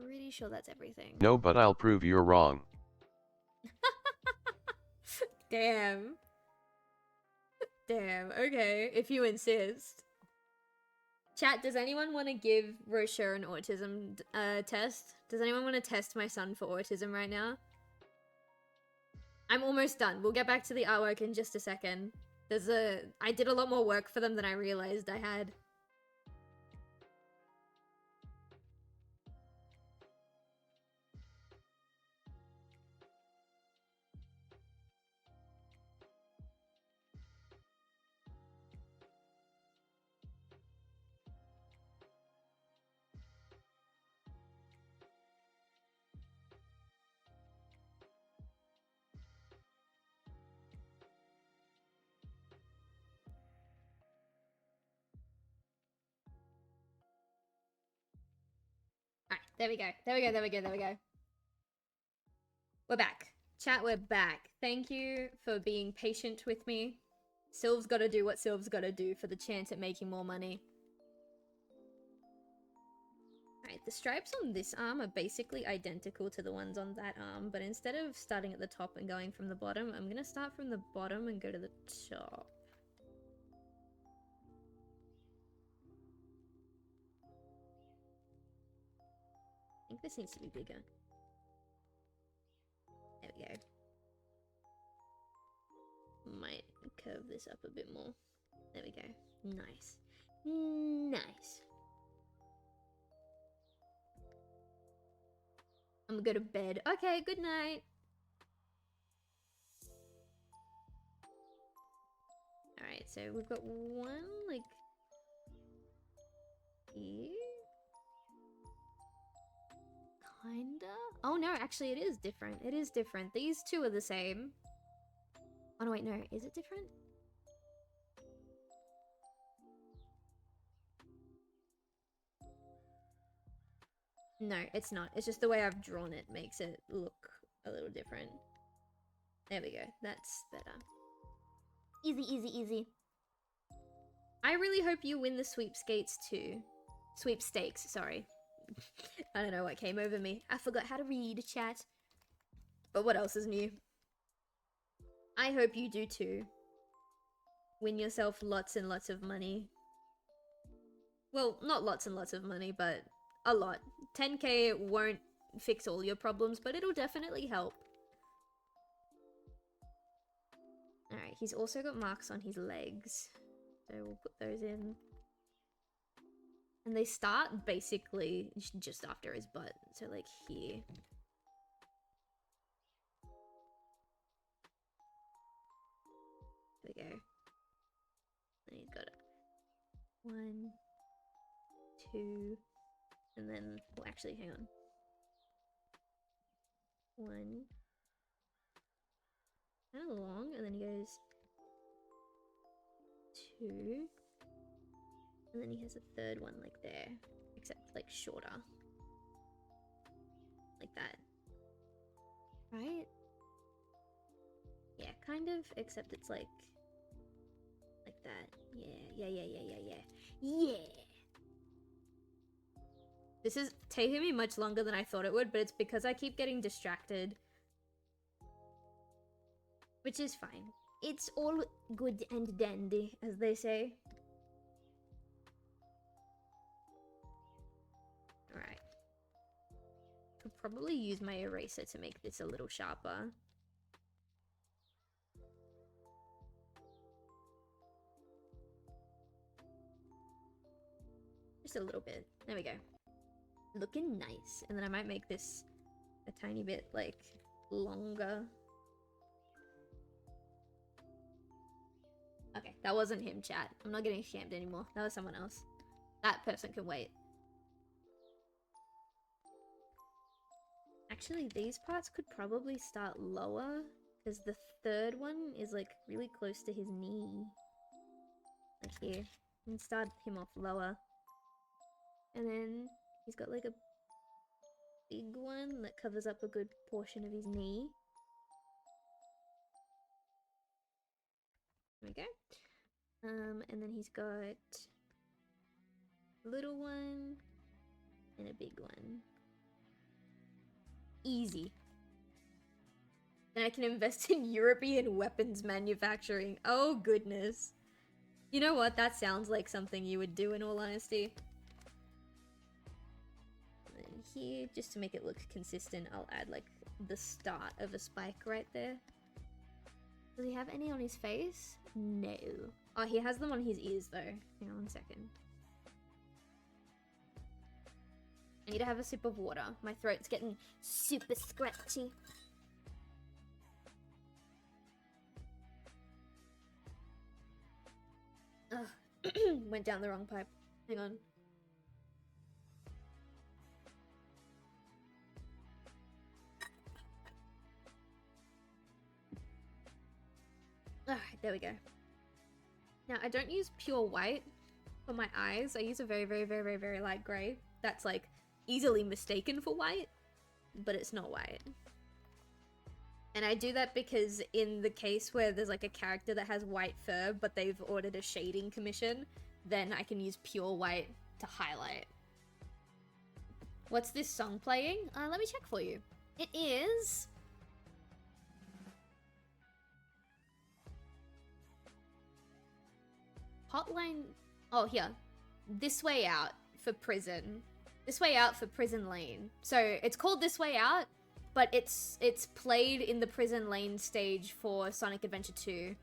Pretty sure that's everything. No, but I'll prove you're wrong. Damn. Damn, okay, if you insist. Chat, does anyone want to give Rosha an autism test? Does anyone want to test my son for autism right now? I'm almost done. We'll get back to the artwork in just a second. I did a lot more work for them than I realized I had. Alright, there we go. There we go, there we go, there we go. We're back. Chat, we're back. Thank you for being patient with me. Silv's gotta do what Silv's gotta do for the chance at making more money. Alright, the stripes on this arm are basically identical to the ones on that arm, but instead of starting at the top and going from the bottom, I'm gonna start from the bottom and go to the top. I think this needs to be bigger. There we go. Might curve this up a bit more. There we go. Nice. Nice. I'm gonna go to bed. Okay, good night. Alright, so we've got one, like, here? Kinda? Oh no, actually it is different. It is different. These two are the same. Oh no, wait, no. Is it different? No, it's not. It's just the way I've drawn it makes it look a little different. There we go. That's better. Easy, easy, easy. I really hope you win the sweepstakes too. Sweepstakes, sorry. I don't know what came over me. I forgot how to read, chat. But what else is new? I hope you do too. Win yourself lots and lots of money. Well, not lots and lots of money, but a lot. 10k won't fix all your problems, but it'll definitely help. Alright, he's also got marks on his legs. So we'll put those in. And they start basically just after his butt. So like here. There we go. And he's got it. 1, 2, and then, well actually, hang on. 1. Kind of long, and then he goes 2. And then he has a third one like there, except like shorter. Like that. Right? Yeah, kind of, except it's like that. Yeah. This is taking me much longer than I thought it would, but it's because I keep getting distracted. Which is fine. It's all good and dandy, as they say. Alright. Could probably use my eraser to make this a little sharper. Just a little bit. There we go. Looking nice. And then I might make this a tiny bit, like, longer. Okay, that wasn't him, chat. I'm not getting scammed anymore. That was someone else. That person can wait. Actually, these parts could probably start lower, because the third one is, like, really close to his knee. Like here. And start him off lower. And then he's got, like, a big one that covers up a good portion of his knee. There we go. And then he's got a little one and a big one. Easy. Then I can invest in European weapons manufacturing. Oh goodness. You know what? That sounds like something you would do in all honesty. And then here, just to make it look consistent, I'll add like the start of a spike right there. Does he have any on his face? No. Oh, he has them on his ears though. Hang on 1 second. I need to have a sip of water. My throat's getting super scratchy. Ugh. Went down the wrong pipe. Hang on. Alright, there we go. Now, I don't use pure white for my eyes. I use a very, very, very, very, very light grey. That's like easily mistaken for white, but it's not white. And I do that because in the case where there's like a character that has white fur, but they've ordered a shading commission, then I can use pure white to highlight. What's this song playing? Let me check for you. It is... Hotline... Oh, here. This Way Out for Prison. This Way Out for Prison Lane. So, it's called This Way Out, but it's played in the Prison Lane stage for Sonic Adventure 2.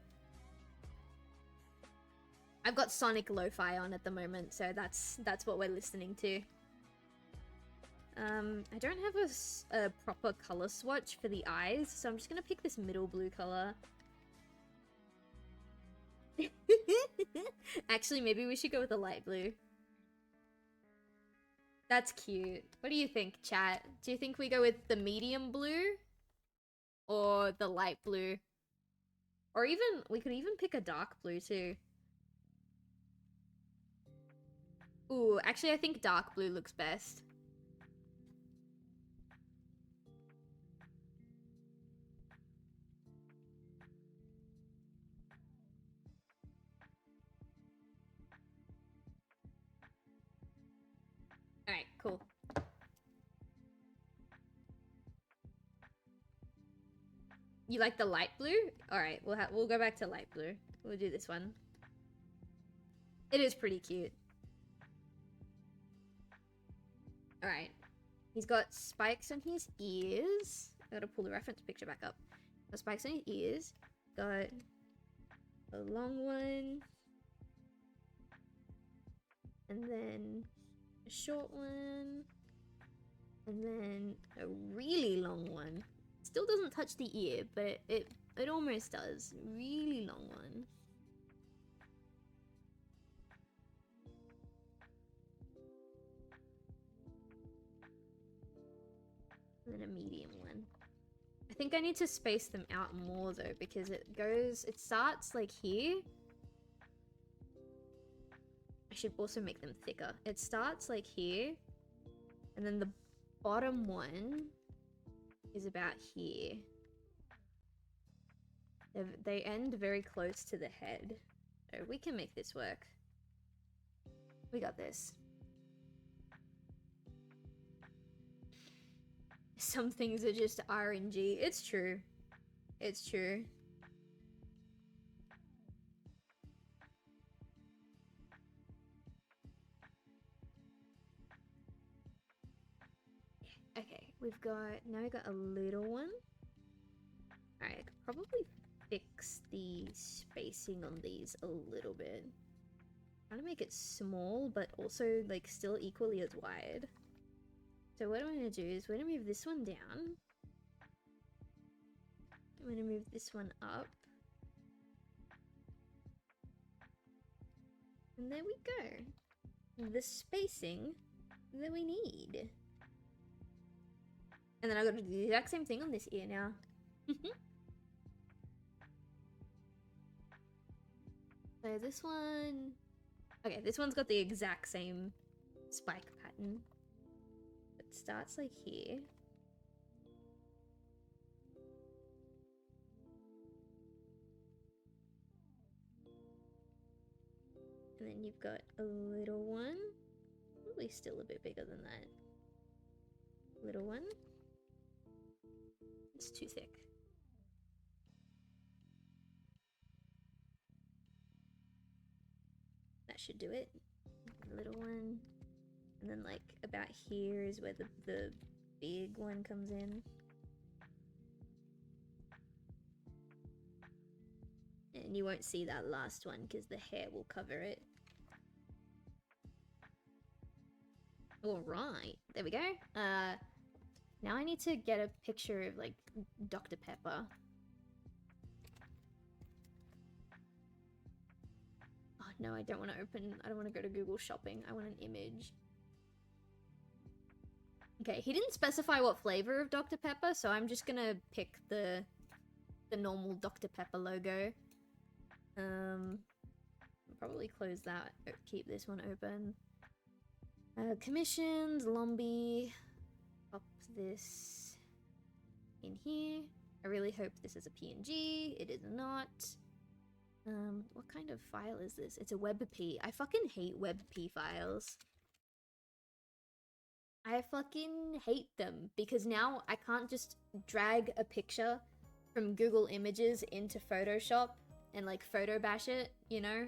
I've got Sonic Lo-Fi on at the moment, so that's what we're listening to. I don't have a proper color swatch for the eyes, so I'm just gonna pick this middle blue color. Actually, maybe we should go with a light blue. That's cute. What do you think, chat? Do you think we go with the medium blue? Or the light blue? Or even, we could even pick a dark blue too. Ooh, actually I think dark blue looks best. Alright, cool. You like the light blue? Alright, we'll go back to light blue. We'll do this one. It is pretty cute. Alright. He's got spikes on his ears. I gotta pull the reference picture back up. Got spikes on his ears. Got a long one. And then a short one. And then a really long one. Still doesn't touch the ear, but it almost does. Really long one. And then a medium one. I think I need to space them out more though, because it starts like here. I should also make them thicker. It starts like here, and then the bottom one is about here. They end very close to the head. So we can make this work. We got this. Some things are just RNG. It's true. It's true. Okay, now we got a little one. Alright, I could probably fix the spacing on these a little bit. Trying to make it small, but also like still equally as wide. So what I'm gonna do is we're gonna move this one down. I'm gonna move this one up. And there we go. The spacing that we need. And then I've got to do the exact same thing on this ear now. So this one... Okay, this one's got the exact same spike pattern. It starts like here. And then you've got a little one. Probably still a bit bigger than that. Little one. It's too thick. That should do it. Little one. And then like about here is where the big one comes in. And you won't see that last one because the hair will cover it. Alright, there we go. Now I need to get a picture of, like, Dr. Pepper. Oh, no, I don't want to open... I don't want to go to Google Shopping. I want an image. Okay, he didn't specify what flavor of Dr. Pepper, so I'm just gonna pick the normal Dr. Pepper logo. I'll probably close that. Keep this one open. Commissions, Lomby. Pop this in here. I really hope this is a PNG. It is not. What kind of file is this? It's a WebP. I fucking hate WebP files. I fucking hate them because now I can't just drag a picture from Google Images into Photoshop and like photo bash it, you know?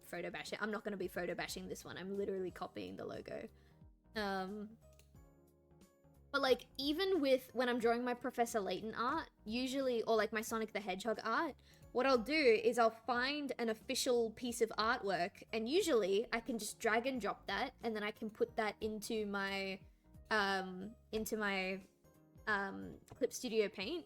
Photo bash it. I'm not gonna be photo bashing this one. I'm literally copying the logo. But like even with when I'm drawing my Professor Layton art, usually, or like my Sonic the Hedgehog art, what I'll do is I'll find an official piece of artwork, and usually I can just drag and drop that, and then I can put that into my Clip Studio Paint,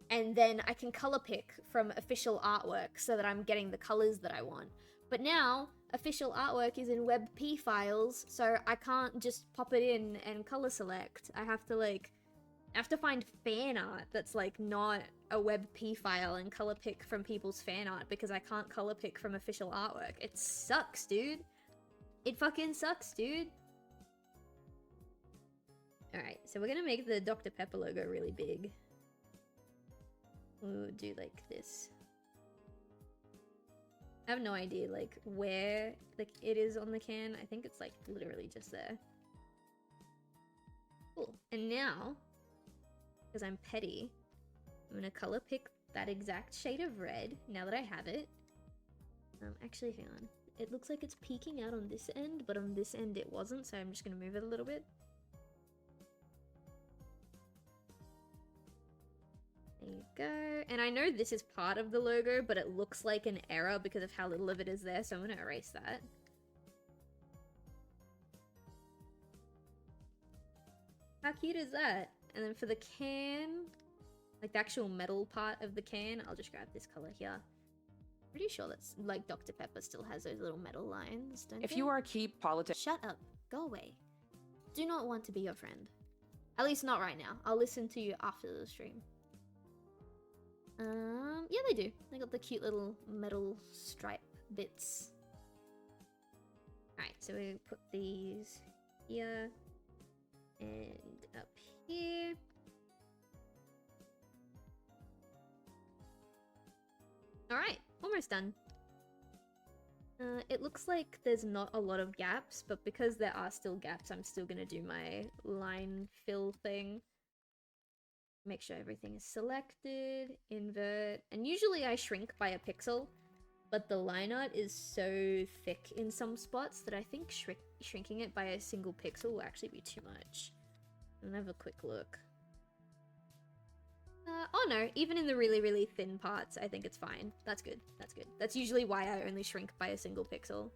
and then I can color pick from official artwork so that I'm getting the colors that I want. But now, official artwork is in WebP files, so I can't just pop it in and color select. I have to find fan art that's like not a WebP file and color pick from people's fan art because I can't color pick from official artwork. It sucks, dude. It fucking sucks, dude. Alright, so we're gonna make the Dr. Pepper logo really big. We'll do like this. I have no idea like where like it is on the can. I think it's like literally just there. Cool. And now, because I'm petty, I'm gonna color pick that exact shade of red now that I have it. Actually, hang on. It looks like it's peeking out on this end, but on this end it wasn't, so I'm just gonna move it a little bit. There you go. And I know this is part of the logo, but it looks like an error because of how little of it is there, so I'm gonna erase that. How cute is that? And then for the can, like the actual metal part of the can, I'll just grab this color here. Pretty sure that's like Dr. Pepper still has those little metal lines, don't If they? you are a key politician... Shut up. Go away. Do not want to be your friend. At least not right now. I'll listen to you after the stream. Yeah, they do. They got the cute little metal stripe bits. Alright, so we put these here and up here. Alright, almost done. It looks like there's not a lot of gaps, but because there are still gaps, I'm still gonna do my line fill thing. Make sure everything is selected, invert, and usually I shrink by a pixel, but the line art is so thick in some spots that I think shrinking it by a single pixel will actually be too much. I'll have a quick look. Oh no, even in the really, really thin parts, I think it's fine. That's good, that's good. That's usually why I only shrink by a single pixel.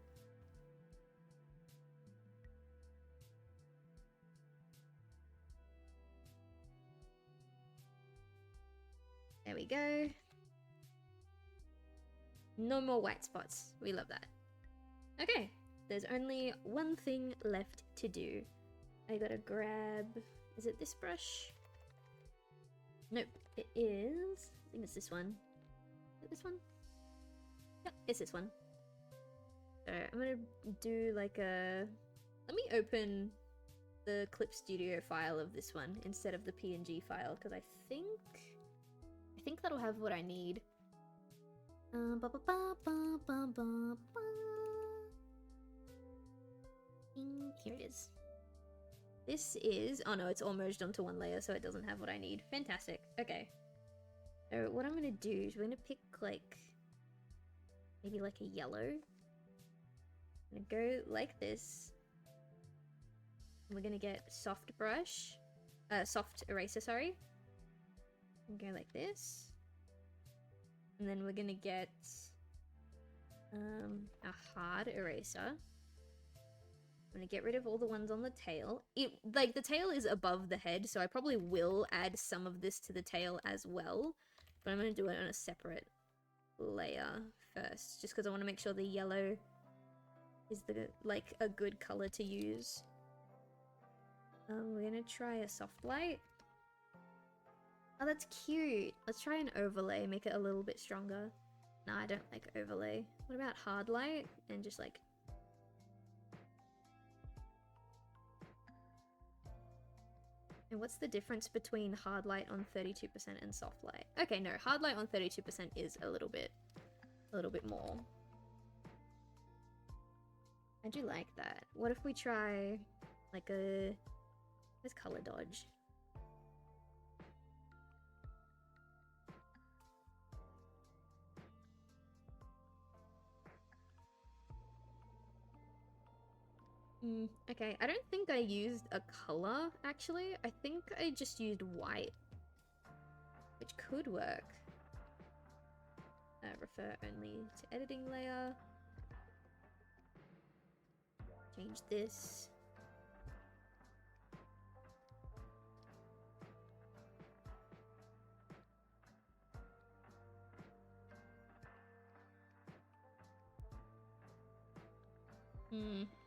There we go. No more white spots. We love that. Okay, there's only one thing left to do. I gotta grab... Is it this brush? Nope, it is... I think it's this one. Is it this one? Yep, it's this one. So I'm gonna do like a... Let me open the Clip Studio file of this one instead of the PNG file, because I think that'll have what I need. Here it is. This is... Oh no, it's all merged onto one layer, so it doesn't have what I need. Fantastic. Okay. So what I'm gonna do is we're gonna pick like... maybe like a yellow. I'm gonna go like this. And we're gonna get soft brush. Soft eraser, sorry. And go like this. And then we're gonna get a hard eraser. I'm gonna get rid of all the ones on the tail. Like, the tail is above the head, so I probably will add some of this to the tail as well. But I'm gonna do it on a separate layer first, just because I want to make sure the yellow is like a good color to use. We're gonna try a soft light. Oh, that's cute. Let's try an overlay, make it a little bit stronger. Nah, I don't like overlay. What about hard light? And just like... And what's the difference between hard light on 32% and soft light? Okay, no, hard light on 32% is a little bit more. I do like that. What if we try like a... Let's color dodge. Okay, I don't think I used a color, actually. I think I just used white, which could work. Refer only to editing layer. Change this.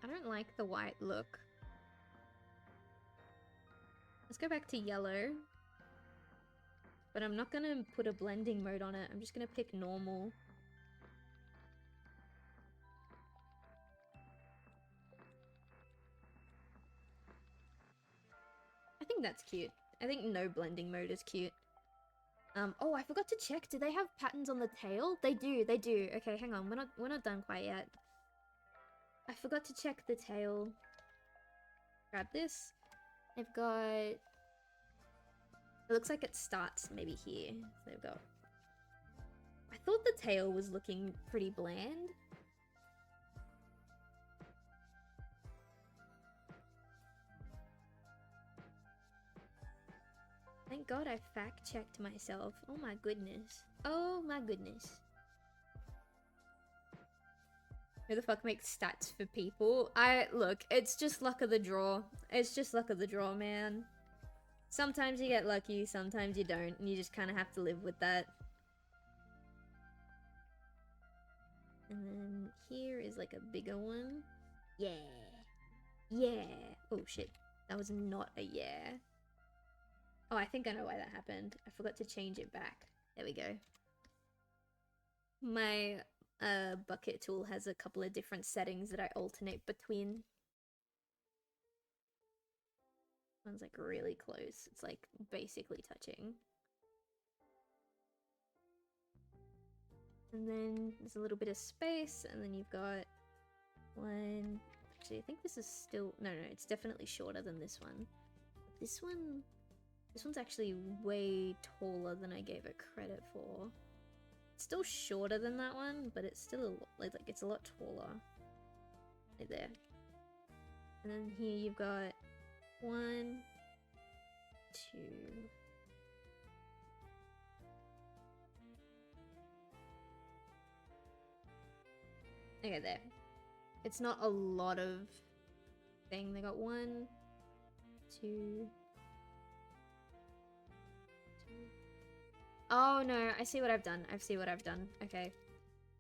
I don't like the white look. Let's go back to yellow. But I'm not gonna put a blending mode on it. I'm just gonna pick normal. I think that's cute. I think no blending mode is cute. Oh, I forgot to check. Do they have patterns on the tail? They do, they do. Okay, hang on. We're not done quite yet. I forgot to check the tail. Grab this. They've got... It looks like it starts maybe here. So they've got... I thought the tail was looking pretty bland. Thank God I fact-checked myself. Oh my goodness. Oh my goodness. Who the fuck makes stats for people? Look, it's just luck of the draw. It's just luck of the draw, man. Sometimes you get lucky, sometimes you don't, and you just kind of have to live with that. And then here is like a bigger one. Yeah. Yeah. Oh shit. That was not a yeah. Oh, I think I know why that happened. I forgot to change it back. There we go. My bucket tool has a couple of different settings that I alternate between. One's like really close. It's like basically touching. And then there's a little bit of space, and then you've got one. Actually, I think this is still... No, it's definitely shorter than this one. This one's actually way taller than I gave it credit for. It's still shorter than that one, but it's still like it's a lot taller. Right there. And then here you've got 1, 2. Okay, there. It's not a lot of thing. They got 1, 2. Oh no, I see what I've done. I see what I've done. Okay.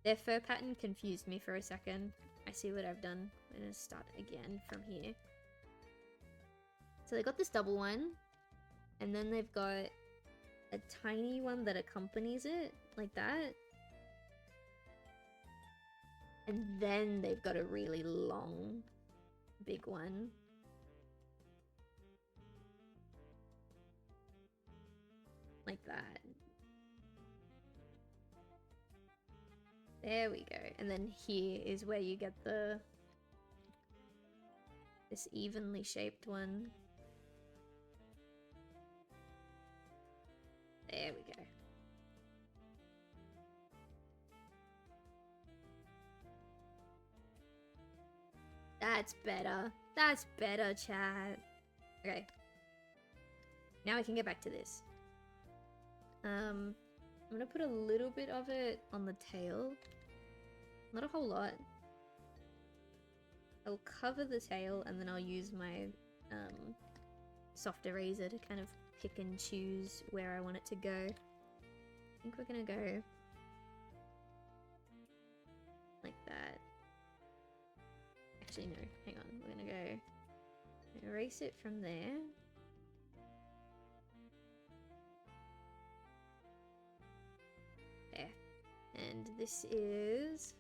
Their fur pattern confused me for a second. I see what I've done. I'm gonna start again from here. So they got this double one, and then they've got a tiny one that accompanies it, like that. And then they've got a really long, big one. Like that. There we go. And then here is where you get this evenly shaped one. There we go. That's better. That's better, chat. Okay. Now we can get back to this. I'm gonna put a little bit of it on the tail. Not a whole lot. I'll cover the tail and then I'll use my soft eraser to kind of pick and choose where I want it to go. I think we're gonna go like that. Actually, no, hang on. We're gonna go erase it from there. There. And this is...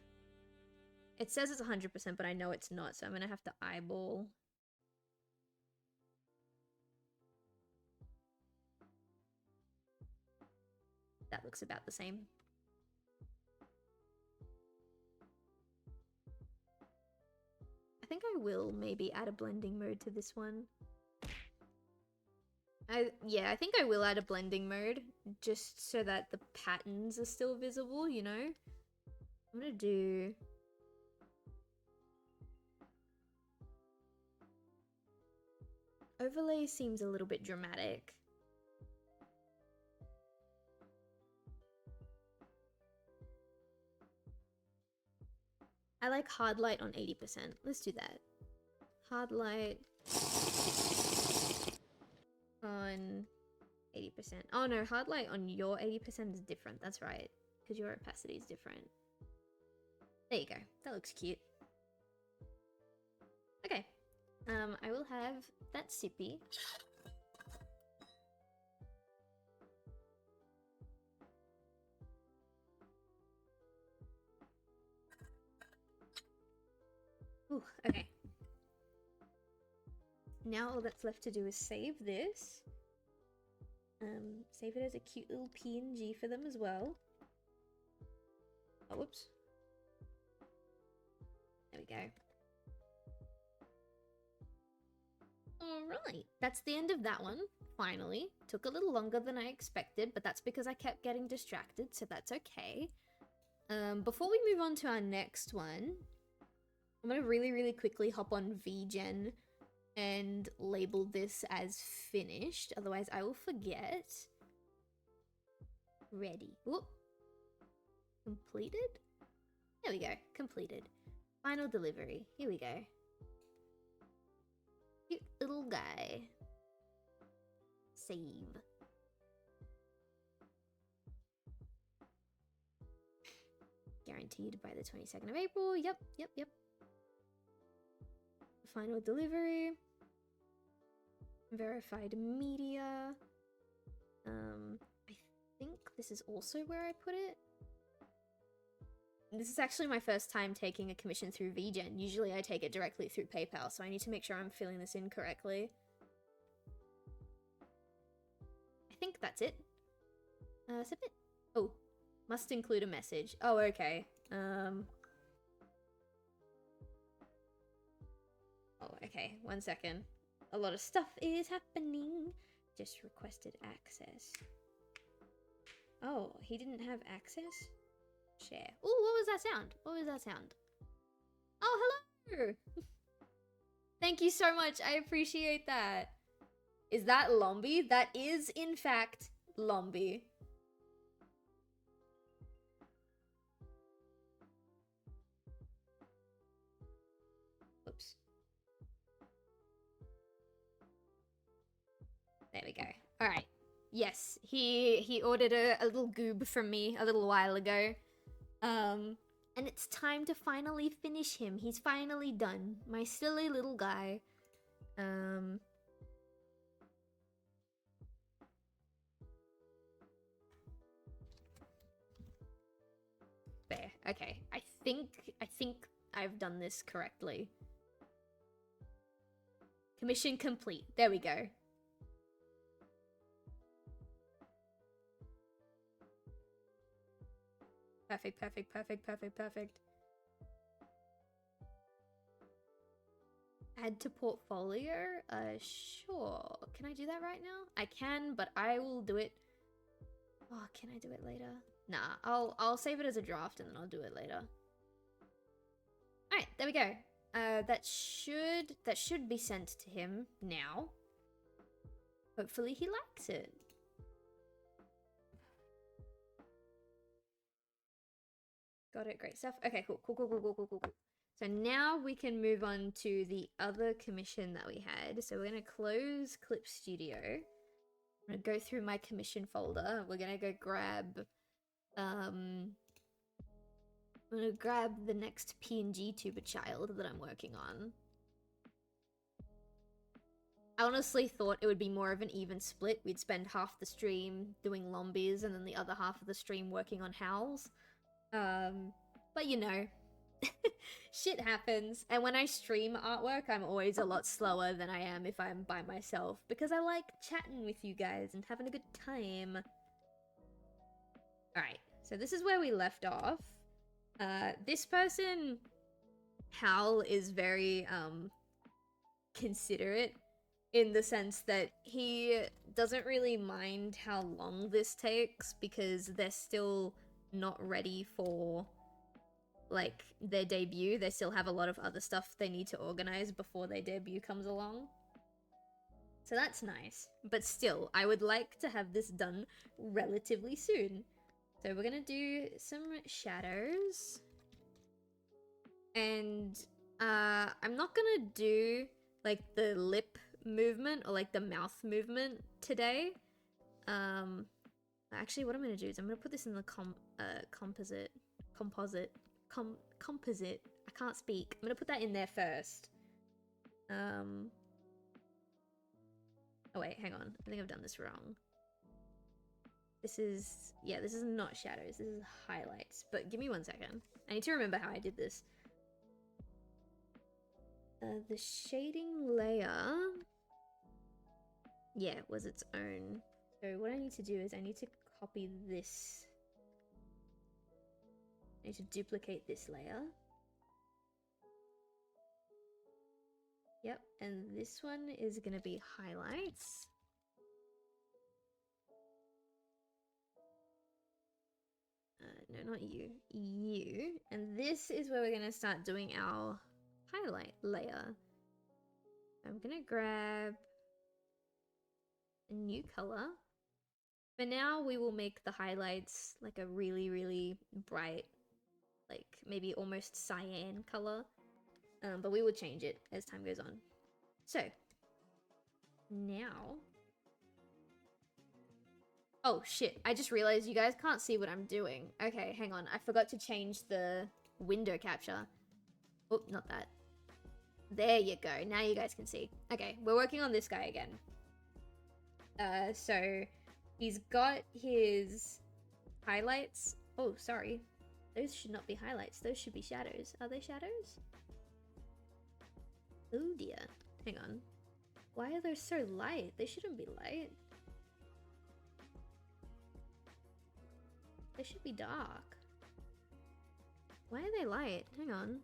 It says it's 100%, but I know it's not, so I'm gonna have to eyeball. That looks about the same. I think I will maybe add a blending mode to this one. Yeah, I think I will add a blending mode, just so that the patterns are still visible, you know? I'm gonna do... Overlay seems a little bit dramatic. I like hard light on 80%. Let's do that. Hard light on 80%. Oh no, hard light on your 80% is different. That's right, because your opacity is different. There you go. That looks cute. Okay. I will have that sippy. Ooh, okay. Now all that's left to do is save this. Save it as a cute little PNG for them as well. Oh, whoops. There we go. Alright, that's the end of that one, finally. Took a little longer than I expected, but that's because I kept getting distracted, so that's okay. Before we move on to our next one, I'm gonna really quickly hop on VGen and label this as finished, otherwise I will forget. Ready. Whoop. Completed? There we go, completed. Final delivery, here we go. Cute little guy. Save. Guaranteed by the 22nd of April. Yep. Final delivery. Verified media. I think this is also where I put it. This is actually my first time taking a commission through VGen. Usually I take it directly through PayPal, so I need to make sure I'm filling this in correctly. I think that's it. Submit. Oh, must include a message. Oh, okay. Oh, okay. 1 second. A lot of stuff is happening. Just requested access. Oh, he didn't have access? Share. Oh, what was that sound? What was that sound? Oh, hello! Thank you so much. I appreciate that. Is that Lomby? That is, in fact, Lomby. Oops. There we go. All right. Yes, he ordered a little goob from me a little while ago. And it's time to finally finish him. He's finally done. My silly little guy. There. Okay. I think I've done this correctly. Commission complete. There we go. Perfect. Add to portfolio? Sure. Can I do that right now? I can, but I will do it. Oh, can I do it later? Nah, I'll save it as a draft and then I'll do it later. Alright, there we go. That should be sent to him now. Hopefully he likes it. Got it, great stuff. Okay, cool. So now we can move on to the other commission that we had. So we're gonna close Clip Studio. I'm gonna go through my commission folder. We're gonna go grab I'm gonna grab the next PNG tuber child that I'm working on. I honestly thought it would be more of an even split. We'd spend half the stream doing lombies and then the other half of the stream working on howls. But you know, shit happens. And when I stream artwork, I'm always a lot slower than I am if I'm by myself because I like chatting with you guys and having a good time. Alright, so this is where we left off. This person, Howl, is very, considerate in the sense that he doesn't really mind how long this takes because they're still not ready for, like, their debut. They still have a lot of other stuff they need to organize before their debut comes along. So that's nice. But still, I would like to have this done relatively soon. So we're gonna do some shadows. And I'm not gonna do like the lip movement or like the mouth movement today. Actually what I'm gonna do is I'm gonna put this in the composite. I can't speak. I'm gonna put that in there first. Oh wait, hang on. I think I've done this wrong. This is, yeah, this is not shadows, this is highlights. But give me 1 second. I need to remember how I did this. The shading layer, yeah, was its own. So what I need to do is I need to copy this. I need to duplicate this layer. Yep, and this one is gonna be highlights. No, not you. You. And this is where we're gonna start doing our highlight layer. I'm gonna grab a new color. For now, we will make the highlights like a really, really bright, like maybe almost cyan color. But we will change it as time goes on. So, now... Oh shit, I just realized you guys can't see what I'm doing. Okay, hang on. I forgot to change the window capture. Oh, not that. There you go. Now you guys can see. Okay, we're working on this guy again. So he's got his highlights. Oh, sorry. Those should not be highlights. Those should be shadows. Are they shadows? Oh dear. Hang on. Why are those so light? They shouldn't be light. They should be dark. Why are they light? Hang on.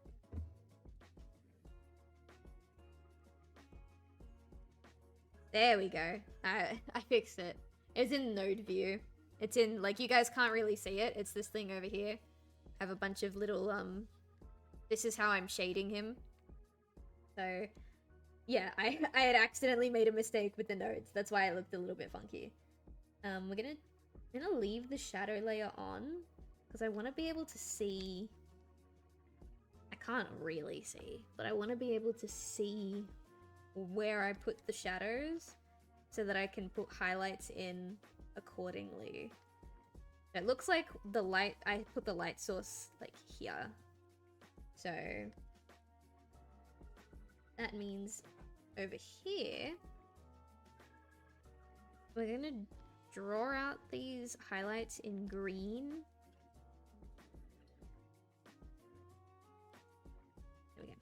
There we go. I fixed it. It's in node view. It's in, like, you guys can't really see it. It's this thing over here. I have a bunch of little, this is how I'm shading him. So, yeah, I had accidentally made a mistake with the nodes. That's why it looked a little bit funky. I'm gonna leave the shadow layer on because I want to be able to see. I can't really see, but I want to be able to see where I put the shadows so that I can put highlights in accordingly. It looks like the light, I put the light source like here. So that means over here, we're gonna draw out these highlights in green. There we go.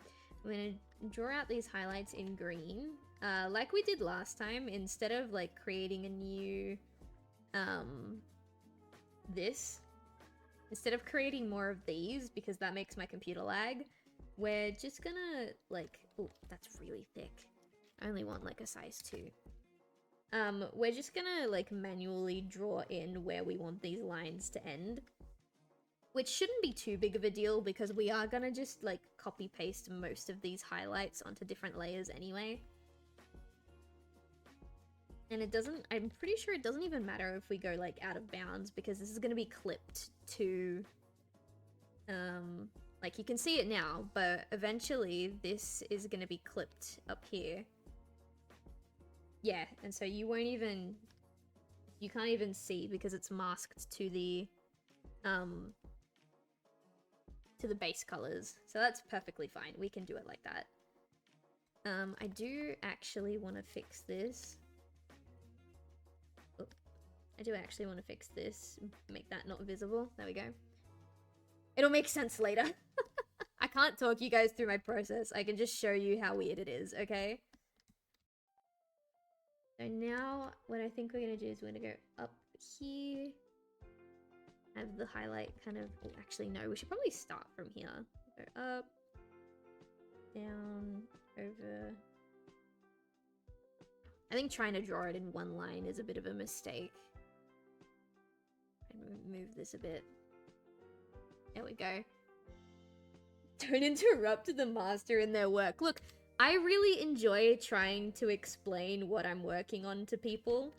I'm gonna draw out these highlights in green. Like we did last time, instead of like creating a new, instead of creating more of these, because that makes my computer lag, we're just gonna like, oh, that's really thick. I only want like a size 2. We're just gonna like manually draw in where we want these lines to end. Which shouldn't be too big of a deal because we are gonna just like copy paste most of these highlights onto different layers anyway. And it doesn't, I'm pretty sure it doesn't even matter if we go like out of bounds because this is gonna be clipped to Like you can see it now, but eventually this is gonna be clipped up here. Yeah, and so you can't even see because it's masked to the base colors. So that's perfectly fine. We can do it like that. I do actually want to fix this. Oh, I do actually want to fix this. Make that not visible. There we go. It'll make sense later. I can't talk you guys through my process. I can just show you how weird it is, okay? So now, what I think we're gonna do is we're gonna go up here. Have the highlight kind of... Oh, actually, no. We should probably start from here. Go up. Down. Over. I think trying to draw it in one line is a bit of a mistake. And move this a bit. There we go. Don't interrupt the master in their work. Look, I really enjoy trying to explain what I'm working on to people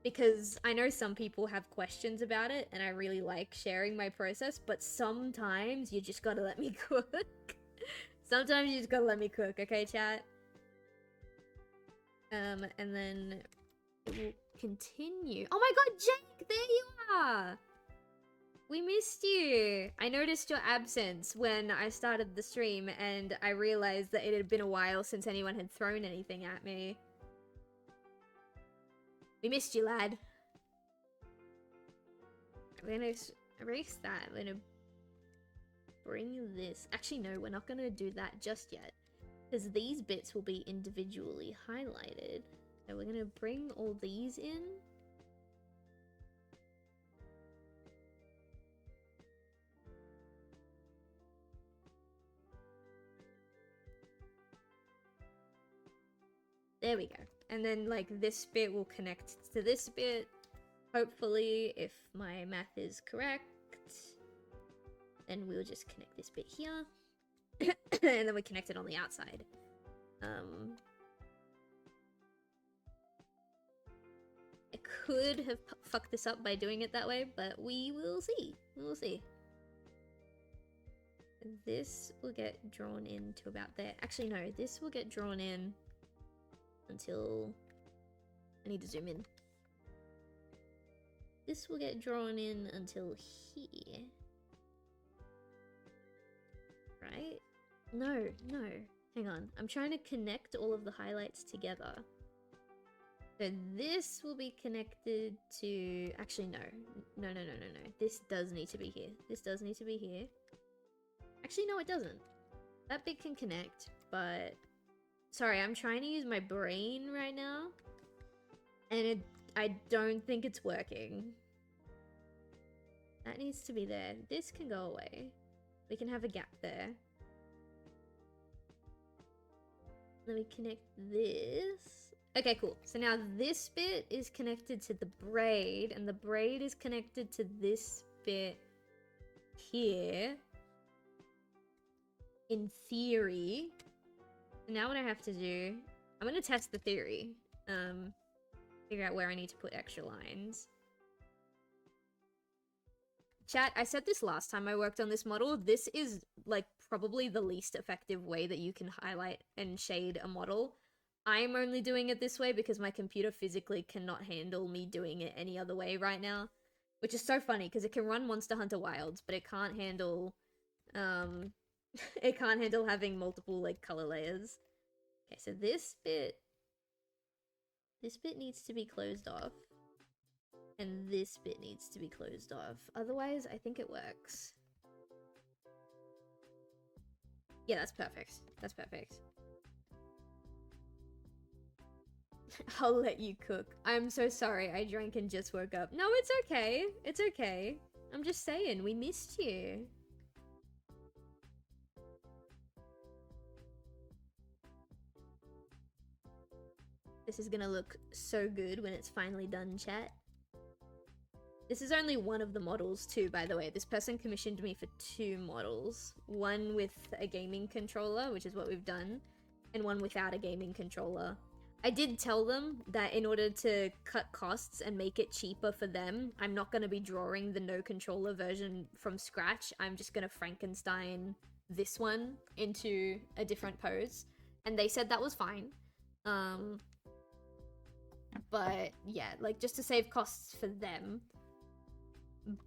because I know some people have questions about it and I really like sharing my process, but sometimes you just gotta let me cook. Sometimes you just gotta let me cook, okay, chat? And then it will continue. Oh my god, Jake! There you are! We missed you! I noticed your absence when I started the stream and I realized that it had been a while since anyone had thrown anything at me. We missed you, lad. We're gonna erase that. We're gonna bring this. Actually, no, we're not gonna do that just yet. Because these bits will be individually highlighted. So we're gonna bring all these in. There we go. And then, like, this bit will connect to this bit. Hopefully, if my math is correct. Then we'll just connect this bit here. And then we connect it on the outside. I could have fucked this up by doing it that way, but we will see. We will see. This will get drawn in to about there. Actually, no. This will get drawn in until... I need to zoom in. This will get drawn in until here. Right? No, no. Hang on. I'm trying to connect all of the highlights together. So this will be connected to... Actually, no. No. This does need to be here. This does need to be here. Actually, no, it doesn't. That bit can connect, but... Sorry, I'm trying to use my brain right now. And I don't think it's working. That needs to be there. This can go away. We can have a gap there. Let me connect this. Okay, cool. So now this bit is connected to the braid, and the braid is connected to this bit here. In theory. Now what I have to do, I'm gonna test the theory. Figure out where I need to put extra lines. Chat, I said this last time I worked on this model. This is, like, probably the least effective way that you can highlight and shade a model. I'm only doing it this way because my computer physically cannot handle me doing it any other way right now. Which is so funny, because it can run Monster Hunter Wilds, but it can't handle, it can't handle having multiple, like, color layers. Okay, so this bit needs to be closed off. And this bit needs to be closed off. Otherwise, I think it works. Yeah, that's perfect. That's perfect. I'll let you cook. I'm so sorry, I drank and just woke up. No, it's okay. It's okay. I'm just saying, we missed you. This is gonna look so good when it's finally done, chat. This is only one of the models too, by the way. This person commissioned me for 2 models. One with a gaming controller, which is what we've done, and one without a gaming controller. I did tell them that in order to cut costs and make it cheaper for them, I'm not going to be drawing the no controller version from scratch. I'm just going to Frankenstein this one into a different pose. And they said that was fine. But yeah, like just to save costs for them.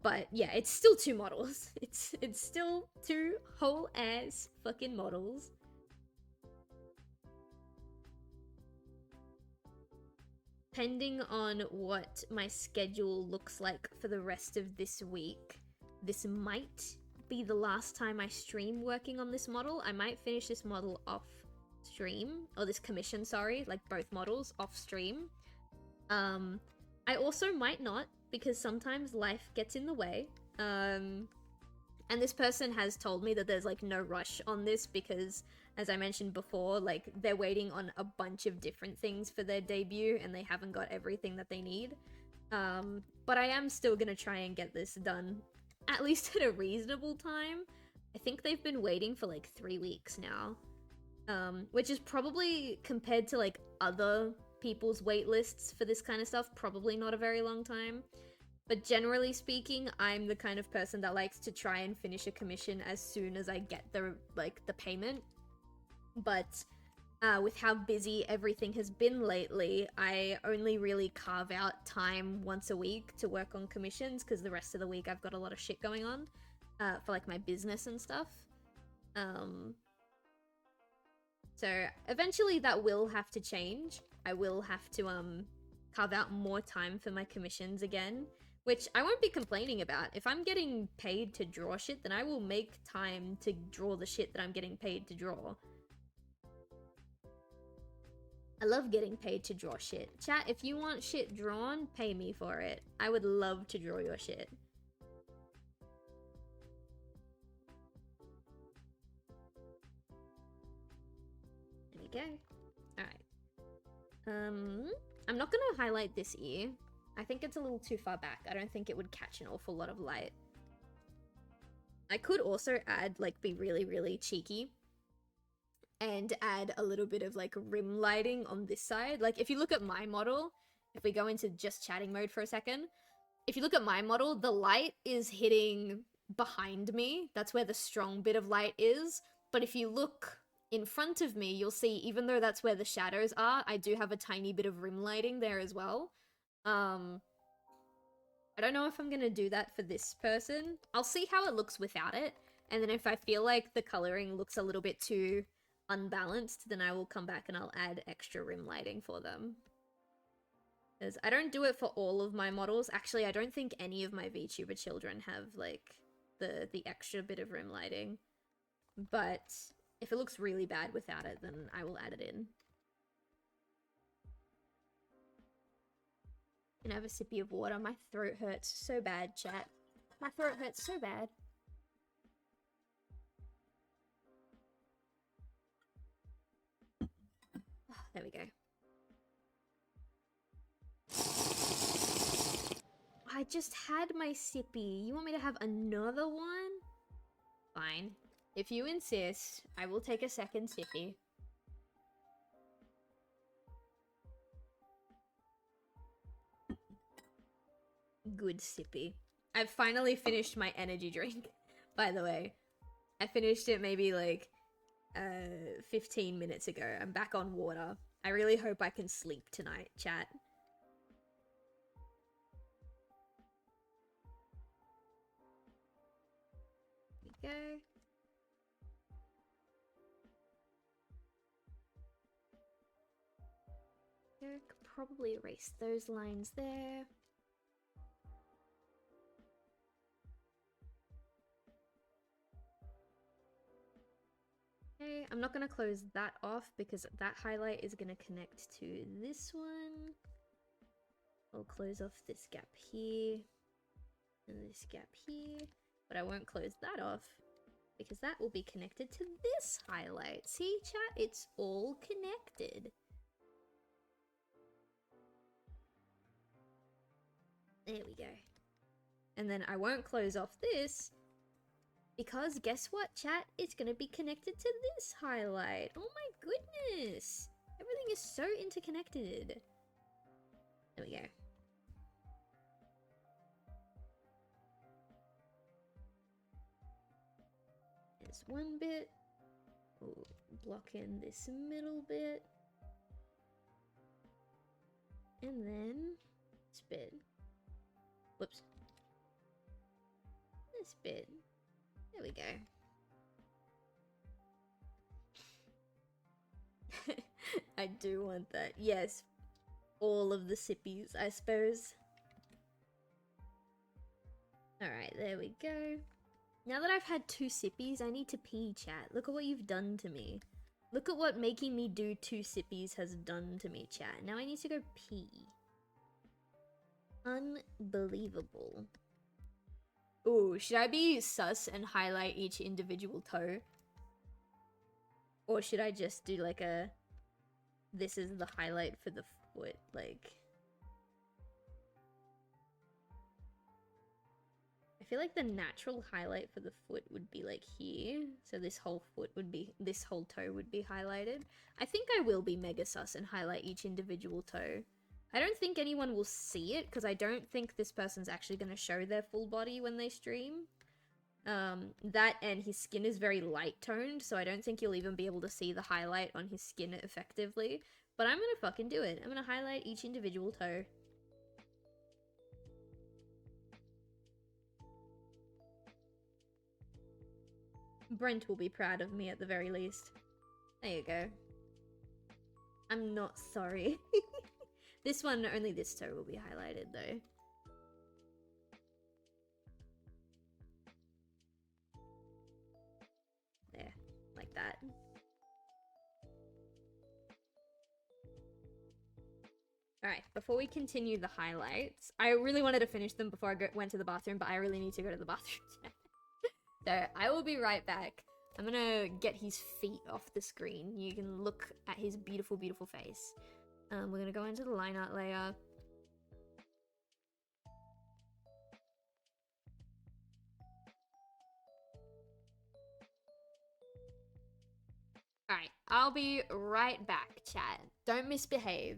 But yeah, it's still 2 models. It's still 2 whole ass fucking models. Depending on what my schedule looks like for the rest of this week, this might be the last time I stream working on this model. I might finish this model off stream, or this commission, sorry, like both models off stream. I also might not, because sometimes life gets in the way. And this person has told me that there's like no rush on this because, as I mentioned before, like they're waiting on a bunch of different things for their debut and they haven't got everything that they need. But I am still gonna try and get this done, at least at a reasonable time. I think they've been waiting for like 3 weeks now, which is probably, compared to like other people's wait lists for this kind of stuff, probably not a very long time. But generally speaking, I'm the kind of person that likes to try and finish a commission as soon as I get the payment. But with how busy everything has been lately, I only really carve out time once a week to work on commissions, because the rest of the week I've got a lot of shit going on for like my business and stuff. So eventually that will have to change. I will have to carve out more time for my commissions again, which I won't be complaining about. If I'm getting paid to draw shit, then I will make time to draw the shit that I'm getting paid to draw. I love getting paid to draw shit. Chat, if you want shit drawn, pay me for it. I would love to draw your shit. There we go. Alright. I'm not gonna highlight this ear. I think it's a little too far back. I don't think it would catch an awful lot of light. I could also add, like, be really, really cheeky and add a little bit of, like, rim lighting on this side. Like, if you look at my model, if we go into just chatting mode for a second, if you look at my model, the light is hitting behind me. That's where the strong bit of light is. But if you look in front of me, you'll see, even though that's where the shadows are, I do have a tiny bit of rim lighting there as well. I don't know if I'm gonna do that for this person. I'll see how it looks without it, and then if I feel like the coloring looks a little bit too unbalanced, then I will come back and I'll add extra rim lighting for them. Because I don't do it for all of my models. Actually, I don't think any of my VTuber children have, like, the extra bit of rim lighting. But if it looks really bad without it, then I will add it in. And have a sippy of water. My throat hurts so bad, chat. My throat hurts so bad. Oh, there we go. I just had my sippy. You want me to have another one? Fine. If you insist, I will take a second sippy. Good sippy. I've finally finished my energy drink, by the way. I finished it maybe like 15 minutes ago. I'm back on water. I really hope I can sleep tonight, chat. There we go. I could probably erase those lines there. Okay, I'm not going to close that off because that highlight is going to connect to this one. I'll close off this gap here and this gap here, but I won't close that off because that will be connected to this highlight. See, chat? It's all connected. There we go. And then I won't close off this because guess what, chat? It's gonna be connected to this highlight. Oh my goodness. Everything Everything is so interconnected. There we go. There's one bit. We'll block in this middle bit. And then this bit. Whoops. This bit. There we go. I do want that. Yes. All of the sippies, I suppose. Alright, there we go. Now that I've had 2 sippies, I need to pee, chat. Look at what you've done to me. Look at what making me do 2 sippies has done to me, chat. Now I need to go pee. Unbelievable. Ooh, should I be sus and highlight each individual toe? Or should I just do like a... This is the highlight for the foot, like... I feel like the natural highlight for the foot would be like here. So this whole foot would be... This whole toe would be highlighted. I think I will be mega sus and highlight each individual toe. I don't think anyone will see it, because I don't think this person's actually going to show their full body when they stream. That and his skin is very light toned, so I don't think you'll even be able to see the highlight on his skin effectively. But I'm gonna fucking do it. I'm gonna highlight each individual toe. Brent will be proud of me at the very least. There you go. I'm not sorry. This one, only this toe will be highlighted though. There, like that. Alright, before we continue the highlights, I really wanted to finish them before I went to the bathroom, but I really need to go to the bathroom. So, I will be right back. I'm gonna get his feet off the screen. You can look at his beautiful, beautiful face. We're gonna go into the line art layer. Alright, I'll be right back, chat. Don't misbehave.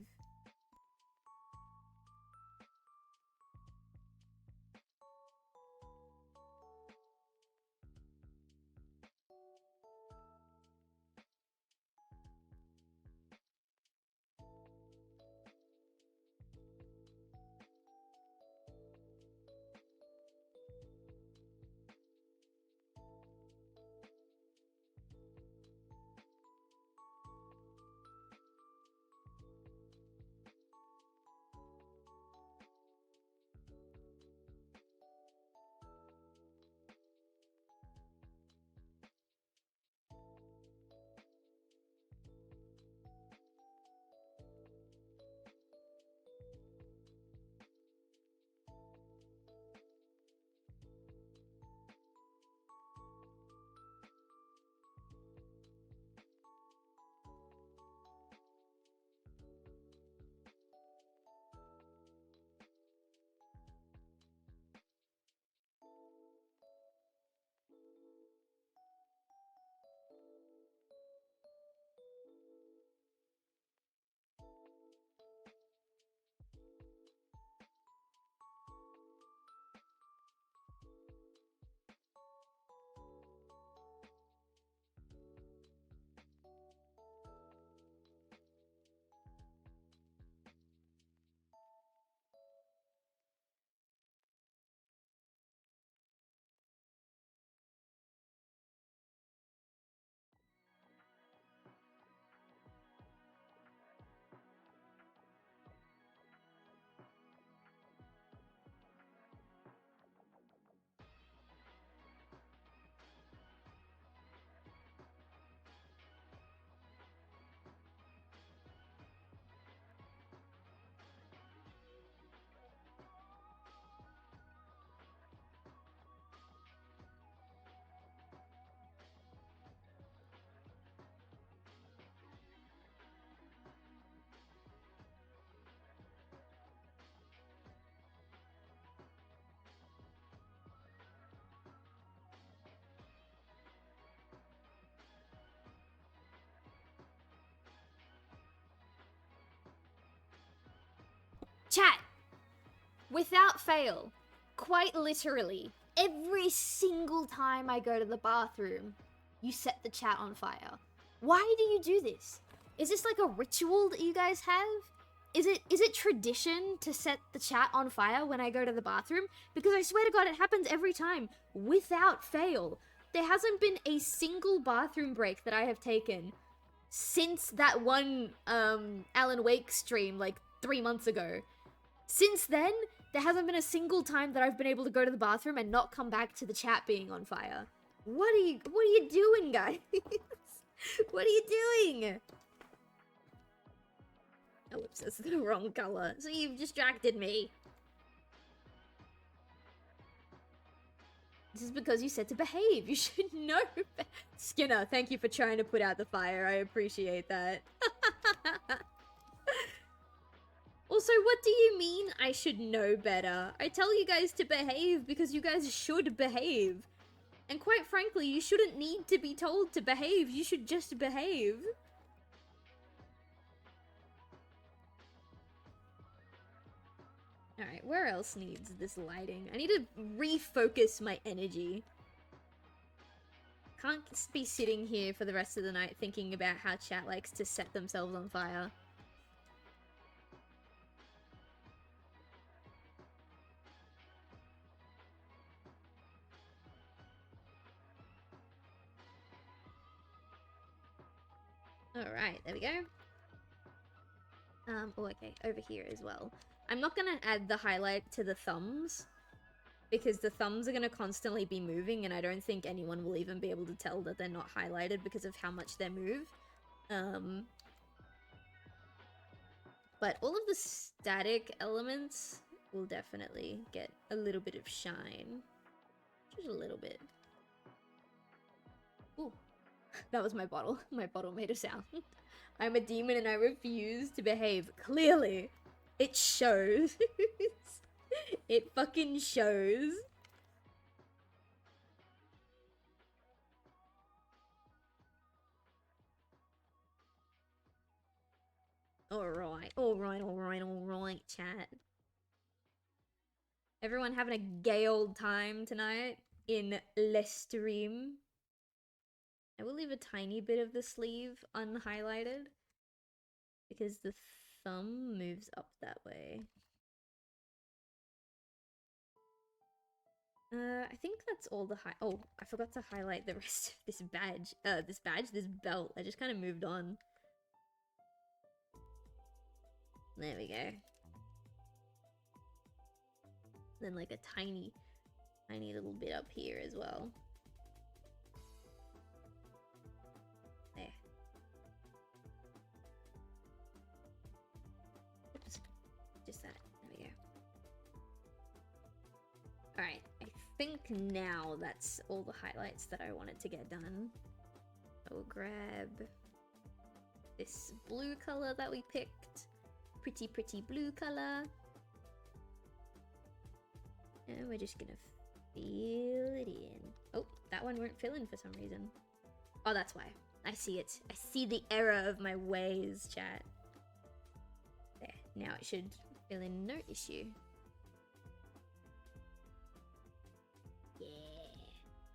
Chat! Without fail, quite literally, every single time I go to the bathroom, you set the chat on fire. Why do you do this? Is this like a ritual that you guys have? Is it tradition to set the chat on fire when I go to the bathroom? Because I swear to God, it happens every time, without fail. There hasn't been a single bathroom break that I have taken since that one Alan Wake stream like 3 months ago. Since then, there hasn't been a single time that I've been able to go to the bathroom and not come back to the chat being on fire. What are you doing, guys? What are you doing? Oh, whoops, that's the wrong color. So you've distracted me. This is because you said to behave. You should know. Skinner, thank you for trying to put out the fire. I appreciate that. Also, what do you mean I should know better? I tell you guys to behave because you guys should behave. And quite frankly, you shouldn't need to be told to behave. You should just behave. Alright, where else needs this lighting? I need to refocus my energy. Can't be sitting here for the rest of the night thinking about how chat likes to set themselves on fire. Alright, there we go. Oh, okay, over here as well. I'm not gonna add the highlight to the thumbs, because the thumbs are gonna constantly be moving, and I don't think anyone will even be able to tell that they're not highlighted because of how much they move. But all of the static elements will definitely get a little bit of shine. Just a little bit. Ooh. That was my bottle. My bottle made a sound. I'm a demon and I refuse to behave. Clearly. It shows. It fucking shows. Alright, chat. Everyone having a gay old time tonight in Le Stream. I will leave a tiny bit of the sleeve unhighlighted because the thumb moves up that way. I think that's all the oh, I forgot to highlight the rest of this badge. This belt. I just kind of moved on. There we go. Then like a tiny little bit up here as well. There. Oops. Just that. There we go. Alright, I think now that's all the highlights that I wanted to get done. I will grab this blue color that we picked. Pretty blue color. And we're just gonna fill it in. Oh, that one won't fill in for some reason. Oh, that's why. I see it. I see the error of my ways, chat. There. Now it should fill in, no issue.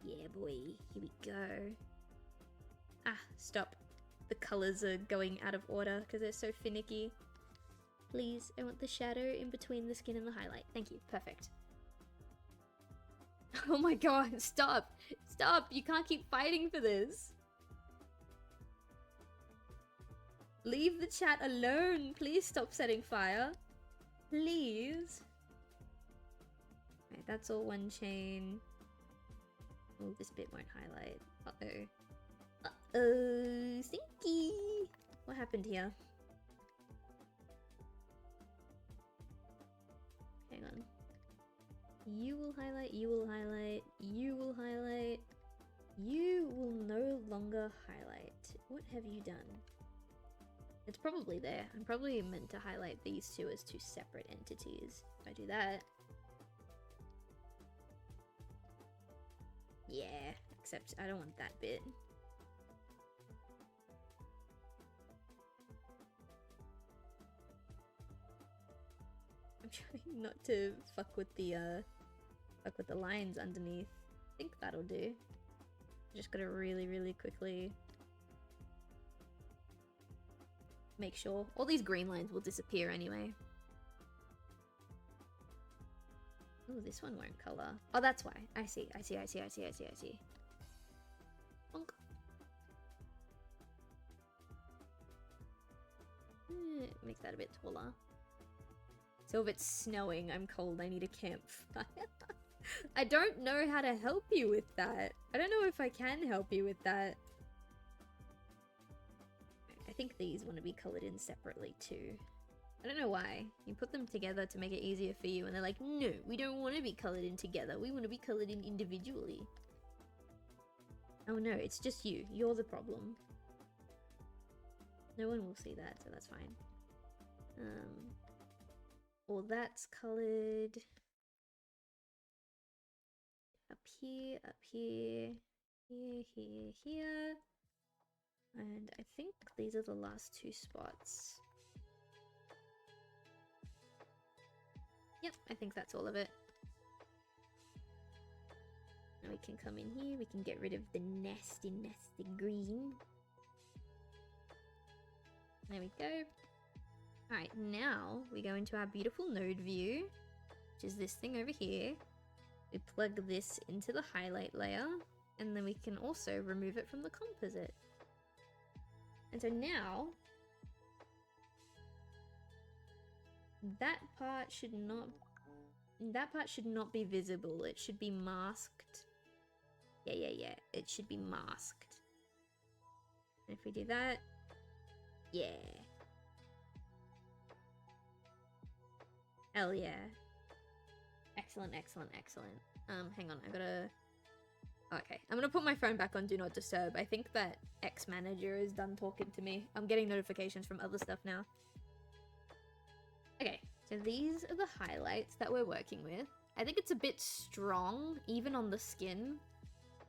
Yeah, boy. Here we go. Ah, stop. The colors are going out of order because they're so finicky. Please, I want the shadow in between the skin and the highlight. Thank you. Perfect. Oh my god, stop! Stop! You can't keep fighting for this! Leave the chat alone! Please stop setting fire. Please. Right, that's all one chain. Oh, this bit won't highlight. Uh-oh. Uh-oh, stinky! What happened here? Hang on. You will highlight, you will highlight, you will highlight. You will no longer highlight. What have you done? It's probably there. I'm probably meant to highlight these two as two separate entities. If I do that. Yeah, except I don't want that bit. trying not to fuck with the lines underneath. I think that'll do. Just gotta really, really quickly make sure. All these green lines will disappear anyway. Oh, this one won't color. Oh, that's why. I see. Bonk. Make that a bit taller. So if it's snowing, I'm cold, I need a campfire. I don't know how to help you with that. I don't know if I can help you with that. I think these want to be colored in separately too. I don't know why. You put them together to make it easier for you and they're like, no, we don't want to be colored in together. We want to be colored in individually. Oh no, it's just you. You're the problem. No one will see that, so that's fine. Well, that's colored up here, here, here. And I think these are the last two spots. Yep, I think that's all of it. Now we can come in here, we can get rid of the nasty green. There we go. Alright, now we go into our beautiful node view, which is this thing over here. We plug this into the highlight layer, and then we can also remove it from the composite. And so now, that part should not be visible. It should be masked. Yeah. It should be masked. And if we do that, yeah. Hell yeah. Excellent. Hang on, I gotta... Okay, I'm gonna put my phone back on Do Not Disturb. I think that X Manager is done talking to me. I'm getting notifications from other stuff now. Okay, so these are the highlights that we're working with. I think it's a bit strong, even on the skin.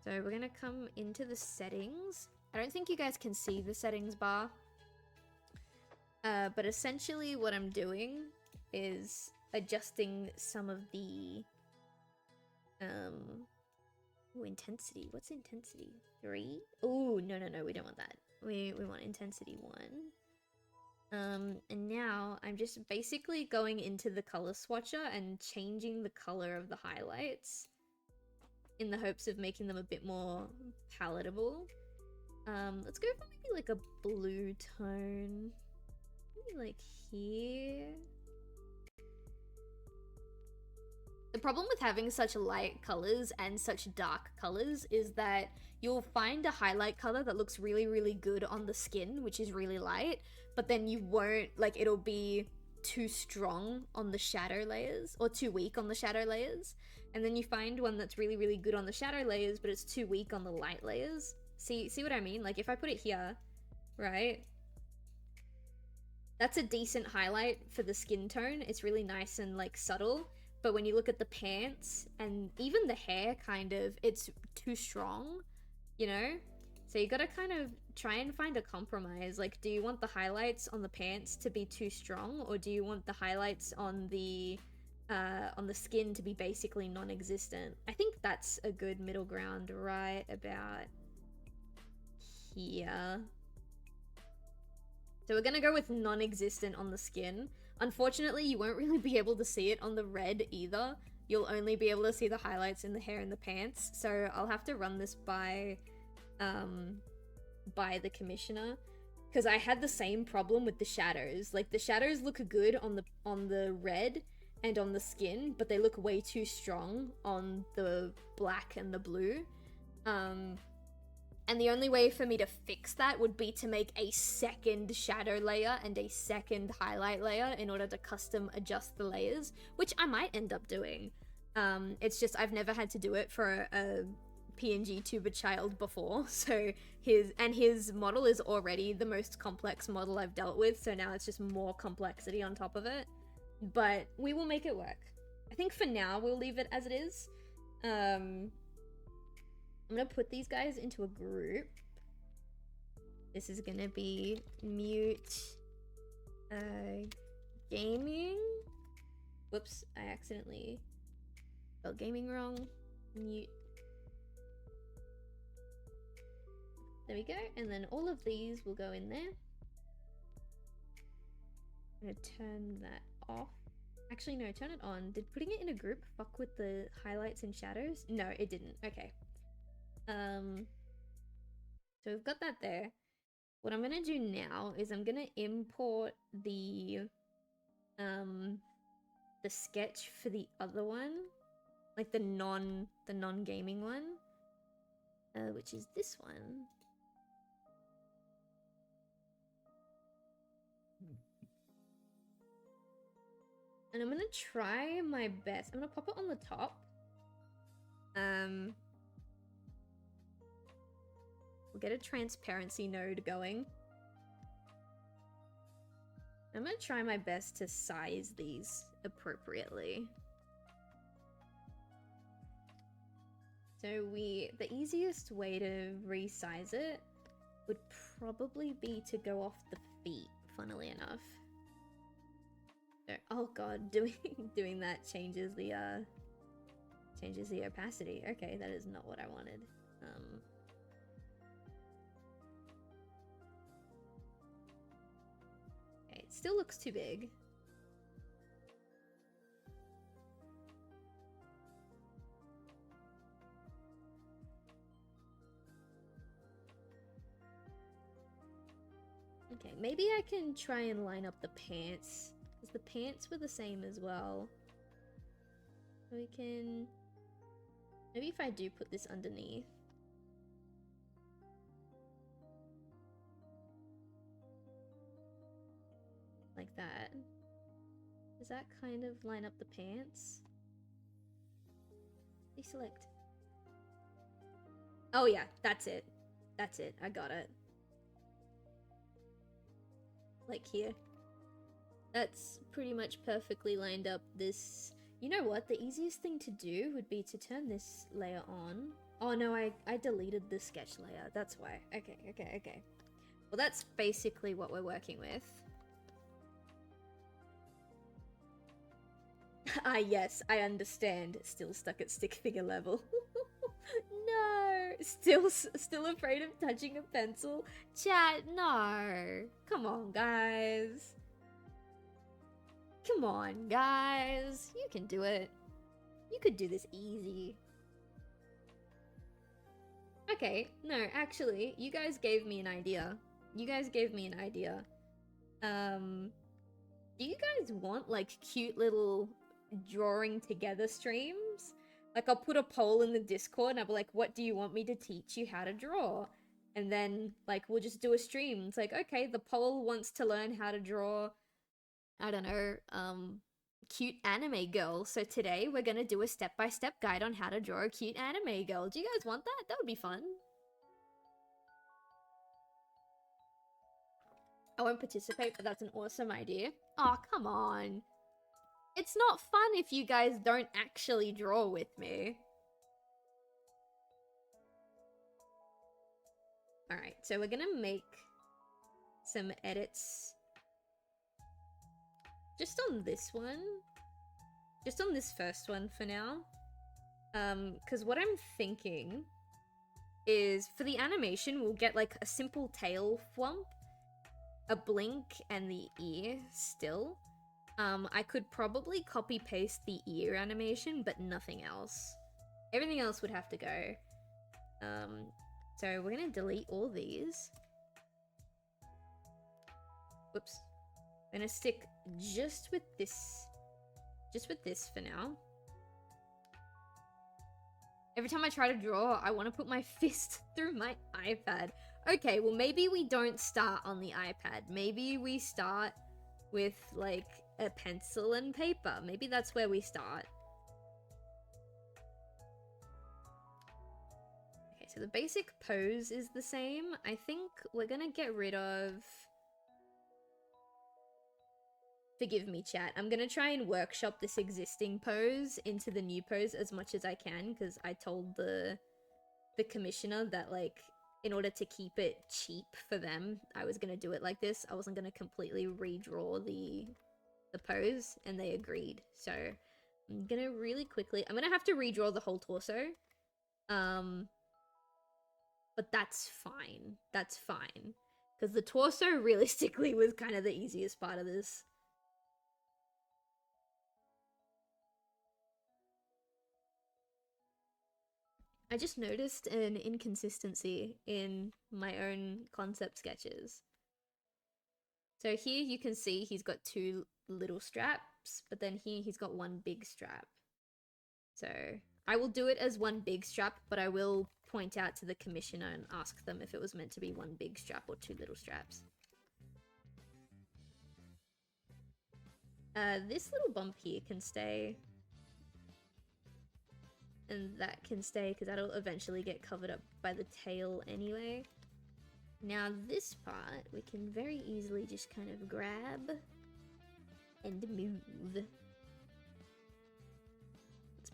So we're gonna come into the settings. I don't think you guys can see the settings bar. But essentially what I'm doing is adjusting some of the intensity. What's intensity? 3? Oh, no, we don't want that. We want intensity 1. And now I'm just basically going into the color swatcher and changing the color of the highlights in the hopes of making them a bit more palatable. Let's go for maybe like a blue tone. Maybe like here. The problem with having such light colors and such dark colors is that you'll find a highlight color that looks really, really good on the skin, which is really light, but then you won't, like, it'll be too strong on the shadow layers or too weak on the shadow layers. And then you find one that's really, really good on the shadow layers, but it's too weak on the light layers. See what I mean? Like, if I put it here, right? That's a decent highlight for the skin tone. It's really nice and, like, subtle. But when you look at the pants and even the hair, kind of, it's too strong, you know? So you gotta kind of try and find a compromise. Like, do you want the highlights on the pants to be too strong, or do you want the highlights on the skin to be basically non-existent? I think that's a good middle ground right about here. So we're gonna go with non-existent on the skin. Unfortunately, you won't really be able to see it on the red either. You'll only be able to see the highlights in the hair and the pants. So I'll have to run this by the commissioner, because I had the same problem with the shadows. Like, the shadows look good on the red and on the skin, but they look way too strong on the black and the blue. And the only way for me to fix that would be to make a second shadow layer and a second highlight layer in order to custom adjust the layers, which I might end up doing. It's just I've never had to do it for a PNG tuber child before, so his model is already the most complex model I've dealt with, so now it's just more complexity on top of it. But we will make it work. I think for now we'll leave it as it is. I'm gonna put these guys into a group. This is gonna be mute gaming. Whoops, I accidentally spelled gaming wrong. Mute. There we go, and then all of these will go in there. I'm gonna turn that off. Actually, no, turn it on. Did putting it in a group fuck with the highlights and shadows? No, it didn't. Okay. So we've got that there. What I'm gonna do now is I'm gonna import the sketch for the other one, like the non-gaming one, which is this one. And I'm gonna try my best. I'm gonna pop it on the top. We'll get a transparency node going. I'm gonna try my best to size these appropriately. So the easiest way to resize it would probably be to go off the feet, funnily enough. So, oh god, doing that changes the opacity. Okay, that is not what I wanted. Okay, it still looks too big. Okay, maybe I can try and line up the pants, because the pants were the same as well. So we can... Maybe if I do put this underneath. Like that. Does that kind of line up the pants? Deselect. Oh yeah, that's it. That's it. I got it. Like here. That's pretty much perfectly lined up this... You know what? The easiest thing to do would be to turn this layer on. Oh no, I deleted the sketch layer. That's why. Okay. Well, that's basically what we're working with. Ah, yes, I understand. Still stuck at stick figure level. No! Still afraid of touching a pencil? Chat, no! Come on, guys. Come on, guys. You can do it. You could do this easy. Okay, no, actually, you guys gave me an idea. Do you guys want, like, cute little drawing together streams? Like, I'll put a poll in the Discord and I'll be like, what do you want me to teach you how to draw? And then, like, we'll just do a stream. It's like, okay, the poll wants to learn how to draw, I don't know, cute anime girl. So today we're gonna do a step-by-step guide on how to draw a cute anime girl. Do you guys want that? That would be fun. I won't participate, but that's an awesome idea. Oh, come on. It's not fun if you guys don't actually draw with me. Alright, so we're gonna make some edits just on this one. Just on this first one for now. Because what I'm thinking is for the animation, we'll get like a simple tail flump, a blink, and the ear still. I could probably copy paste the ear animation, but nothing else. Everything else would have to go. So we're gonna delete all these. Whoops. I'm gonna stick just with this for now. Every time I try to draw, I want to put my fist through my iPad. Okay, well maybe we don't start on the iPad. Maybe we start with like a pencil and paper. Maybe that's where we start. Okay, so the basic pose is the same. I think we're gonna get rid of... Forgive me, chat. I'm gonna try and workshop this existing pose into the new pose as much as I can, because I told the commissioner that, like, in order to keep it cheap for them, I was gonna do it like this. I wasn't gonna completely redraw the the pose, and they agreed. So I'm gonna really quickly, I'm gonna have to redraw the whole torso. But that's fine. That's fine. Because the torso realistically was kind of the easiest part of this. I just noticed an inconsistency in my own concept sketches. So here you can see he's got 2 little straps, but then here he's got 1 big strap. So I will do it as 1 big strap, but I will point out to the commissioner and ask them if it was meant to be 1 big strap or 2 little straps. This little bump here can stay. And that can stay because that'll eventually get covered up by the tail anyway. Now this part we can very easily just kind of grab and move. Let's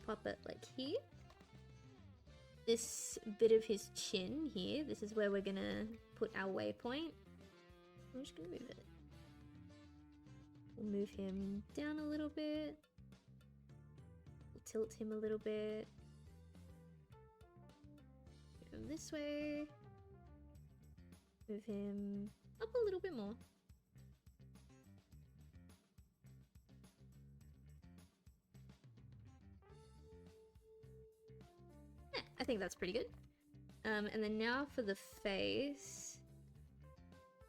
pop it like here. This bit of his chin here, this is where we're gonna put our waypoint. I'm just gonna move it. We'll move him down a little bit. We'll tilt him a little bit. Move him this way. Move him up a little bit more. Yeah, I think that's pretty good. And then now for the face,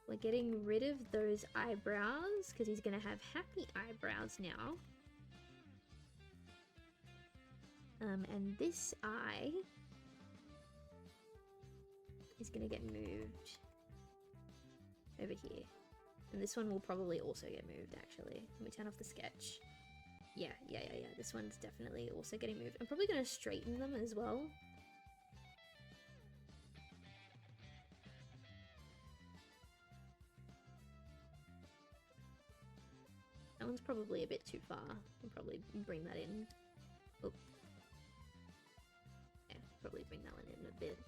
we're getting rid of those eyebrows because he's gonna have happy eyebrows now. And this eye is gonna get moved over here. And this one will probably also get moved, actually. Let me turn off the sketch. Yeah. This one's definitely also getting moved. I'm probably gonna straighten them as well. That one's probably a bit too far. I'll probably bring that in. Oh. Yeah, probably bring that one in a bit.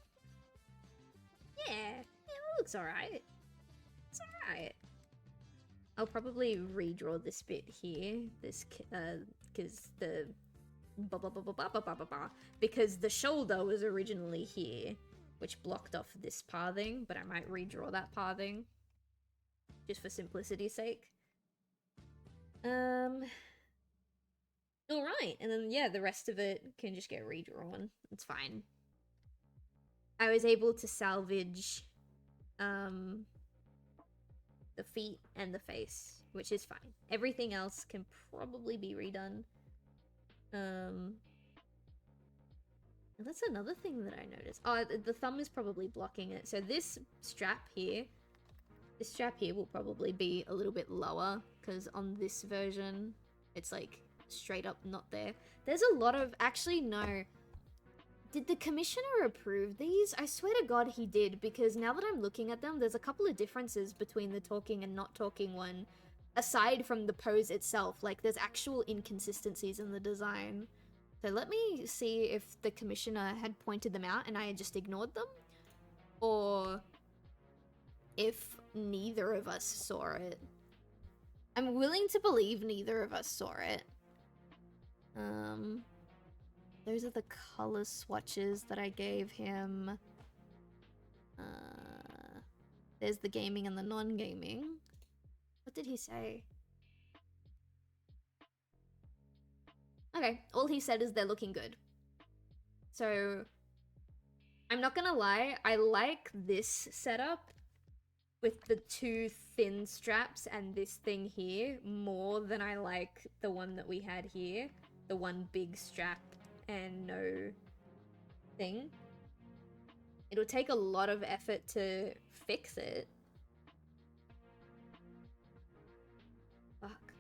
Yeah, it looks alright. It's alright. I'll probably redraw this bit here, this, because the because the shoulder was originally here, which blocked off this pathing, but I might redraw that pathing, just for simplicity's sake. Alright, and then, yeah, the rest of it can just get redrawn. It's fine. I was able to salvage, the feet and the face, which is fine. Everything else can probably be redone. And that's another thing that I noticed. Oh, the thumb is probably blocking it. So this strap here will probably be a little bit lower, because on this version, it's like straight up not there. There's a lot of, actually no. Did the commissioner approve these? I swear to God he did, because now that I'm looking at them, there's a couple of differences between the talking and not talking one, aside from the pose itself. Like, there's actual inconsistencies in the design. So let me see if the commissioner had pointed them out and I had just ignored them, or if neither of us saw it. I'm willing to believe neither of us saw it. Those are the color swatches that I gave him. There's the gaming and the non-gaming. What did he say? Okay, all he said is they're looking good. So, I'm not gonna lie, I like this setup with the 2 thin straps and this thing here more than I like the one that we had here. The 1 big strap and no thing. It'll take a lot of effort to fix it. Fuck.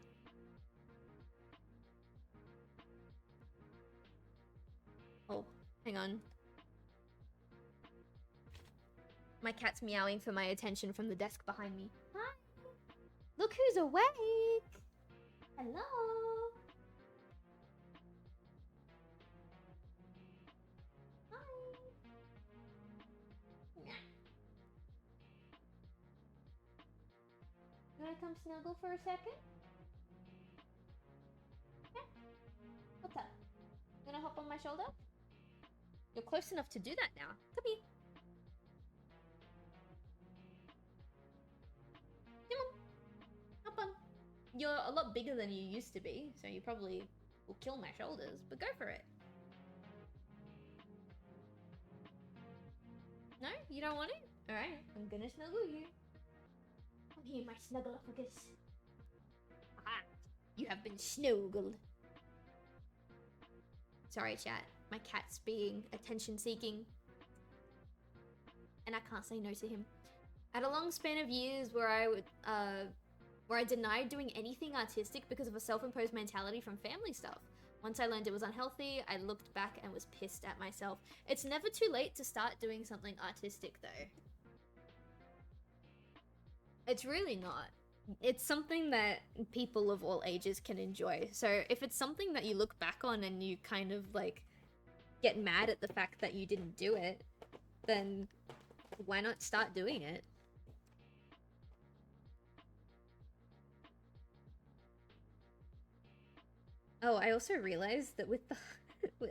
Oh, hang on. My cat's meowing for my attention from the desk behind me. Hi! Look who's awake! Hello! You wanna come snuggle for a second? my shoulder? You're close enough to do that now. Come here. Come on. Hop on. You're a lot bigger than you used to be, so you probably will kill my shoulders, but go for it. No? You don't want it? Alright, I'm gonna snuggle you. Come here, my snuggleophagus. Ah, you have been snuggled. Sorry, chat. My cat's being attention-seeking. And I can't say no to him. I had a long span of years where I denied doing anything artistic because of a self-imposed mentality from family stuff. Once I learned it was unhealthy, I looked back and was pissed at myself. It's never too late to start doing something artistic, though. It's really not. It's something that people of all ages can enjoy. So if it's something that you look back on and you kind of, like, get mad at the fact that you didn't do it, then why not start doing it? Oh, I also realized that with the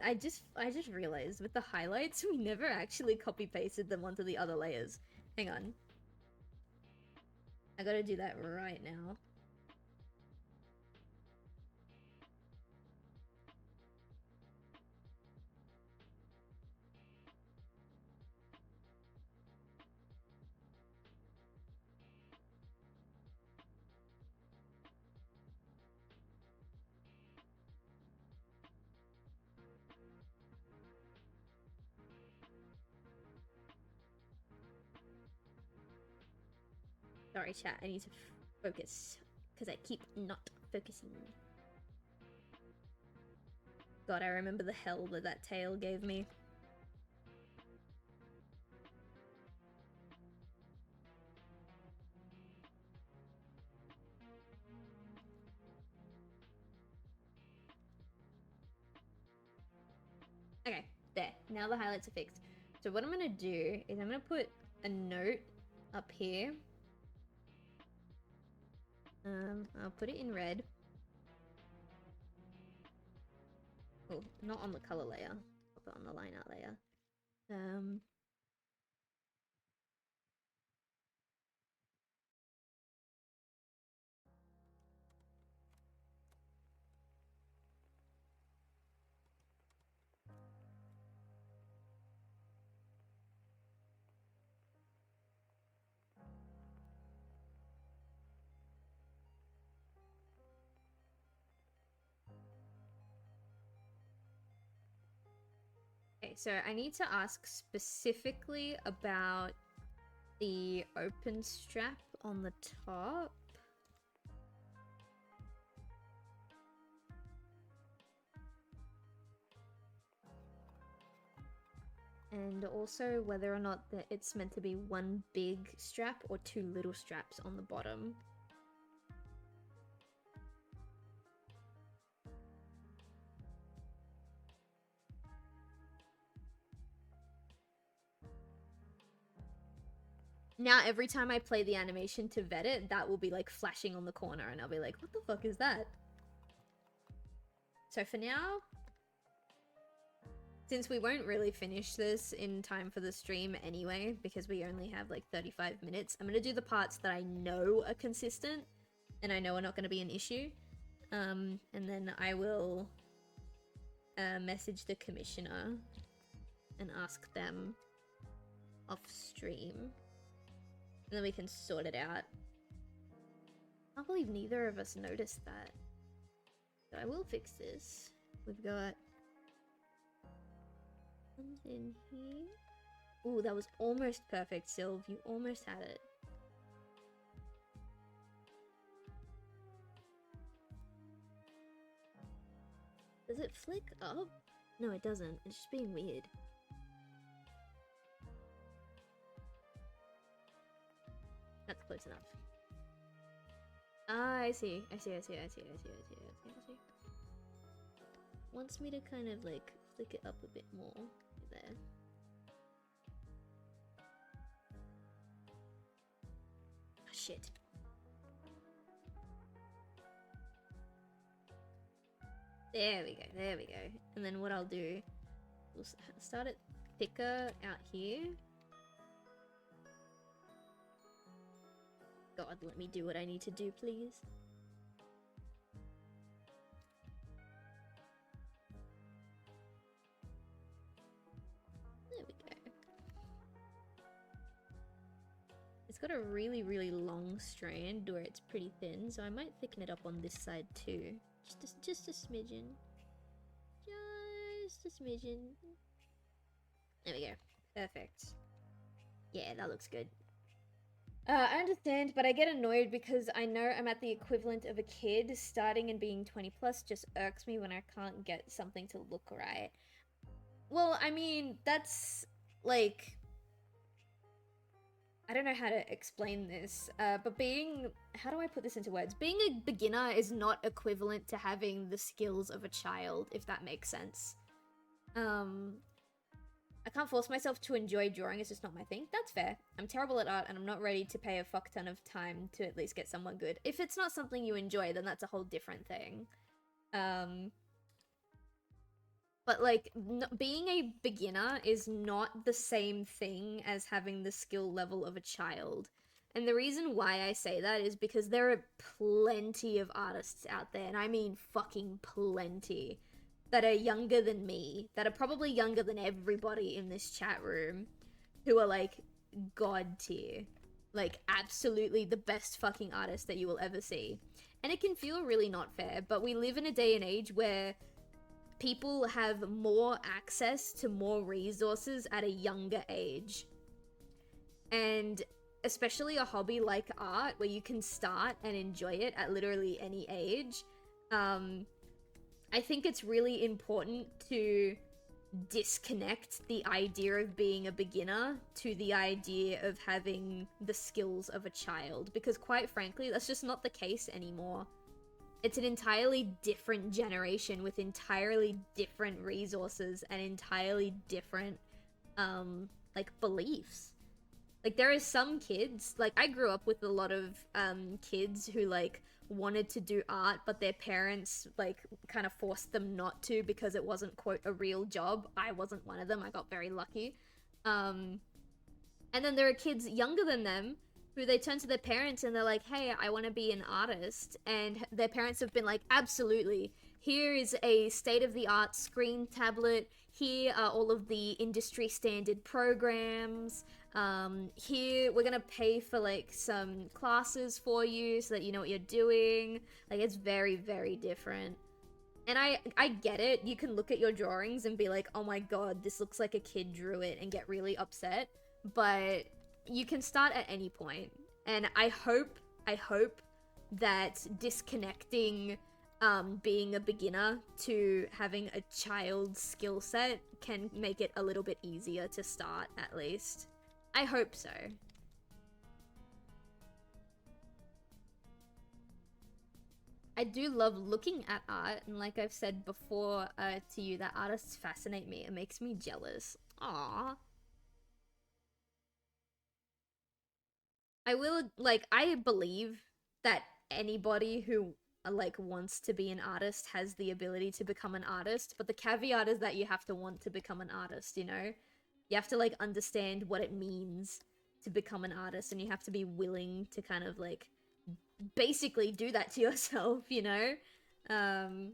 I just realized with the highlights we never actually copy pasted them onto the other layers. Hang on. I gotta do that right now. Sorry, chat. I need to focus because I keep not focusing. God, I remember the hell that tail gave me. Okay, there. Now the highlights are fixed. So what I'm gonna do is I'm gonna put a note up here. I'll put it in red. Oh, not on the color layer. I'll put it on the line art layer. Okay, so I need to ask specifically about the open strap on the top. And also whether or not that it's meant to be one big strap or two little straps on the bottom. Now every time I play the animation to vet it, that will be like flashing on the corner and I'll be like, what the fuck is that? So for now, since we won't really finish this in time for the stream anyway, because we only have like 35 minutes, I'm gonna do the parts that I know are consistent and I know are not gonna be an issue. And then I will message the commissioner and ask them off stream. And then we can sort it out. I can't believe neither of us noticed that. So I will fix this. We've got something here. Ooh, that was almost perfect, Silv. You almost had it. Does it flick up? No, it doesn't. It's just being weird. That's close enough. Ah, I see. I see. Wants me to kind of like flick it up a bit more there. Oh, shit. There we go, there we go. And then what I'll do, we'll start it thicker out here. God, let me do what I need to do, please. There we go. It's got a really, really long strand where it's pretty thin, so I might thicken it up on this side too. Just a smidgen. Just a smidgen. There we go. Perfect. Yeah, that looks good. I understand, but I get annoyed because I know I'm at the equivalent of a kid. Starting and being 20 plus just irks me when I can't get something to look right. Well, I mean, that's like... I don't know how to explain this, but being... How do I put this into words? Being a beginner is not equivalent to having the skills of a child, if that makes sense. I can't force myself to enjoy drawing, it's just not my thing. That's fair. I'm terrible at art and I'm not ready to pay a fuck ton of time to at least get someone good. If it's not something you enjoy, then that's a whole different thing. But like, being a beginner is not the same thing as having the skill level of a child. And the reason why I say that is because there are plenty of artists out there, and I mean fucking plenty, that are younger than me, that are probably younger than everybody in this chat room, who are like god tier. Like absolutely the best fucking artist that you will ever see. And it can feel really not fair, but we live in a day and age where people have more access to more resources at a younger age. And especially a hobby like art, where you can start and enjoy it at literally any age, I think it's really important to disconnect the idea of being a beginner to the idea of having the skills of a child, because quite frankly, that's just not the case anymore. It's an entirely different generation with entirely different resources and entirely different, like, beliefs. Like, there are some kids, like, I grew up with a lot of, kids who, like, wanted to do art, but their parents, like, kind of forced them not to because it wasn't, quote, a real job. I wasn't one of them. I got very lucky. And then there are kids younger than them who they turn to their parents and they're like, hey, I want to be an artist. And their parents have been like, absolutely. Here is a state-of-the-art screen tablet. Here are all of the industry standard programs. Here, we're gonna pay for, like, some classes for you so that you know what you're doing. Like, it's very, very different. And I get it. You can look at your drawings and be like, oh my god, this looks like a kid drew it, and get really upset. But you can start at any point. And I hope that disconnecting being a beginner to having a child's skill set can make it a little bit easier to start, at least. I hope so. I do love looking at art, and like I've said before to you, that artists fascinate me. It makes me jealous. Aww. I will, like, I believe that anybody who, like, wants to be an artist has the ability to become an artist, but the caveat is that you have to want to become an artist, you know? You have to, like, understand what it means to become an artist, and you have to be willing to kind of, like, basically do that to yourself, you know? And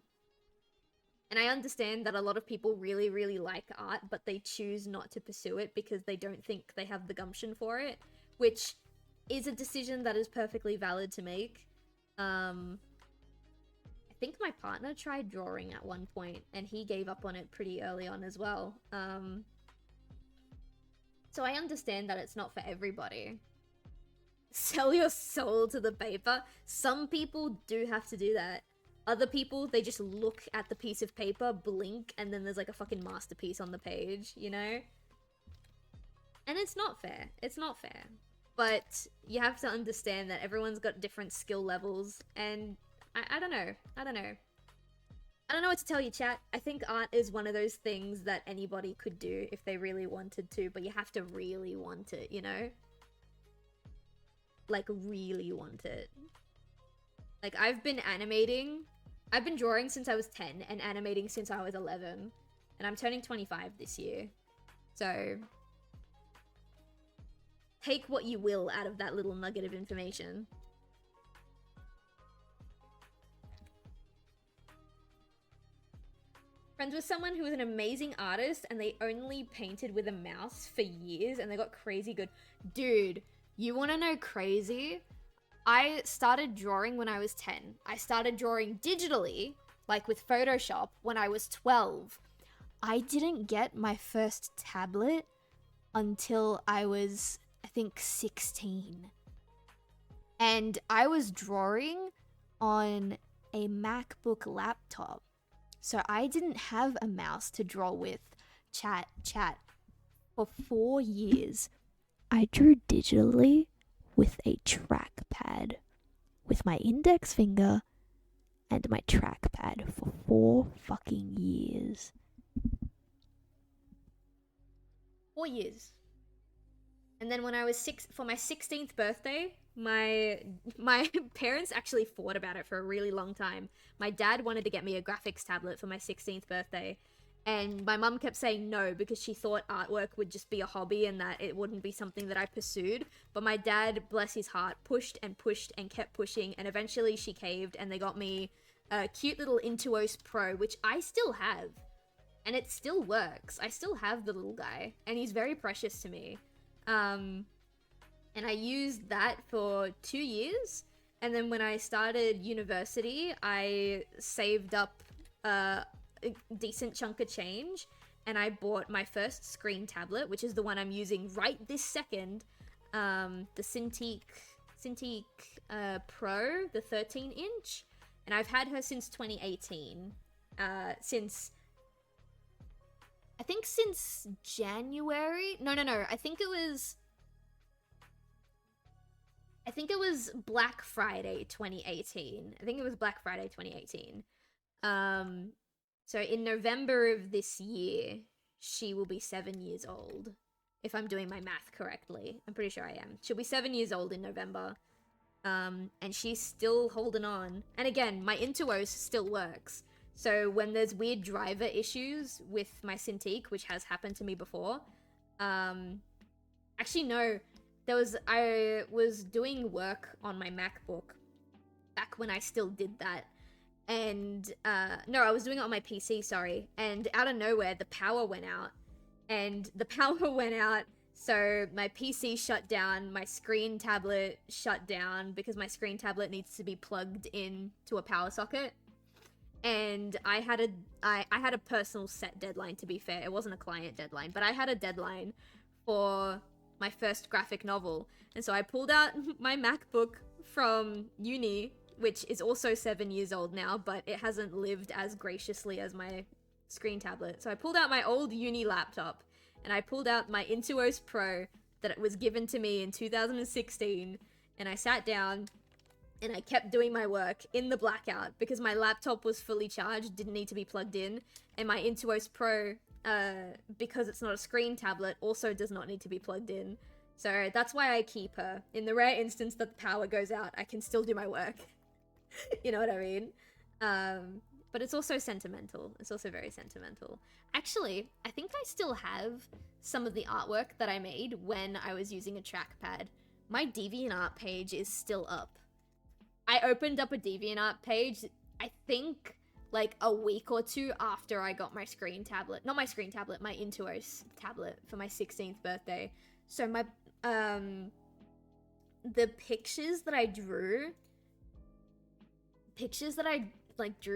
I understand that a lot of people really, really like art, but they choose not to pursue it because they don't think they have the gumption for it, which is a decision that is perfectly valid to make. I think my partner tried drawing at one point, and he gave up on it pretty early on as well. So I understand that it's not for everybody. Sell your soul to the paper. Some people do have to do that. Other people, they just look at the piece of paper, blink, and then there's like a fucking masterpiece on the page, you know? And it's not fair. It's not fair. But you have to understand that everyone's got different skill levels, and I don't know. I don't know. I don't know what to tell you, chat. I think art is one of those things that anybody could do if they really wanted to, but you have to really want it, you know? Like, really want it. Like, I've been animating I've been drawing since I was 10 and animating since I was 11. And I'm turning 25 this year. So take what you will out of that little nugget of information. Friends with someone who was an amazing artist and they only painted with a mouse for years and they got crazy good. Dude, you want to know crazy? I started drawing when I was 10. I started drawing digitally, like with Photoshop, when I was 12. I didn't get my first tablet until I was, I think, 16. And I was drawing on a MacBook laptop. So I didn't have a mouse to draw with. Chat. For 4 years, I drew digitally with a trackpad. With my index finger and my trackpad for 4 fucking years. 4 years. And then when I was for my 16th birthday, my parents actually fought about it for a really long time. My dad wanted to get me a graphics tablet for my 16th birthday, and my mum kept saying no because she thought artwork would just be a hobby and that it wouldn't be something that I pursued. But my dad, bless his heart, pushed and pushed and kept pushing, and eventually she caved and they got me a cute little Intuos Pro, which I still have. And it still works. I still have the little guy, and he's very precious to me. And I used that for 2 years, and then when I started university, I saved up a decent chunk of change, and I bought my first screen tablet, which is the one I'm using right this second, the Cintiq Pro, the 13-inch, and I've had her since 2018, since January. No, I think it was Black Friday 2018. So in November of this year, she will be 7 years old. If I'm doing my math correctly. I'm pretty sure I am. She'll be 7 years old in November. And she's still holding on. And again, my Intuos still works. So when there's weird driver issues with my Cintiq, which has happened to me before, actually no, I was doing work on my MacBook back when I still did that, and no, I was doing it on my PC, sorry, and out of nowhere the power went out, so my PC shut down, my screen tablet shut down because my screen tablet needs to be plugged in to a power socket. And I had a personal set deadline, to be fair. It wasn't a client deadline, but I had a deadline for my first graphic novel. And so I pulled out my MacBook from uni, which is also 7 years old now, but it hasn't lived as graciously as my screen tablet. So I pulled out my old uni laptop, and I pulled out my Intuos Pro that was given to me in 2016, and I sat down and I kept doing my work in the blackout because my laptop was fully charged, didn't need to be plugged in, and my Intuos Pro, because it's not a screen tablet, also does not need to be plugged in. So that's why I keep her. In the rare instance that the power goes out, I can still do my work. You know what I mean? But it's also sentimental. It's also very sentimental. Actually, I think I still have some of the artwork that I made when I was using a trackpad. My DeviantArt page is still up. I opened up a DeviantArt page, I think, like a week or two after I got my screen tablet. Not my screen tablet, my Intuos tablet for my 16th birthday. So my, the pictures that I drew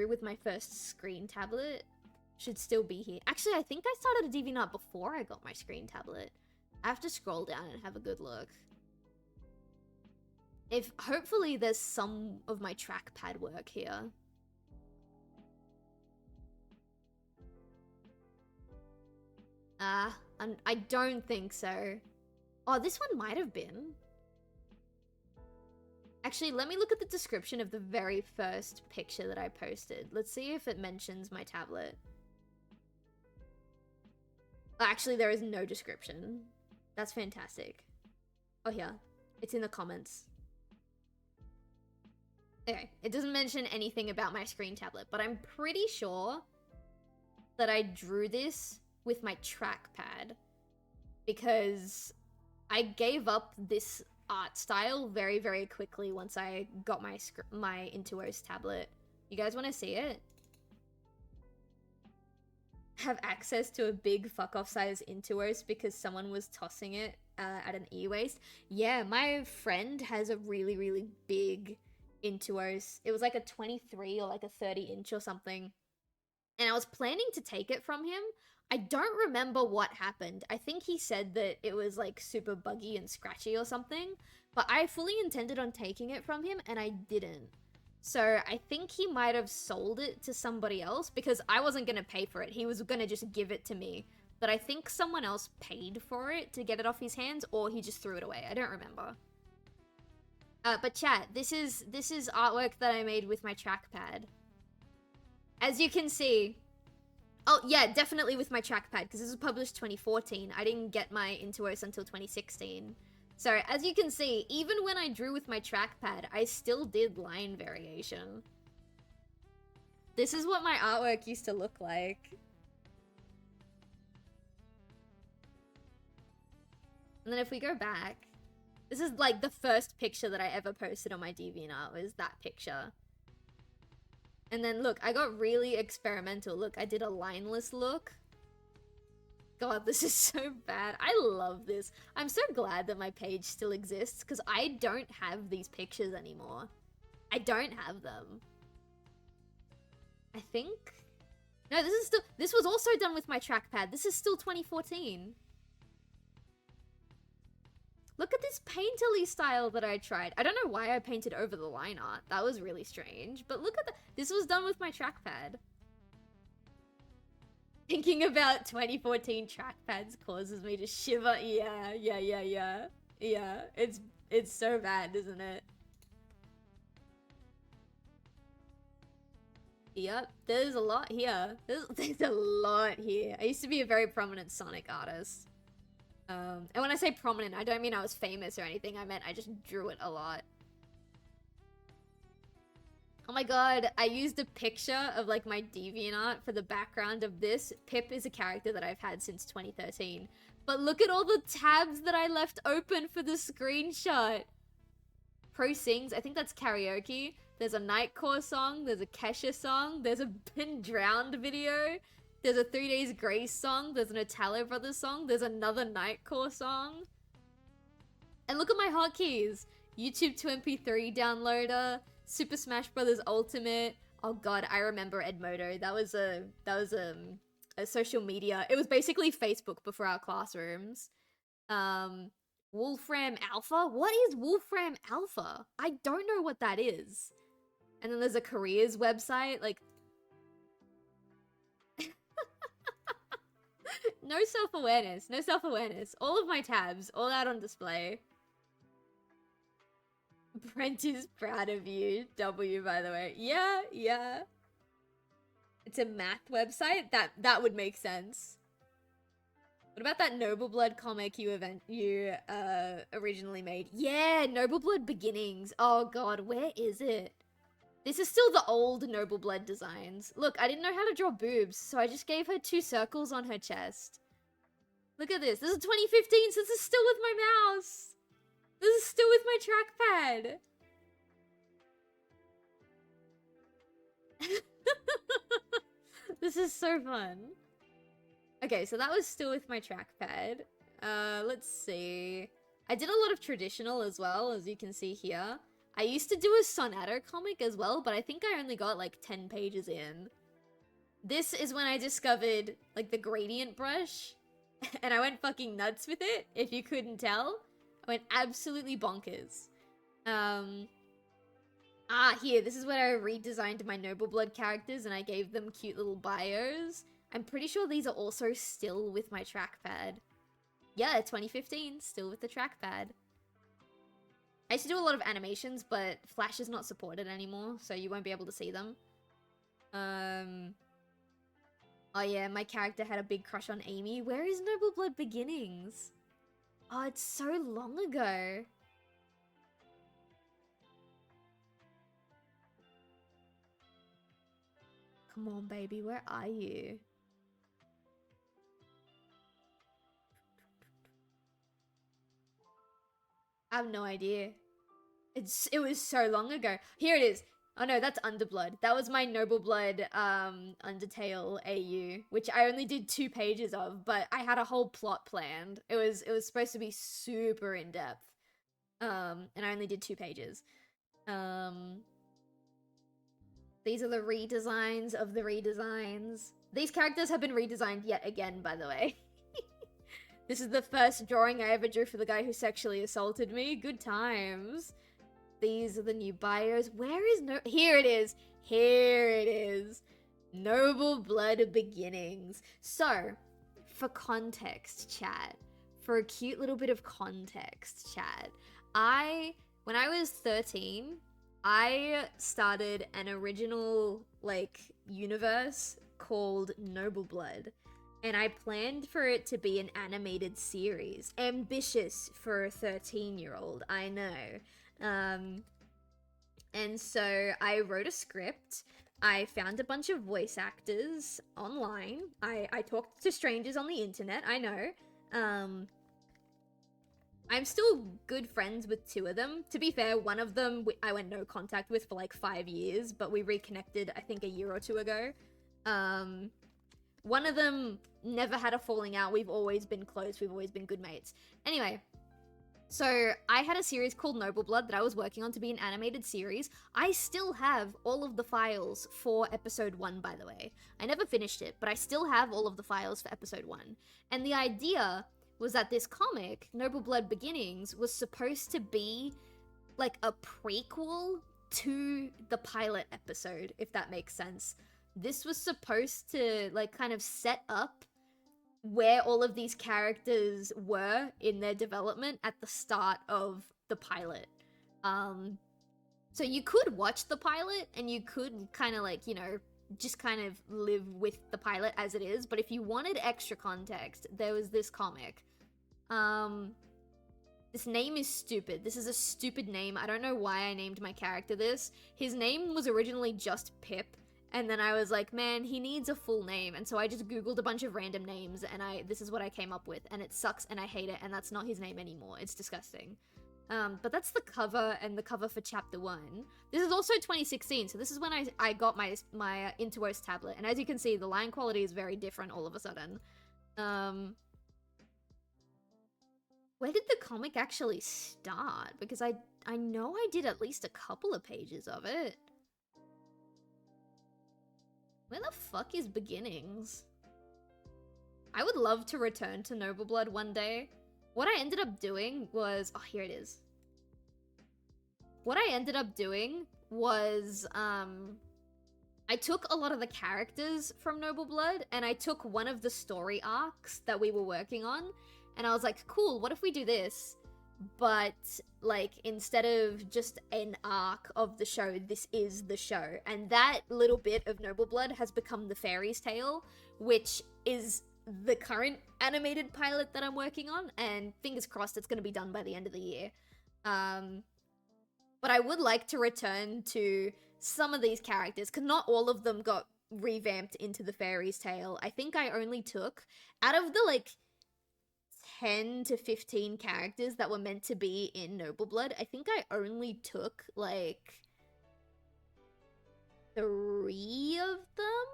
with my first screen tablet should still be here. Actually, I think I started a DeviantArt before I got my screen tablet. I have to scroll down and have a good look. Hopefully there's some of my trackpad work here. I don't think so. Oh, this one might have been. Actually, let me look at the description of the very first picture that I posted. Let's see if it mentions my tablet. Actually, there is no description. That's fantastic. Oh, here. It's in the comments. Okay, it doesn't mention anything about my screen tablet, but I'm pretty sure that I drew this with my trackpad because I gave up this art style very, very quickly once I got my Intuos tablet. You guys want to see it? Have access to a big fuck-off size Intuos because someone was tossing it at an e-waste. Yeah, my friend has a really, really big Intuos. It was like a 23 or like a 30-inch or something. And I was planning to take it from him. I don't remember what happened. I think he said that it was like super buggy and scratchy or something. But I fully intended on taking it from him and I didn't. So I think he might have sold it to somebody else because I wasn't going to pay for it. He was going to just give it to me. But I think someone else paid for it to get it off his hands, or he just threw it away. I don't remember. But chat, this is artwork that I made with my trackpad. As you can see... Oh, yeah, definitely with my trackpad, because this was published 2014. I didn't get my Intuos until 2016. So, as you can see, even when I drew with my trackpad, I still did line variation. This is what my artwork used to look like. And then if we go back, this is like the first picture that I ever posted on my DeviantArt was that picture. And then look, I got really experimental. Look, I did a lineless look. God, this is so bad. I love this. I'm so glad that my page still exists because I don't have these pictures anymore. I don't have them. I think... No, this was also done with my trackpad. This is still 2014. Look at this painterly style that I tried. I don't know why I painted over the line art. That was really strange. But look at that. This was done with my trackpad. Thinking about 2014 trackpads causes me to shiver. Yeah. Yeah, it's so bad, isn't it? Yep, there's a lot here. There's a lot here. I used to be a very prominent Sonic artist. And when I say prominent, I don't mean I was famous or anything. I meant I just drew it a lot. Oh my god, I used a picture of like my DeviantArt for the background of this. Pip is a character that I've had since 2013. But look at all the tabs that I left open for the screenshot. Pro sings, I think that's karaoke. There's a Nightcore song, there's a Kesha song, there's a Been Drowned video, there's a 3 Days Grace song, there's an Italo Brothers song, there's another Nightcore song. And look at my hotkeys. YouTube to MP3 downloader, Super Smash Bros. Ultimate. Oh god, I remember Edmodo. That was a social media. It was basically Facebook before our classrooms. Wolfram Alpha? What is Wolfram Alpha? I don't know what that is. And then there's a careers website, like... No self-awareness, no self-awareness. All of my tabs, all out on display. Brent is proud of you, W, by the way. Yeah. It's a math website? That would make sense. What about that Noble Blood comic you originally made? Yeah, Noble Blood Beginnings. Oh god, where is it? This is still the old Noble Blood designs. Look, I didn't know how to draw boobs, so I just gave her 2 circles on her chest. Look at this. This is 2015, so this is still with my mouse. This is still with my trackpad. This is so fun. Okay, so that was still with my trackpad. Let's see. I did a lot of traditional as well, as you can see here. I used to do a Sonato comic as well, but I think I only got like 10 pages in. This is when I discovered like the gradient brush, and I went fucking nuts with it, if you couldn't tell. I went absolutely bonkers. Here, this is where I redesigned my Noble Blood characters and I gave them cute little bios. I'm pretty sure these are also still with my trackpad. Yeah, 2015, still with the trackpad. I used to do a lot of animations, but Flash is not supported anymore, so you won't be able to see them. Oh yeah, my character had a big crush on Amy. Where is Noble Blood Beginnings? Oh, it's so long ago. Come on, baby, where are you? I have no idea. It was so long ago. Here it is. Oh no, that's Underblood. That was my Noble Blood Undertale AU, which I only did 2 pages of, but I had a whole plot planned. It was supposed to be super in depth. And I only did 2 pages. These are the redesigns of the redesigns. These characters have been redesigned yet again, by the way. This is the first drawing I ever drew for the guy who sexually assaulted me. Good times. These are the new bios. Where is Here it is. Here it is. Noble Blood Beginnings. So, for context, chat. For a cute little bit of context, chat. When I was 13, I started an original, like, universe called Noble Blood. And I planned for it to be an animated series. Ambitious for a 13-year-old, I know. And so I wrote a script. I found a bunch of voice actors online. I talked to strangers on the internet, I know. I'm still good friends with 2 of them. To be fair, one of them I went no contact with for like 5 years, but we reconnected, I think, a year or 2 ago. One of them never had a falling out. We've always been close. We've always been good mates. Anyway, so I had a series called Noble Blood that I was working on to be an animated series. I still have all of the files for episode 1, by the way. I never finished it, but I still have all of the files for episode 1. And the idea was that this comic, Noble Blood Beginnings, was supposed to be like a prequel to the pilot episode, if that makes sense. This was supposed to, like, kind of set up where all of these characters were in their development at the start of the pilot. So you could watch the pilot, and you could kind of, like, you know, just kind of live with the pilot as it is, but if you wanted extra context, there was this comic. This name is stupid. This is a stupid name. I don't know why I named my character this. His name was originally just Pip. And then I was like, man, he needs a full name. And so I just Googled a bunch of random names, and this is what I came up with. And it sucks, and I hate it, and that's not his name anymore. It's disgusting. But that's the cover, and the cover for chapter 1. This is also 2016, so this is when I got my Intuos tablet. And as you can see, the line quality is very different all of a sudden. Where did the comic actually start? Because I know I did at least a couple of pages of it. Where the fuck is Beginnings? I would love to return to Noble Blood one day. What I ended up doing was... Oh, here it is. What I ended up doing was... I took a lot of the characters from Noble Blood, and I took one of the story arcs that we were working on, and I was like, cool, what if we do this? But, like, instead of just an arc of the show, this is the show. And that little bit of Noble Blood has become the Fairy's Tale, which is the current animated pilot that I'm working on, and fingers crossed it's going to be done by the end of the year. But I would like to return to some of these characters, because not all of them got revamped into the Fairy's Tale. I think I only took, out of the, like, 10 to 15 characters that were meant to be in Noble Blood, I think I only took, like, 3 of them?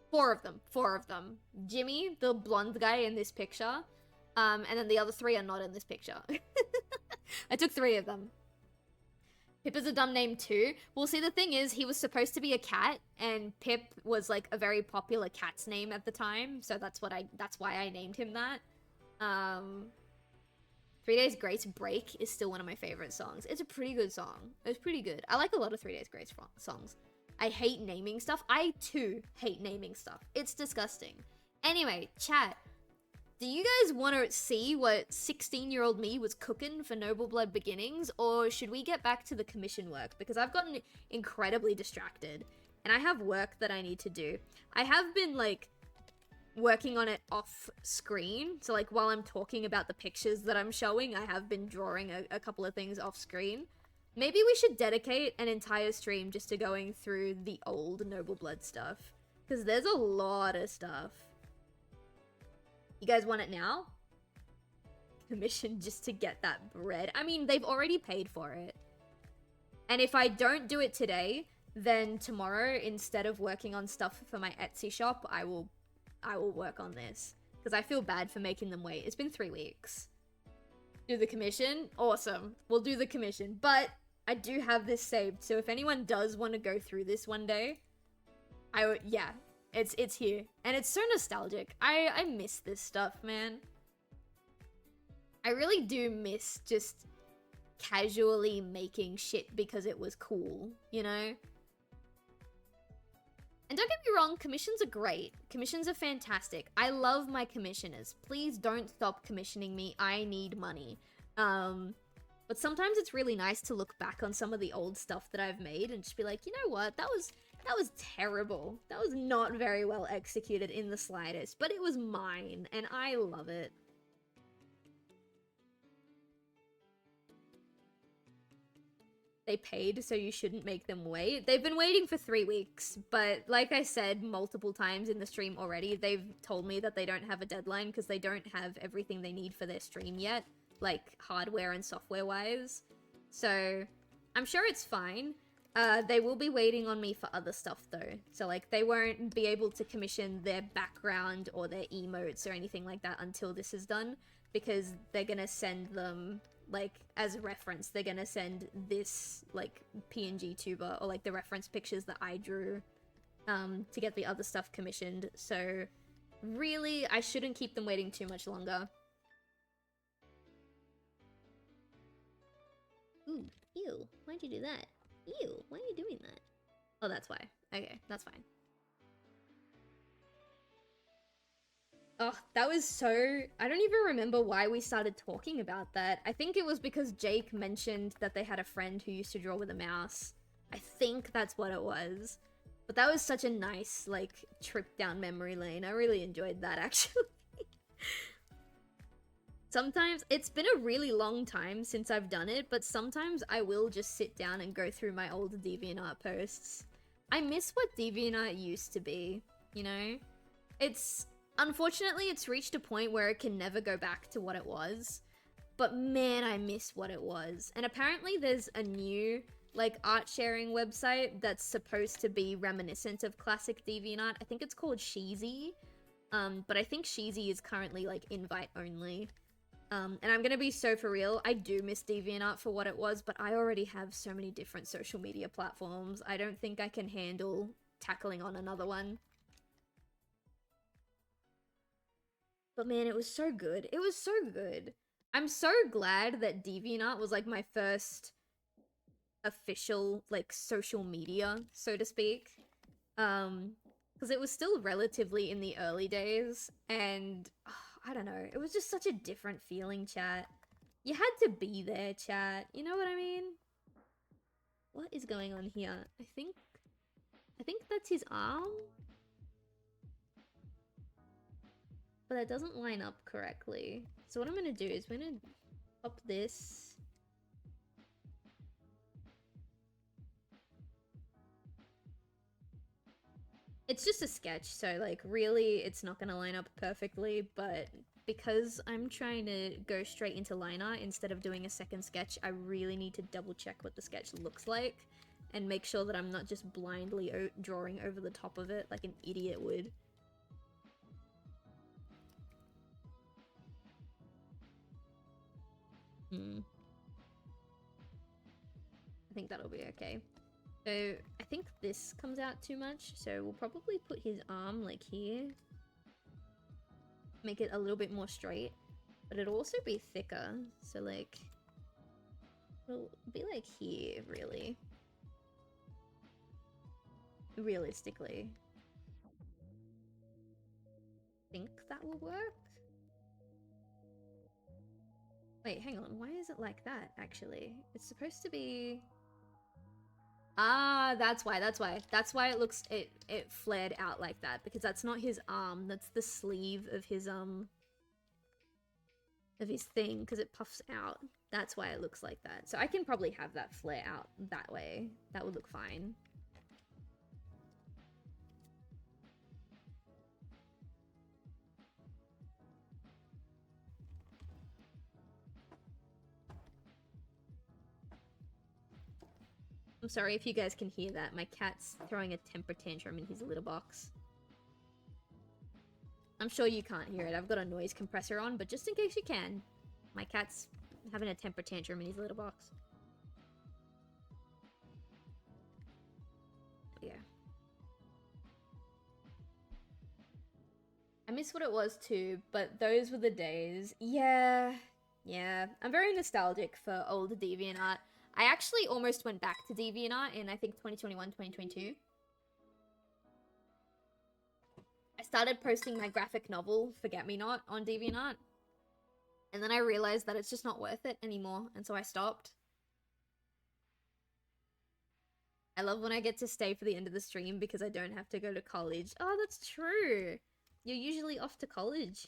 4 of them. 4 of them. Jimmy, the blonde guy in this picture, and then the other 3 are not in this picture. I took 3 of them. Pip is a dumb name too. Well, see, the thing is, he was supposed to be a cat, and Pip was, like, a very popular cat's name at the time, so that's why I named him that. 3 Days Grace Break is still one of my favorite songs. It's a pretty good song. It's pretty good. I like a lot of 3 Days Grace songs. I hate naming stuff. I, too, hate naming stuff. It's disgusting. Anyway, chat. Do you guys want to see what 16-year-old me was cooking for Noble Blood Beginnings, or should we get back to the commission work? Because I've gotten incredibly distracted, and I have work that I need to do. I have been, like, working on it off screen, so, like, while I'm talking about the pictures that I'm showing, I have been drawing a couple of things off screen. Maybe we should dedicate an entire stream just to going through the old Noble Blood stuff. Because there's a lot of stuff. You guys want it now? Commission just to get that bread. I mean, they've already paid for it. And if I don't do it today, then tomorrow, instead of working on stuff for my Etsy shop, I will work on this. Because I feel bad for making them wait. It's been 3 weeks. Do the commission? Awesome. We'll do the commission. But I do have this saved, so if anyone does want to go through this one day, yeah, it's here. And it's so nostalgic. I miss this stuff, man. I really do miss just casually making shit because it was cool, you know? And don't get me wrong, commissions are great. Commissions are fantastic. I love my commissioners. Please don't stop commissioning me. I need money. But sometimes it's really nice to look back on some of the old stuff that I've made and just be like, you know what? That was terrible. That was not very well executed in the slightest, but it was mine and I love it. They paid, so you shouldn't make them wait. They've been waiting for 3 weeks, but like I said multiple times in the stream already, they've told me that they don't have a deadline because they don't have everything they need for their stream yet, like hardware and software wise. So I'm sure it's fine. They will be waiting on me for other stuff though. So like they won't be able to commission their background or their emotes or anything like that until this is done, because they're gonna send them, like, as a reference, they're gonna send this, like, PNG tuber, or, like, the reference pictures that I drew, to get the other stuff commissioned, so, really, I shouldn't keep them waiting too much longer. Ooh, ew, why'd you do that? Ew, why are you doing that? Oh, that's why. Okay, that's fine. Oh, that was so... I don't even remember why we started talking about that. I think it was because Jake mentioned that they had a friend who used to draw with a mouse. I think that's what it was. But that was such a nice, like, trip down memory lane. I really enjoyed that, actually. Sometimes, it's been a really long time since I've done it, but sometimes I will just sit down and go through my old DeviantArt posts. I miss what DeviantArt used to be, you know? Unfortunately, it's reached a point where it can never go back to what it was. But man, I miss what it was. And apparently there's a new, like, art sharing website that's supposed to be reminiscent of classic DeviantArt. I think it's called Sheezy. But I think Sheezy is currently, like, invite only. And I'm gonna be so for real, I do miss DeviantArt for what it was, but I already have so many different social media platforms. I don't think I can handle tackling on another one. But man, it was so good. It was so good. I'm so glad that DeviantArt was, like, my first official, like, social media, so to speak. Because it was still relatively in the early days, and I don't know, it was just such a different feeling, chat. You had to be there, chat. You know what I mean? What is going on here? I think that's his arm? But that doesn't line up correctly. So what I'm gonna do is I'm gonna pop this. It's just a sketch, so like really it's not gonna line up perfectly, but because I'm trying to go straight into line art instead of doing a second sketch, I really need to double check what the sketch looks like and make sure that I'm not just blindly drawing over the top of it like an idiot would. I think that'll be okay. So I think this comes out too much, so we'll probably put his arm like here. Make it a little bit more straight, but it'll also be thicker, so like it'll be like here, really. Realistically. I think that will work. Wait, hang on, why is it like that, actually? It's supposed to be... Ah, that's why it looks, it flared out like that, because that's not his arm, that's the sleeve of his, of his thing because it puffs out. That's why it looks like that. So I can probably have that flare out that way. That would look fine. I'm sorry if you guys can hear that. My cat's throwing a temper tantrum in his litter box. I'm sure you can't hear it. I've got a noise compressor on, but just in case you can, my cat's having a temper tantrum in his litter box. Yeah. I miss what it was too, but those were the days. Yeah. I'm very nostalgic for old DeviantArt. I actually almost went back to DeviantArt in, I think, 2021, 2022. I started posting my graphic novel, Forget Me Not, on DeviantArt. And then I realized that it's just not worth it anymore, and so I stopped. I love when I get to stay for the end of the stream because I don't have to go to college. Oh, that's true. You're usually off to college.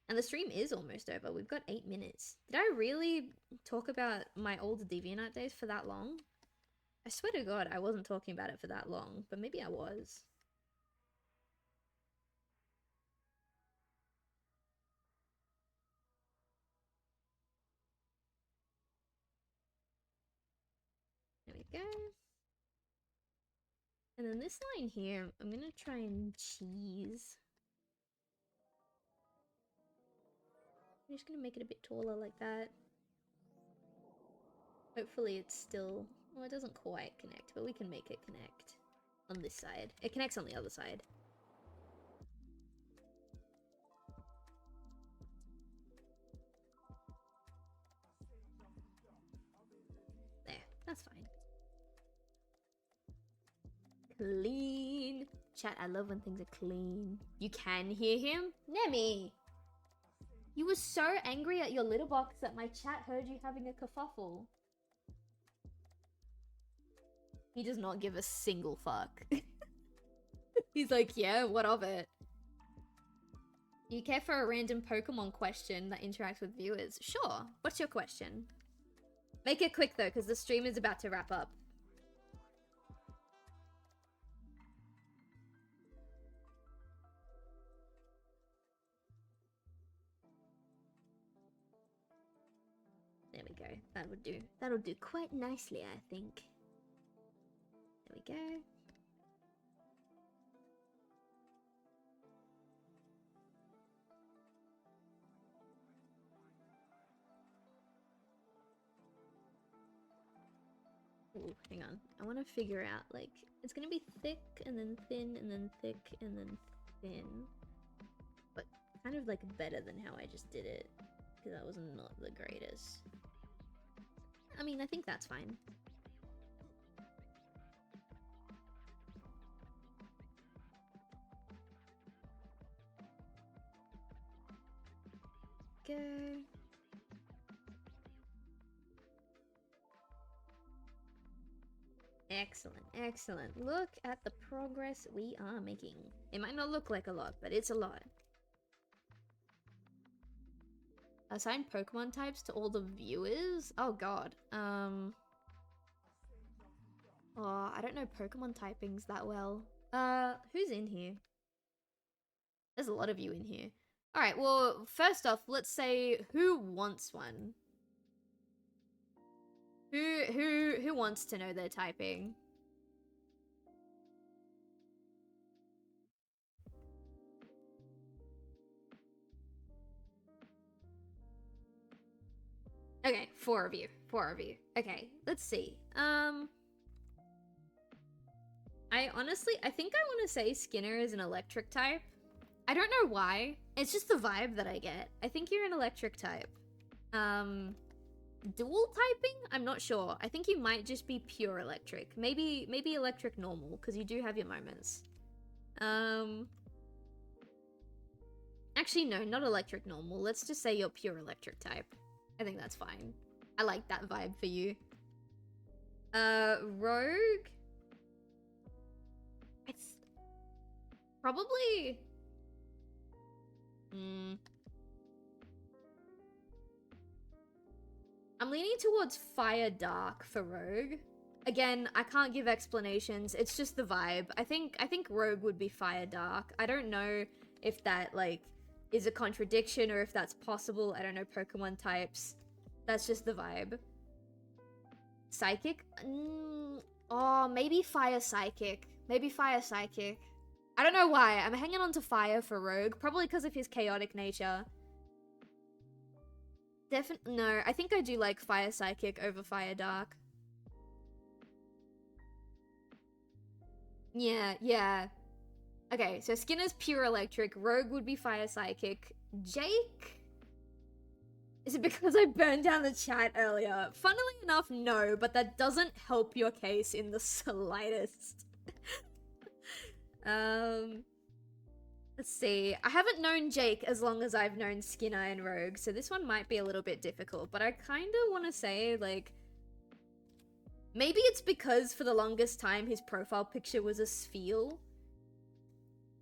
And the stream is almost over. We've got 8 minutes. Did I really talk about my old DeviantArt days for that long? I swear to God, I wasn't talking about it for that long, but maybe I was. There we go. And then this line here, I'm gonna try and cheese. I'm just gonna make it a bit taller like that. Hopefully it's still... Well, it doesn't quite connect, but we can make it connect on this side. It connects on the other side. There, that's fine. Clean. Chat, I love when things are clean. You can hear him? Nemi! You were so angry at your litter box that my chat heard you having a kerfuffle. He does not give a single fuck. He's like, yeah, what of it? You care for a random Pokemon question that interacts with viewers? Sure. What's your question? Make it quick though, because the stream is about to wrap up. There we go. That would do. That'll do quite nicely, I think. There we go. Ooh, hang on. I want to figure out, like, it's gonna be thick, and then thin, and then thick, and then thin. But kind of, like, better than how I just did it. Because that was not the greatest. I mean, I think that's fine. Go. Excellent, excellent. Look at the progress we are making. It might not look like a lot, but it's a lot. Assign Pokemon types to all the viewers? Oh god. Oh, I don't know Pokemon typings that well. Who's in here? There's a lot of you in here. Alright, well, first off, let's say who wants one? Who wants to know their typing? Okay, 4 of you. 4 of you. Okay, let's see. I honestly, I think I want to say Skinner is an electric type. I don't know why. It's just the vibe that I get. I think you're an electric type. Dual typing? I'm not sure. I think you might just be pure electric. Maybe electric normal, because you do have your moments. Actually, no, not electric normal. Let's just say you're pure electric type. I think that's fine. I like that vibe for you. Rogue? It's probably... I'm leaning towards Fire Dark for Rogue. Again, I can't give explanations. It's just the vibe. I think Rogue would be Fire Dark. I don't know if that like is a contradiction or if that's possible. I don't know Pokemon types. That's just the vibe. Psychic? Oh, maybe Fire Psychic. Maybe Fire Psychic. I don't know why. I'm hanging on to Fire for Rogue. Probably because of his chaotic nature. No, I think I do like Fire Psychic over Fire Dark. Yeah. Okay, so Skinner's pure electric. Rogue would be Fire Psychic. Jake? Is it because I burned down the chat earlier? Funnily enough, no, but that doesn't help your case in the slightest. Let's see. I haven't known Jake as long as I've known Skinner and Rogue, so this one might be a little bit difficult, but I kind of want to say, like, maybe it's because for the longest time his profile picture was a sphere.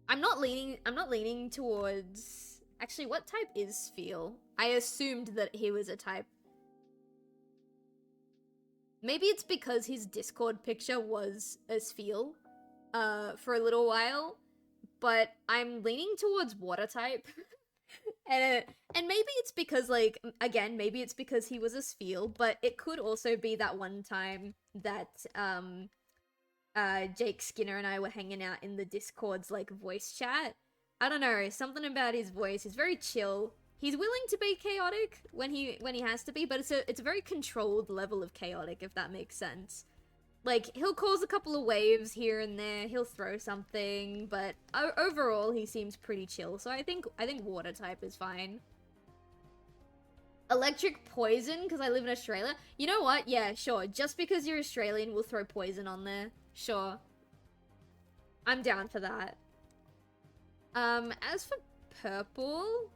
I'm not leaning towards... Actually, what type is sphere? I assumed that he was a type. Maybe it's because his Discord picture was a sphere, for a little while. But I'm leaning towards water type. and maybe it's because, like, again, maybe it's because he was a sphere, but it could also be that one time that, Jake Skinner and I were hanging out in the Discord's, like, voice chat. I don't know, something about his voice. He's very chill. He's willing to be chaotic when he has to be, but it's a very controlled level of chaotic, if that makes sense. Like, he'll cause a couple of waves here and there, he'll throw something, but overall he seems pretty chill, so I think water type is fine. Electric poison, because I live in Australia? You know what? Yeah, sure. Just because you're Australian, we'll throw poison on there. Sure. I'm down for that. As for purple,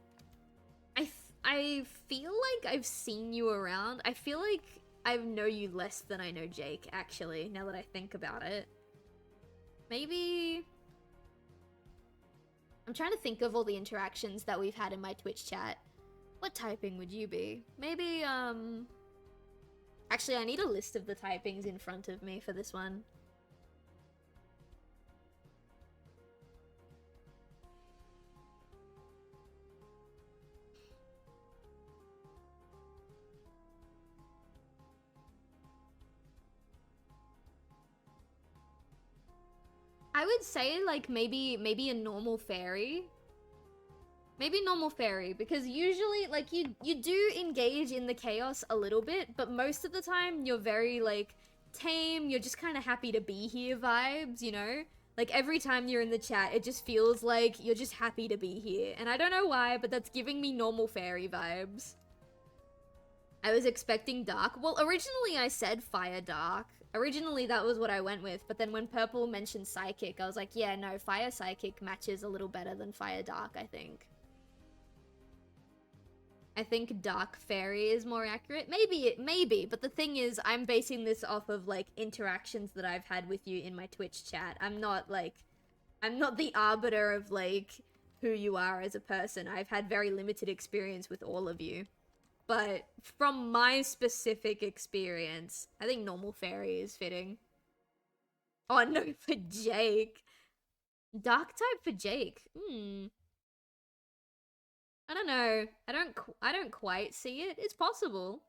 I feel like I've seen you around. I feel like I know you less than I know Jake, actually, now that I think about it. Maybe... I'm trying to think of all the interactions that we've had in my Twitch chat. What typing would you be? Maybe, Actually, I need a list of the typings in front of me for this one. I would say, like, maybe a normal fairy. Maybe normal fairy, because usually, like, you do engage in the chaos a little bit, but most of the time you're very, like, tame, you're just kind of happy to be here vibes, you know? Like, every time you're in the chat, it just feels like you're just happy to be here. And I don't know why, but that's giving me normal fairy vibes. I was expecting dark. Well, originally I said fire dark. Originally, that was what I went with, but then when Purple mentioned Psychic, I was like, yeah, no, Fire Psychic matches a little better than Fire Dark, I think. I think Dark Fairy is more accurate. Maybe, but the thing is, I'm basing this off of, like, interactions that I've had with you in my Twitch chat. I'm not the arbiter of, like, who you are as a person. I've had very limited experience with all of you. But from my specific experience, I think normal fairy is fitting. Oh no, for Jake. Dark type for Jake. I don't know. I don't quite see it. It's possible.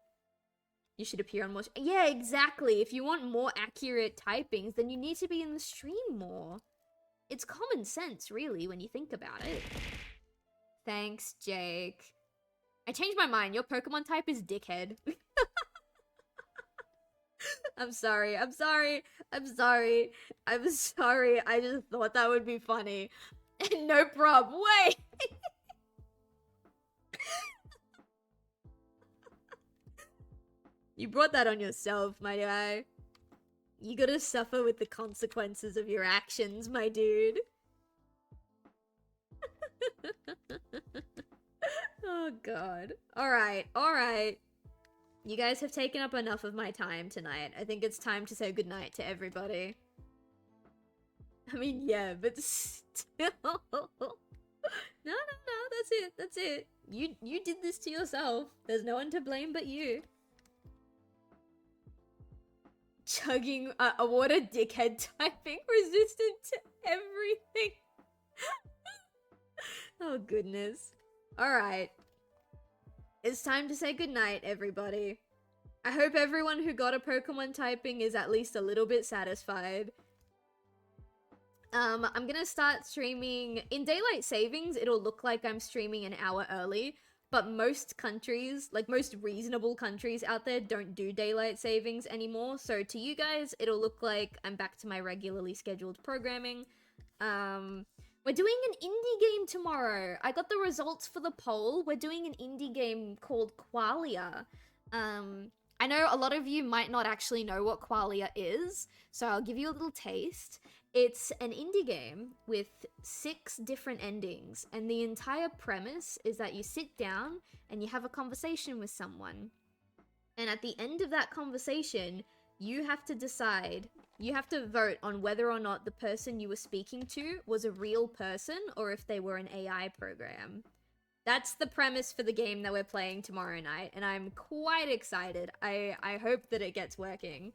You should appear on more. Yeah, exactly. If you want more accurate typings, then you need to be in the stream more. It's common sense, really, when you think about it. Thanks, Jake. I changed my mind. Your Pokemon type is dickhead. I'm sorry. I just thought that would be funny. No prob. Wait. You brought that on yourself, my guy. You gotta suffer with the consequences of your actions, my dude. Oh god. Alright. You guys have taken up enough of my time tonight. I think it's time to say goodnight to everybody. I mean, yeah, but still. No, that's it. You did this to yourself. There's no one to blame but you. chugging a water dickhead typing resistant to everything. Oh goodness. Alright. It's time to say goodnight, everybody. I hope everyone who got a Pokemon typing is at least a little bit satisfied. I'm gonna start streaming in daylight savings. It'll look like I'm streaming an hour early, but most countries, like most reasonable countries out there, don't do daylight savings anymore. So to you guys, it'll look like I'm back to my regularly scheduled programming. We're doing an indie game tomorrow. I got the results for the poll. We're doing an indie game called Qualia. I know a lot of you might not actually know what Qualia is, so I'll give you a little taste. It's an indie game with 6 different endings, and the entire premise is that you sit down and you have a conversation with someone. And at the end of that conversation, you have to decide, you have to vote on whether or not the person you were speaking to was a real person or if they were an AI program. That's the premise for the game that we're playing tomorrow night, and I'm quite excited. I hope that it gets working.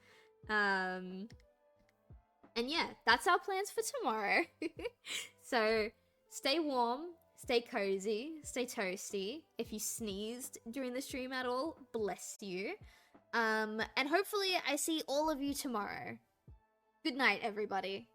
And yeah, that's our plans for tomorrow. So stay warm, stay cozy, stay toasty. If you sneezed during the stream at all, bless you. And hopefully I see all of you tomorrow. Good night, everybody.